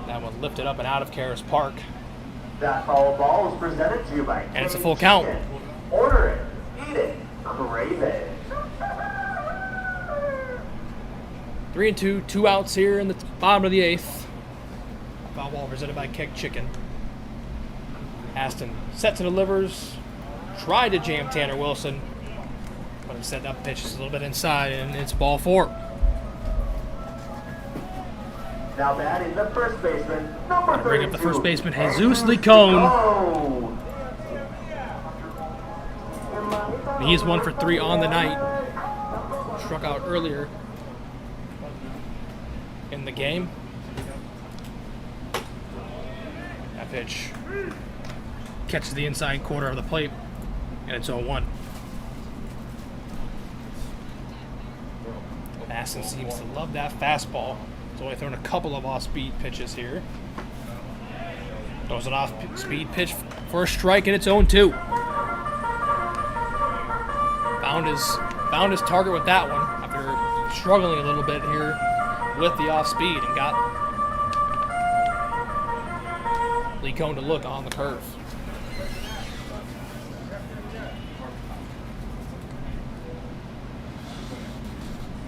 Speaker 1: That one lifted up and out of Karras Park.
Speaker 2: That foul ball is presented to you by
Speaker 1: And it's a
Speaker 2: King
Speaker 1: full count.
Speaker 2: Chicken. Order it, eat it, crave it.
Speaker 1: 3-2, 2 outs here in the bottom of the 8th. Foul ball presented by Keg Chicken. Aston sets and delivers. Tried to jam Tanner Wilson, but instead that pitch is a little bit inside, and it's ball 4.
Speaker 2: Now batting the first baseman, number 32.
Speaker 1: Bring up the first baseman, Jesus Licone. He is 1 for 3 on the night. Struck out earlier in the game. That pitch catches the inside quarter of the plate, and it's 0-1. Aston seems to love that fastball. He's only thrown a couple of off-speed pitches here. Throws an off-speed pitch for a strike, and it's 0-2. Found his target with that one after struggling a little bit here with the off-speed, and got Licone to look on the curve.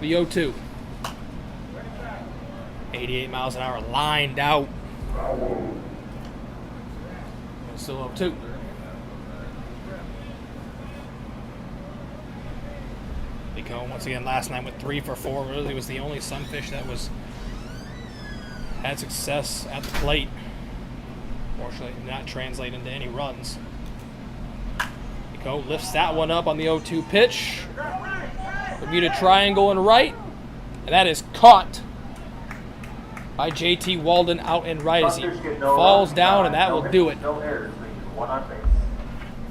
Speaker 1: The 0-2. 88 miles an hour lined out. It's still 0-2. Licone once again last night with 3 for 4. Really was the only Sunfish that had success at the plate. Fortunately, did not translate into any runs. Licone lifts that one up on the 0-2 pitch. Bermuda triangle and right, and that is caught by JT Walden out and right as he falls down, and that will do it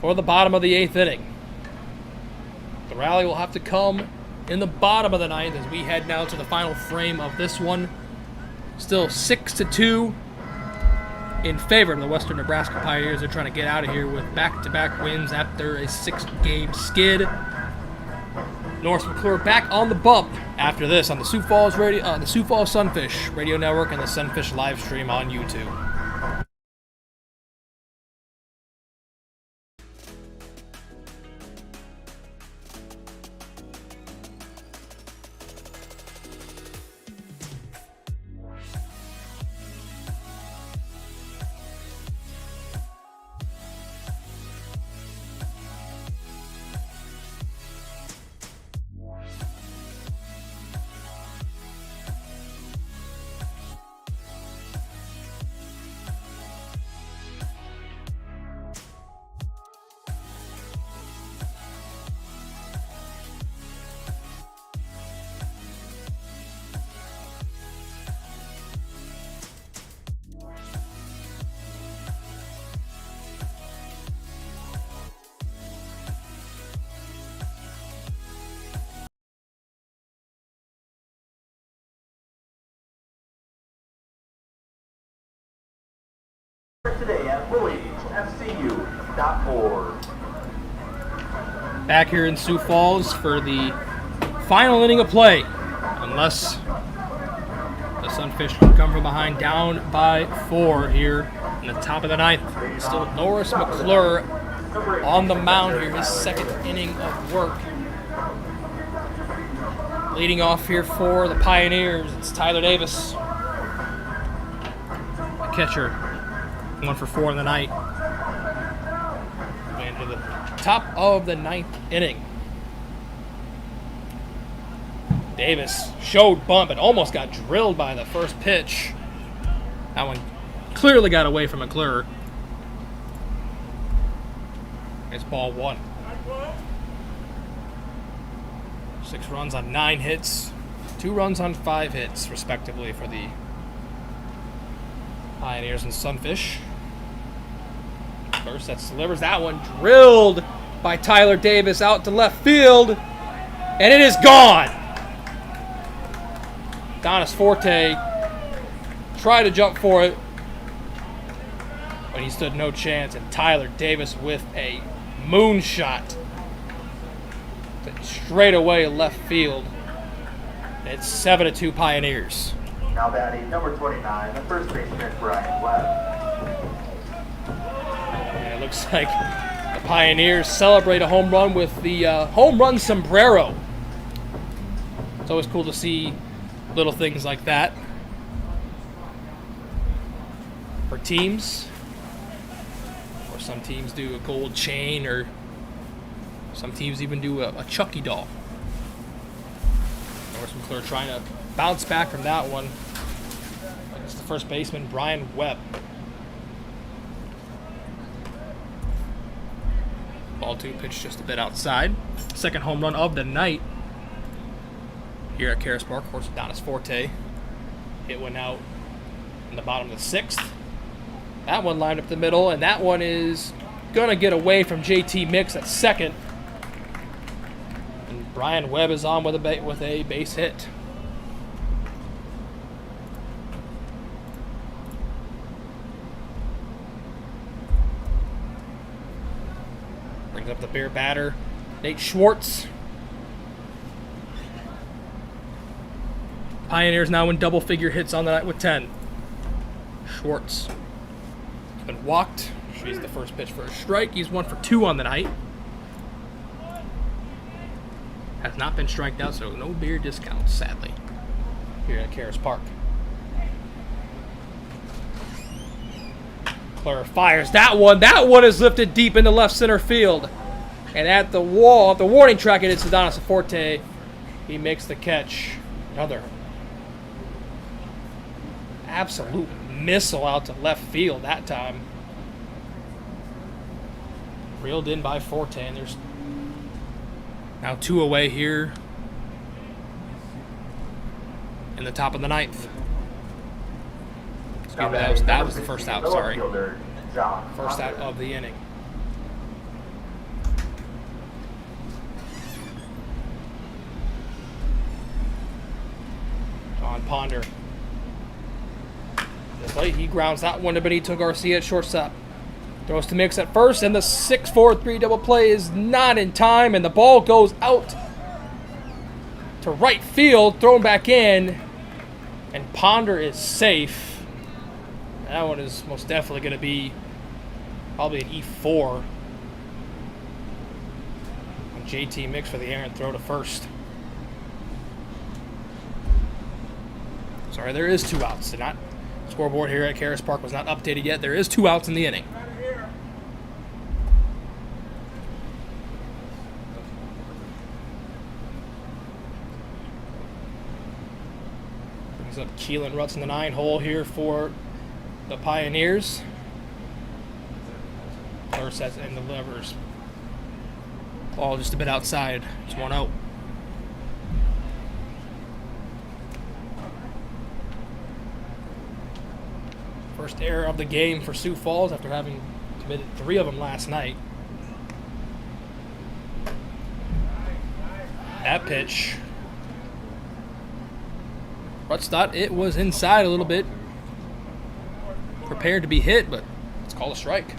Speaker 1: for the bottom of the 8th inning. The rally will have to come in the bottom of the 9th as we head now to the final frame of this one. Still 6-2 in favor of the Western Nebraska Pioneers. They're trying to get out of here with back-to-back wins after a 6-game skid. North McClure back on the bump after this on the Sioux Falls the Sioux Falls Sunfish Radio Network and the Sunfish live stream on YouTube.
Speaker 2: Today at FCU.org.
Speaker 1: Back here in Sioux Falls for the final inning of play. Unless the Sunfish can come from behind down by 4 here in the top of the 9th. Still Norris McClure on the mound here, his 2nd inning of work. Leading off here for the Pioneers, it's Tyler Davis, the catcher. 1 for 4 in the night. And to the top of the 9th inning. Davis showed bump and almost got drilled by the first pitch. That one clearly got away from McClure. It's ball 1. 6 runs on 9 hits, 2 runs on 5 hits, respectively, for the Pioneers and Sunfish. First, that delivers that one, drilled by Tyler Davis out to left field, and it is gone. Donis Forte tried to jump for it, but he stood no chance, and Tyler Davis with a moonshot straight away left field. It's 7-2 Pioneers.
Speaker 2: Now batting number 29, the first baseman, Brian Webb.
Speaker 1: And it looks like the Pioneers celebrate a home run with the home run sombrero. It's always cool to see little things like that for teams. Or some teams do a gold chain, or some teams even do a Chucky doll. Norris McClure trying to bounce back from that one. It's the first baseman, Brian Webb. Ball 2 pitched just a bit outside. Second home run of the night here at Karras Park. Of course, Donis Forte hit one out in the bottom of the 6th. That one lined up the middle, and that one is going to get away from JT Mix at second. And Brian Webb is on with a base hit. Brings up the bare batter, Nate Schwartz. Pioneers now in double-figure hits on the night with 10. Schwartz been walked. She's the first pitch for a strike. He's 1 for 2 on the night. Has not been striked out, so no beer discounts, sadly, here at Karras Park. Claire fires that one. That one is lifted deep into left center field. And at the wall, at the warning track, it is Donis Forte. He makes the catch. Another absolute missile out to left field that time. Reeled in by Forte, and there's now 2 away here in the top of the 9th. Excuse me, that was the first out, sorry. First out of the inning. John Ponder. He grounds that one to Benito Garcia at shortstop. Throws to Mix at first, and the 6-4-3 double play is not in time, and the ball goes out to right field, thrown back in, and Ponder is safe. That one is most definitely going to be probably an E4 on JT Mix for the errant throw to first. Sorry, there is 2 outs. Not scoreboard here at Karras Park was not updated yet. There is 2 outs in the inning. Brings up Keelan Rutz in the 9-hole here for the Pioneers. Claire sets and delivers. Ball just a bit outside. It's 1-0. First error of the game for Sioux Falls after having committed 3 of them last night. That pitch. Rutz thought it was inside a little bit. Prepared to be hit, but it's called a strike.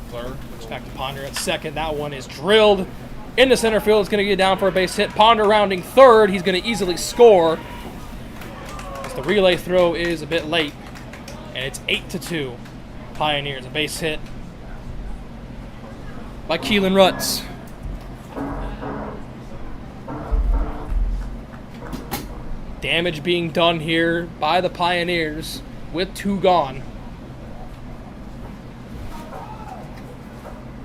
Speaker 1: Fleur looks back to Ponder at second. That one is drilled into center field. It's going to get down for a base hit. Ponder rounding third. He's going to easily score. As the relay throw is a bit late. And it's 8-2. Pioneers. A base hit by Keelan Rutz. Damage being done here by the Pioneers with 2 gone.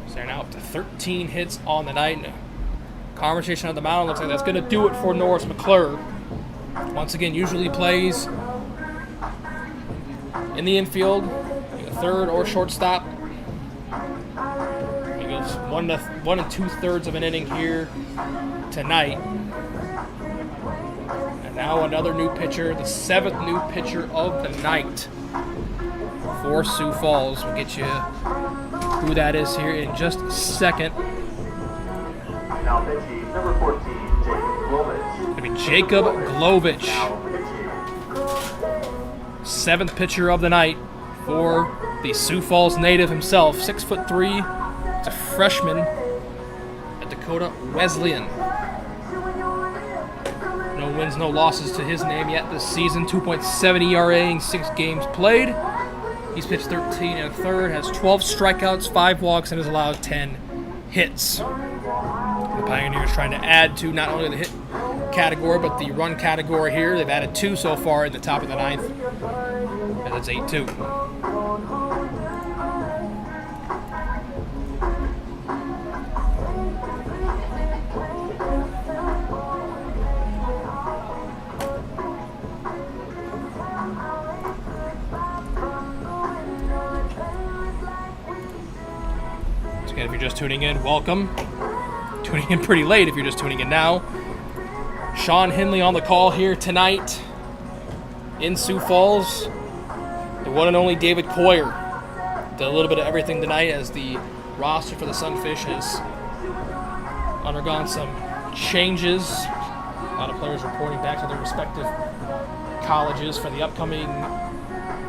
Speaker 1: So they're now up to 13 hits on the night. Conversation on the mound looks like that's going to do it for Norris McClure. Once again, usually plays in the infield, third or shortstop. He goes 1 2/3 of an inning here tonight. And now another new pitcher, the 7th new pitcher of the night for Sioux Falls. We'll get you who that is here in just a second.
Speaker 2: Now pitching, number 14, Jacob Glovich.
Speaker 1: It's going to be Jacob Glovich.
Speaker 2: Now pitching.
Speaker 1: 7th pitcher of the night for the Sioux Falls native himself, 6'3". It's a freshman at Dakota Wesleyan. No wins, no losses to his name yet this season. 2.7 ERA in 6 games played. He's pitched 13 1/3, has 12 strikeouts, 5 walks, and has allowed 10 hits. The Pioneers trying to add to not only the hit category, but the run category here. They've added 2 so far in the top of the 9th, and it's 8-2. So again, if you're just tuning in, welcome. Tuning in pretty late if you're just tuning in now. Sean Henley on the call here tonight in Sioux Falls. The one and only David Coyer did a little bit of everything tonight as the roster for the Sunfish has undergone some changes. A lot of players reporting back to their respective colleges for the upcoming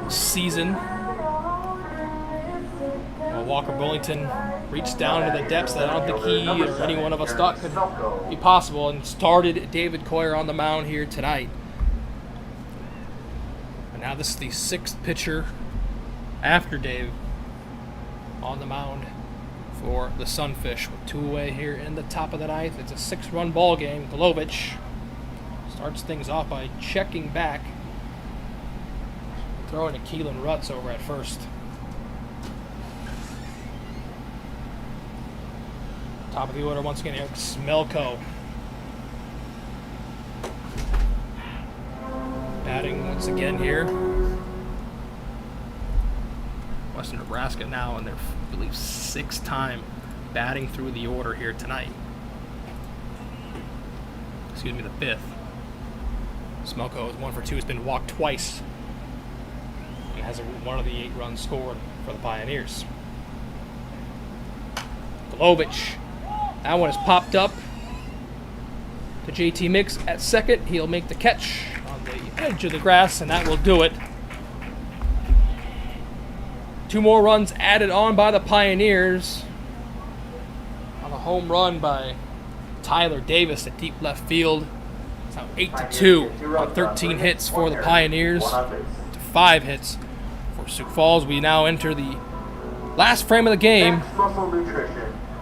Speaker 1: season. While Walker Bullington reached down to the depths that I don't think he or any one of us thought could be possible and started David Coyer on the mound here tonight. And now this is the 6th pitcher after Dave on the mound for the Sunfish with 2 away here in the top of the 9th. It's a 6-run ball game. Glovich starts things off by checking back, throwing to Keelan Rutz over at first. Top of the order once again, Eric Smelko. Batting once again here. Western Nebraska now in their, I believe, 6th time batting through the order here tonight. Excuse me, the 5th. Smelko is 1 for 2, has been walked twice, and has one of the 8 runs scored for the Pioneers. Glovich. That one is popped up to JT Mix at second. He'll make the catch on the edge of the grass, and that will do it. 2 more runs added on by the Pioneers on a home run by Tyler Davis at deep left field. It's now 8-2 on 13 hits for the Pioneers to 5 hits for Sioux Falls. We now enter the last frame of the game.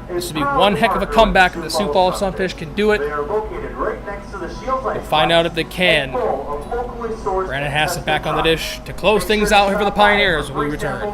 Speaker 1: This will be one heck of a comeback if the Sioux Falls Sunfish can do it. We'll find out if they can. Brandon Hassett back on the dish to close things out here for the Pioneers when we return.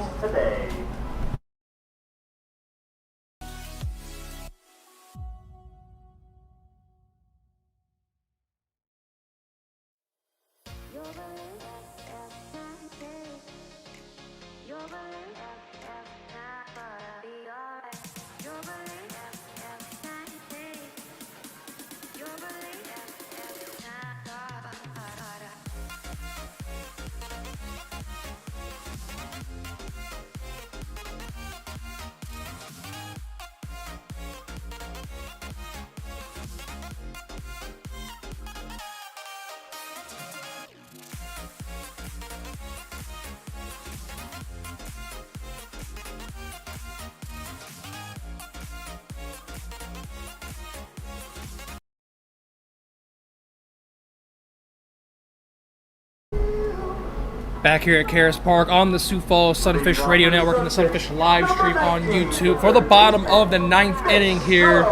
Speaker 1: Back here at Karras Park on the Sioux Falls Sunfish Radio Network and the Sunfish live stream on YouTube for the bottom of the 9th inning here.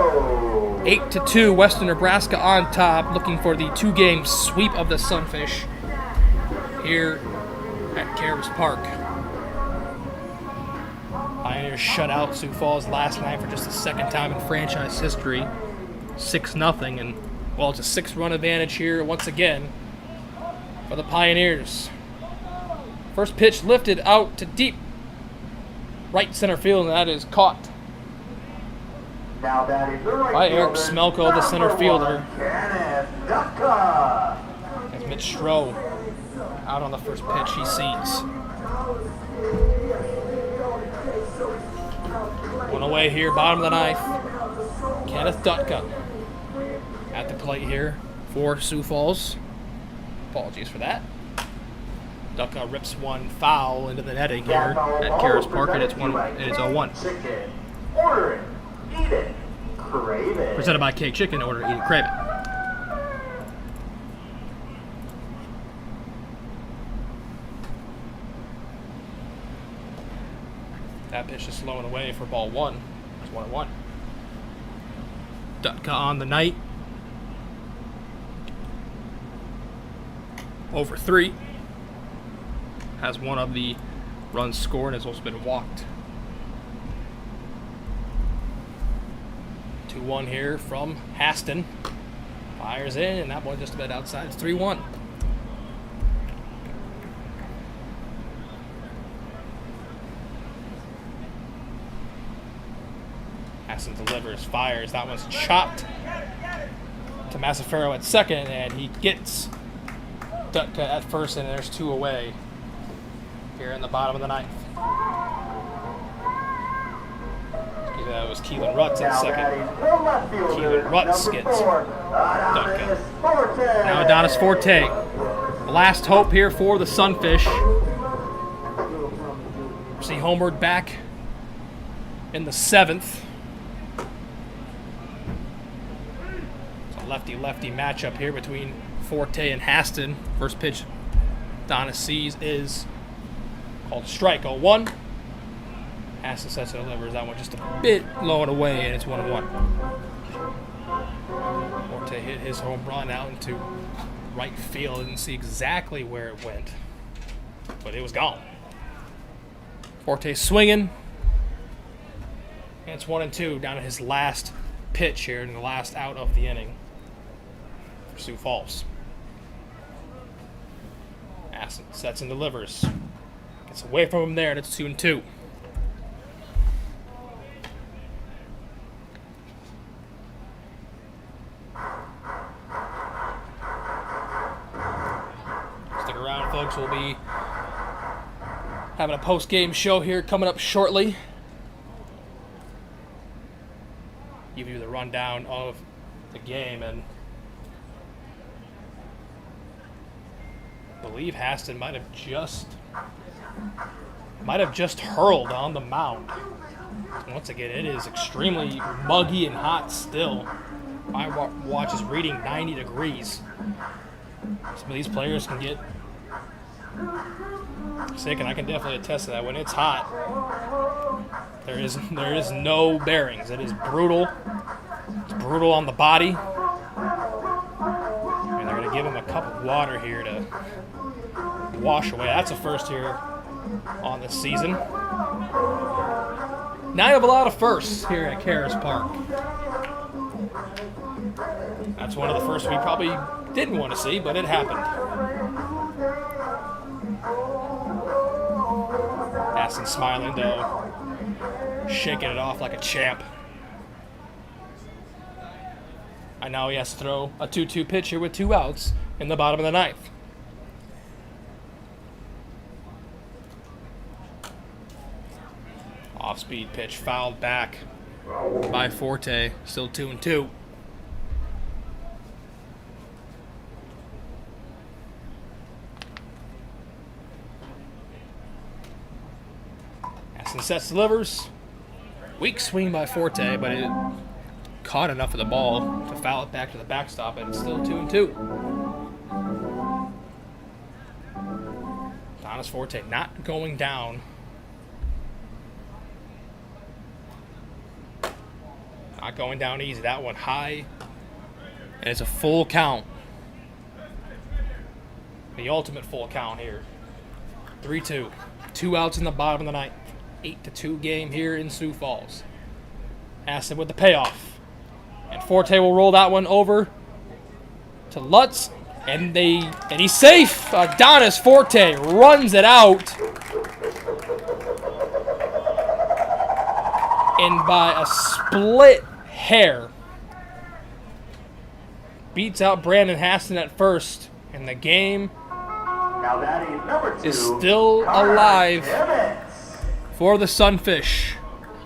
Speaker 1: 8-2, Western Nebraska on top, looking for the 2-game sweep of the Sunfish here at Karras Park. Pioneers shut out Sioux Falls last night for just the 2nd time in franchise history, 6-0, and well, it's a 6-run advantage here once again for the Pioneers. First pitch lifted out to deep right center field, and that is caught
Speaker 2: Now batting the right
Speaker 1: by Eric
Speaker 2: fielder,
Speaker 1: Smelko, the center
Speaker 2: number
Speaker 1: fielder.
Speaker 2: 1, Kenneth Dakota.
Speaker 1: As Mitch Stroh out on the first pitch he sees. One away here, bottom of the ninth. Kenneth Dutka at the plate here for Sioux Falls. Apologies for that. Dutka rips one foul into the netting here at Karras Park, and it's 0-1.
Speaker 2: Chicken. Order it. Eat it. Crave it.
Speaker 1: Presented by Cake Chicken. Order, eat it, crave it. That pitch is slowing away for ball one. It's 1-1. Dutka on the night. Over 3. Has one of the runs scored and has also been walked. 2-1 here from Haston. Fires in, and that one just about outside. It's 3-1. Haston delivers, fires. That one's chopped to Massafero at second, and he gets Dutka at first, and there's 2 away here in the bottom of the ninth. That was Keelan Rutz at second. Keelan Rutz gets Dutka. Now Adonis Forte. Last hope here for the Sunfish. See homeward back in the 7th. It's a lefty-lefty matchup here between Forte and Haston. First pitch Adonis sees is called strike. 0-1. Haston sets and delivers. That one just a bit low and away, and it's 1-1. Forte hit his home run out into right field. Didn't see exactly where it went, but it was gone. Forte swinging. And it's 1-2 down to his last pitch here in the last out of the inning for Sioux Falls. Haston sets and delivers. Gets away from him there, and it's 2-2. Stick around, folks. We'll be having a post-game show here coming up shortly. Give you the rundown of the game, and I believe Haston might have just hurled on the mound. Once again, it is extremely muggy and hot still. My watch is reading 90 degrees. Some of these players can get sick, and I can definitely attest to that. When it's hot, there is no bearings. It is brutal. It's brutal on the body. And they're going to give him a cup of water here to wash away. That's a first here on the season. Now you have a lot of firsts here at Karras Park. That's one of the firsts we probably didn't want to see, but it happened. Haston smiling though, shaking it off like a champ. And now he has to throw a 2-2 pitch here with 2 outs in the bottom of the ninth. Off-speed pitch fouled back by Forte. Still 2-2. Haston sets, delivers. Weak swing by Forte, but it caught enough of the ball to foul it back to the backstop, and it's still 2-2. Adonis Forte not going down. Not going down easy. That one high, and it's a full count. The ultimate full count here. 3-2. 2 outs in the bottom of the ninth. 8-2 game here in Sioux Falls. Haston with the payoff. And Forte will roll that one over to Lutz. And he's safe. Adonis Forte runs it out. and by a split hair beats out Brandon Haston at first, and the game
Speaker 2: Now batting number 2
Speaker 1: is still alive for the Sunfish.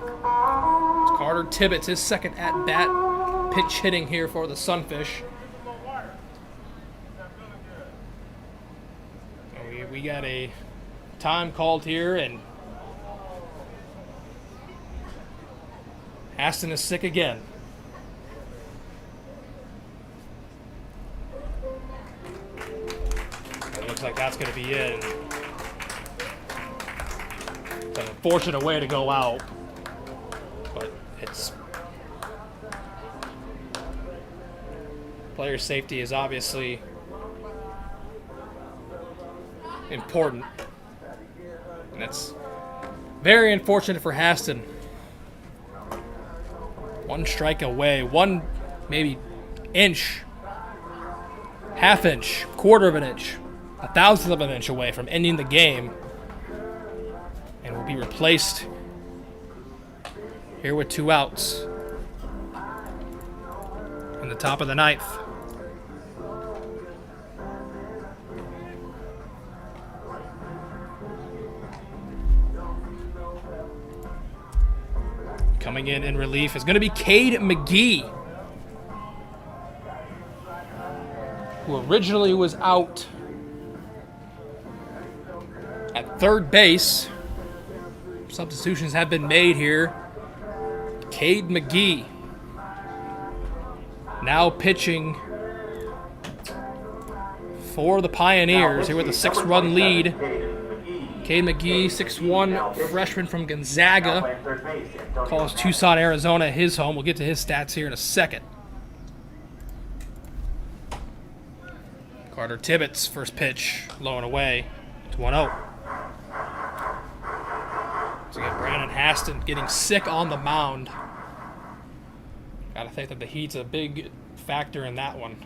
Speaker 1: It's Carter Tibbetts, his second at-bat, pitch hitting here for the Sunfish. We got a time called here, and Haston is sick again. It looks like that's going to be it. It's an unfortunate way to go out, but it's player safety is obviously important, and that's very unfortunate for Haston. One strike away, one maybe inch, half inch, quarter of an inch, a thousandth of an inch away from ending the game, and will be replaced here with 2 outs in the top of the 9th. Coming in relief is going to be Cade McGee, who originally was out at third base. Substitutions have been made here. Cade McGee now pitching for the Pioneers here with a 6-run lead. Cade McGee, 6'1", freshman from Gonzaga, calls Tucson, Arizona his home. We'll get to his stats here in a second. Carter Tibbetts, first pitch, low and away, 2-1-0. So we got Brandon Haston getting sick on the mound. Gotta think that the heat's a big factor in that one.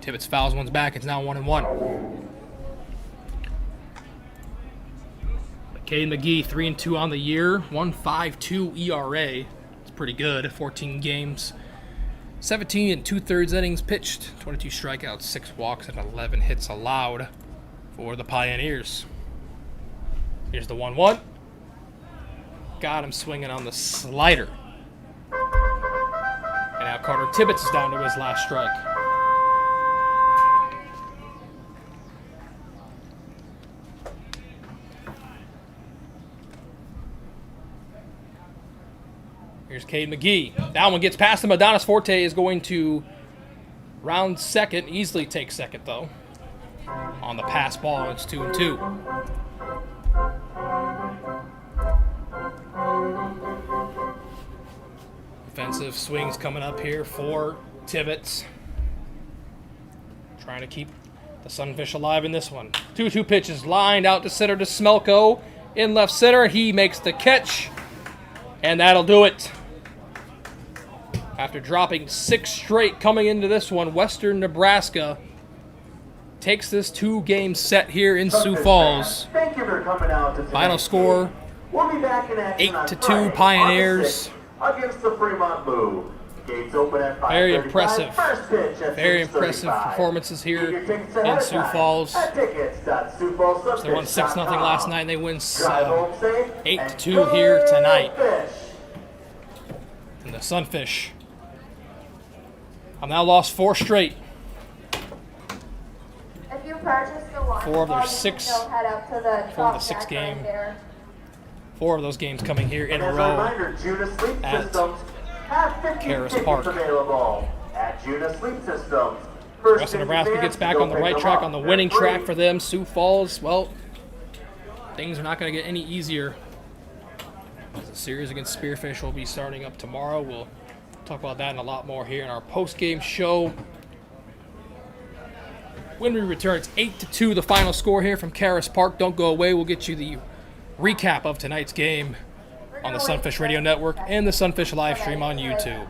Speaker 1: Tibbetts fouls one's back. It's now 1-1. Cade McGee, 3-2 on the year, 1.52 ERA. It's pretty good. 14 games, 17 2/3 innings pitched, 22 strikeouts, 6 walks, and 11 hits allowed for the Pioneers. Here's the 1-1. Got him swinging on the slider. And now Carter Tibbetts is down to his last strike. Here's Cade McGee. That one gets past him. Adonis Forte is going to round second. Easily take second, though. On the pass ball, it's 2-2. Offensive swings coming up here for Tibbetts. Trying to keep the Sunfish alive in this one. 2-2 pitches lined out to center to Smelko. In left center, he makes the catch. And that'll do it. After dropping 6 straight coming into this one, Western Nebraska takes this 2-game set here in Sioux Falls.
Speaker 2: Thank you for coming out to
Speaker 1: Final score,
Speaker 2: We'll be back in action
Speaker 1: 8-2 Pioneers.
Speaker 2: Against the Fremont Move. Gates open at 5:35.
Speaker 1: Very impressive.
Speaker 2: First pitch at
Speaker 1: Very
Speaker 2: 6:35.
Speaker 1: impressive performances here
Speaker 2: Get your tickets ahead
Speaker 1: in
Speaker 2: of
Speaker 1: Sioux
Speaker 2: time
Speaker 1: Falls.
Speaker 2: at tickets.siouxfallsunfish.com.
Speaker 1: They won 6-0 last night, and they win
Speaker 2: Drive home safe
Speaker 1: 8-2
Speaker 2: and
Speaker 1: here
Speaker 2: go
Speaker 1: tonight.
Speaker 2: Fish.
Speaker 1: And the Sunfish have now lost 4 straight.
Speaker 3: If you purchase the one,
Speaker 1: 4 of their
Speaker 3: you can
Speaker 1: 6
Speaker 3: still head up to the
Speaker 1: 4 of the
Speaker 3: top
Speaker 1: 6
Speaker 3: deck
Speaker 1: game.
Speaker 3: right there.
Speaker 1: 4 of those games coming here in a
Speaker 2: As a
Speaker 1: row.
Speaker 2: reminder, Juna Sleep
Speaker 1: at
Speaker 2: Systems have 50
Speaker 1: Karras
Speaker 2: tickets
Speaker 1: Park.
Speaker 2: available at Juna Sleep Systems. First
Speaker 1: Western
Speaker 2: in
Speaker 1: Nebraska
Speaker 2: advance
Speaker 1: gets back
Speaker 2: to
Speaker 1: on the
Speaker 2: go
Speaker 1: right
Speaker 2: pick
Speaker 1: track,
Speaker 2: them
Speaker 1: on the
Speaker 2: up.
Speaker 1: winning
Speaker 2: They're
Speaker 1: track
Speaker 2: free.
Speaker 1: for them. Sioux Falls, well, things are not going to get any easier. The series against Spearfish will be starting up tomorrow. We'll talk about that and a lot more here in our post-game show. When we return, it's 8-2, the final score here from Karras Park. Don't go away. We'll get you the recap of tonight's game on the Sunfish Radio Network and the Sunfish live stream on YouTube.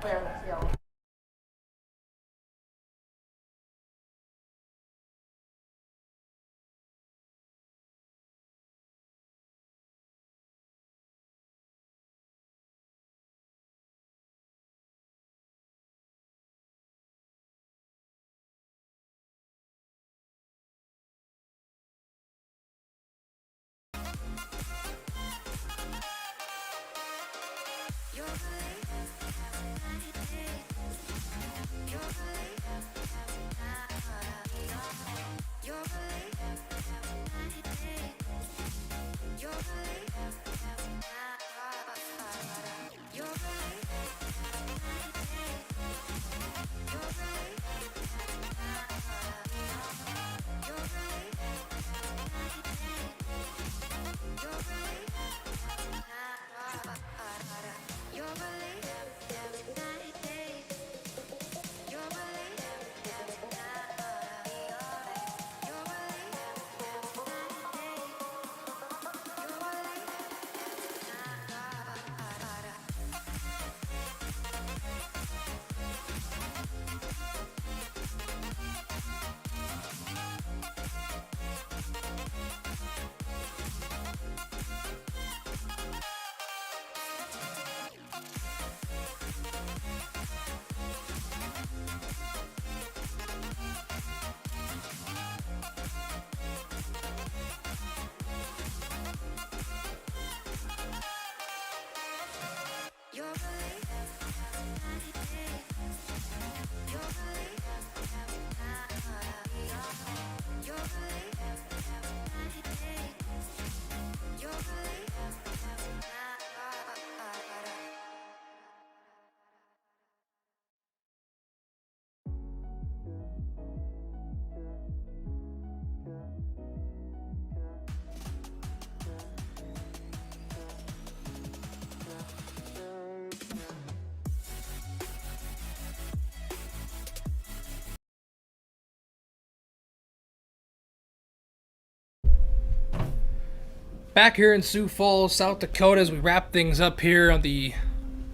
Speaker 1: Back here in Sioux Falls, South Dakota, as we wrap things up here on the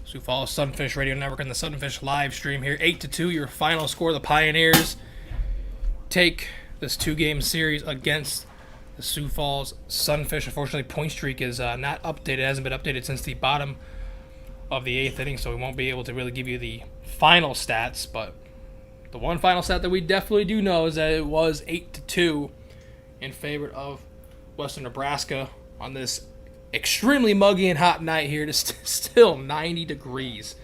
Speaker 1: Sioux Falls Sunfish Radio Network and the Sunfish live stream here. 8-2, your final score. The Pioneers take this 2-game series against the Sioux Falls Sunfish. Unfortunately, point streak is not updated. It hasn't been updated since the bottom of the 8th inning, so we won't be able to really give you the final stats. But the one final stat that we definitely do know is that it was 8-2 in favor of Western Nebraska on this extremely muggy and hot night here. It's still 90 degrees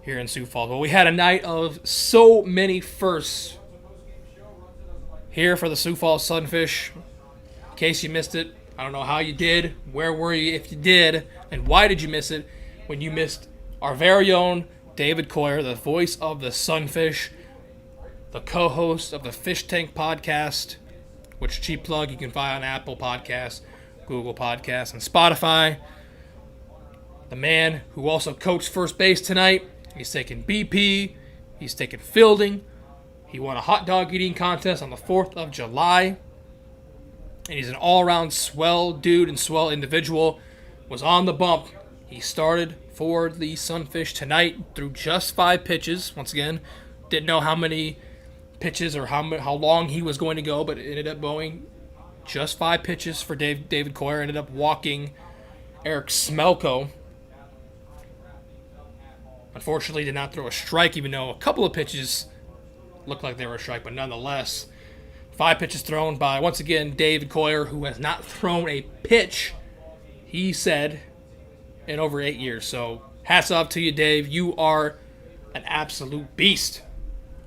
Speaker 1: here in Sioux Falls. Well, we had a night of so many firsts here for the Sioux Falls Sunfish. In case you missed it, I don't know how you did, where were you if you did, and why did you miss it when you missed our very own David Coyer, the voice of the Sunfish, the co-host of the Fish Tank podcast, which, cheap plug, you can find on Apple Podcasts, Google Podcasts, and Spotify. The man who also coached first base tonight. He's taking BP. He's taking fielding. He won a hot dog eating contest on the 4th of July. And he's an all-around swell dude and swell individual. Was on the bump. He started for the Sunfish tonight through just 5 pitches. Once again, didn't know how many pitches or how long he was going to go, but it ended up going just 5 pitches for David Coyer. Ended up walking Eric Smelko. Unfortunately, did not throw a strike, even though a couple of pitches looked like they were a strike, but nonetheless, 5 pitches thrown by, once again, David Coyer, who has not thrown a pitch, he said, in over 8 years. So, hats off to you, Dave. You are an absolute beast.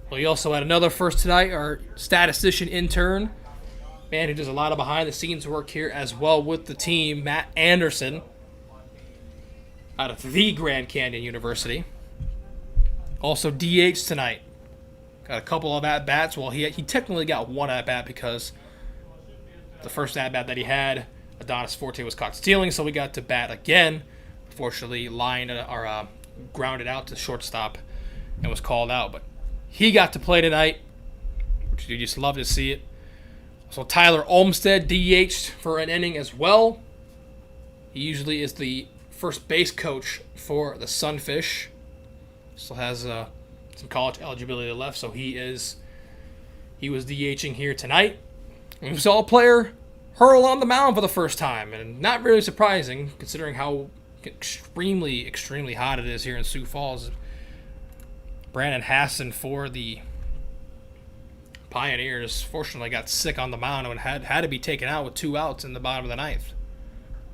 Speaker 1: Well, you also had another first tonight, our statistician intern, man who does a lot of behind-the-scenes work here as well with the team, Matt Anderson, out of the Grand Canyon University. Also DH tonight. Got a couple of at-bats. Well, he technically got one at-bat because the first at-bat that he had, Adonis Forte was caught stealing, so we got to bat again. Fortunately, grounded out to shortstop and was called out. But he got to play tonight, which you just love to see it. So Tyler Olmstead DH'd for an inning as well. He usually is the first base coach for the Sunfish. Still has some college eligibility left, so he was DHing here tonight. And we saw a player hurl on the mound for the first time, and not really surprising considering how extremely, extremely hot it is here in Sioux Falls. Brandon Hassan for the Pioneers fortunately got sick on the mound and had to be taken out with 2 outs in the bottom of the 9th.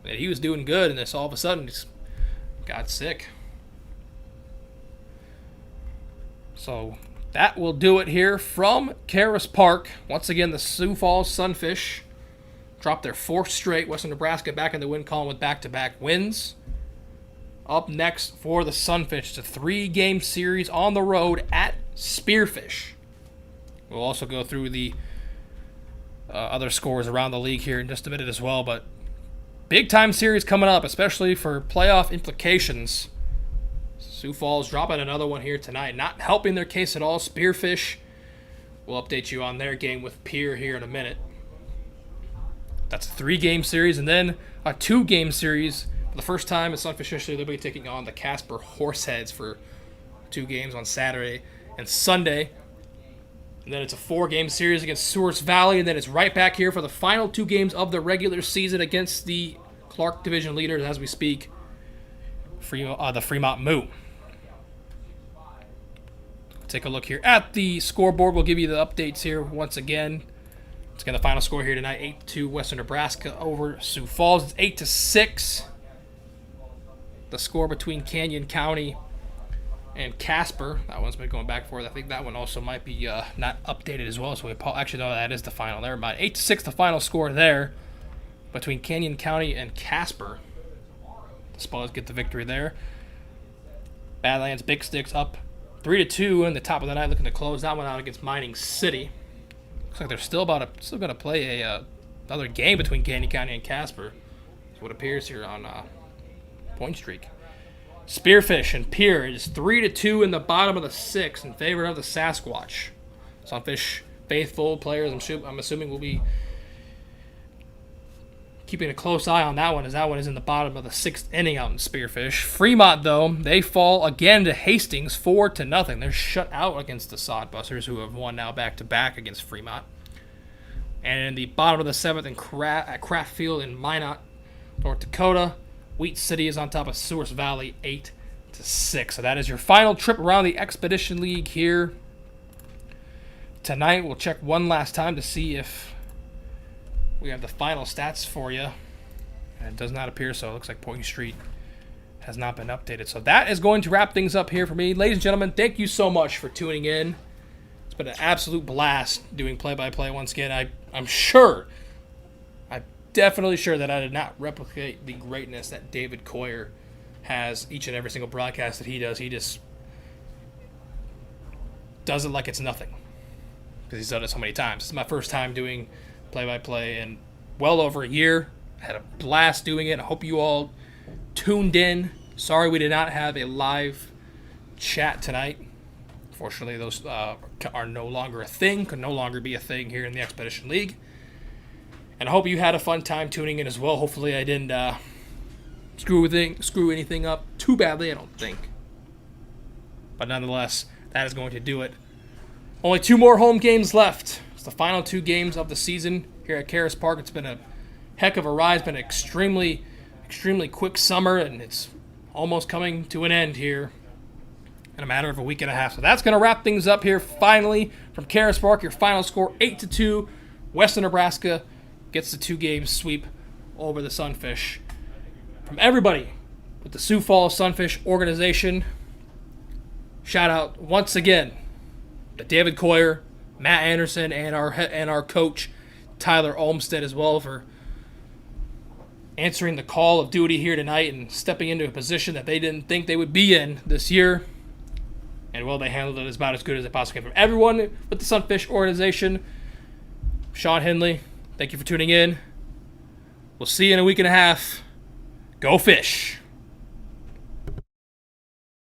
Speaker 1: And he was doing good, and this all of a sudden just got sick. So that will do it here from Karras Park. Once again, the Sioux Falls Sunfish dropped their 4th straight. Western Nebraska back in the win column with back-to-back wins. Up next for the Sunfish, it's a 3-game series on the road at Spearfish. We'll also go through the other scores around the league here in just a minute as well, but big-time series coming up, especially for playoff implications. Sioux Falls dropping another one here tonight, not helping their case at all. Spearfish, we'll update you on their game with Pierre here in a minute. That's a 3-game series, and then a 2-game series. For the first time in Sunfish history, they'll be taking on the Casper Horseheads for 2 games on Saturday and Sunday. And then it's a 4-game series against Source Valley, and then it's right back here for the final 2 games of the regular season against the Clark Division leaders as we speak, the Fremont Moo. Take a look here at the scoreboard. We'll give you the updates here once again. Let's get the final score here tonight, 8-2 Western Nebraska over Sioux Falls. It's 8-6. The score between Canyon County and Casper. That one's been going back and forth. I think that one also might be not updated as well. So actually, no, that is the final. Never mind. 8-6, the final score there between Canyon County and Casper. The Spurs get the victory there. Badlands Big Sticks up 3-2 in the top of the night, looking to close that one out against Mining City. Looks like they're still going to play another game between Canyon County and Casper. That's what appears here on point streak. Spearfish and Pierre is 3-2 in the bottom of the 6th in favor of the Sasquatch. Sunfish faithful players, I'm assuming, will be keeping a close eye on that one, as that one is in the bottom of the 6th inning out in Spearfish. Fremont, though, they fall again to Hastings 4-0. They're shut out against the Sodbusters, who have won now back-to-back against Fremont. And in the bottom of the 7th at Kraft Field in Minot, North Dakota, Wheat City is on top of Sewers Valley 8-6. So that is your final trip around the Expedition League here. Tonight, we'll check one last time to see if we have the final stats for you. And it does not appear so. It looks like Point Street has not been updated. So that is going to wrap things up here for me. Ladies and gentlemen, thank you so much for tuning in. It's been an absolute blast doing play-by-play once again. I'm definitely sure that I did not replicate the greatness that David Coyer has each and every single broadcast that he does. He just does it like it's nothing, because he's done it so many times. This is my first time doing play-by-play in well over a year. I had a blast doing it. I hope you all tuned in. Sorry we did not have a live chat tonight. Fortunately, those are no longer a thing, could no longer be a thing here in the Expedition League. And I hope you had a fun time tuning in as well. Hopefully I didn't screw anything up too badly, I don't think. But nonetheless, that is going to do it. Only 2 more home games left. It's the final 2 games of the season here at Karras Park. It's been a heck of a ride. It's been an extremely quick summer, and it's almost coming to an end here in a matter of a week and a half. So that's going to wrap things up here finally from Karras Park. Your final score, 8-2. Western Nebraska gets the 2-game sweep over the Sunfish. From everybody with the Sioux Falls Sunfish organization, shout out once again to David Coyer, Matt Anderson, and our coach Tyler Olmstead as well for answering the call of duty here tonight and stepping into a position that they didn't think they would be in this year. And well, they handled it about as good as they possibly can. From everyone with the Sunfish organization, Sean Henley, thank you for tuning in. We'll see you in a week and a half. Go fish!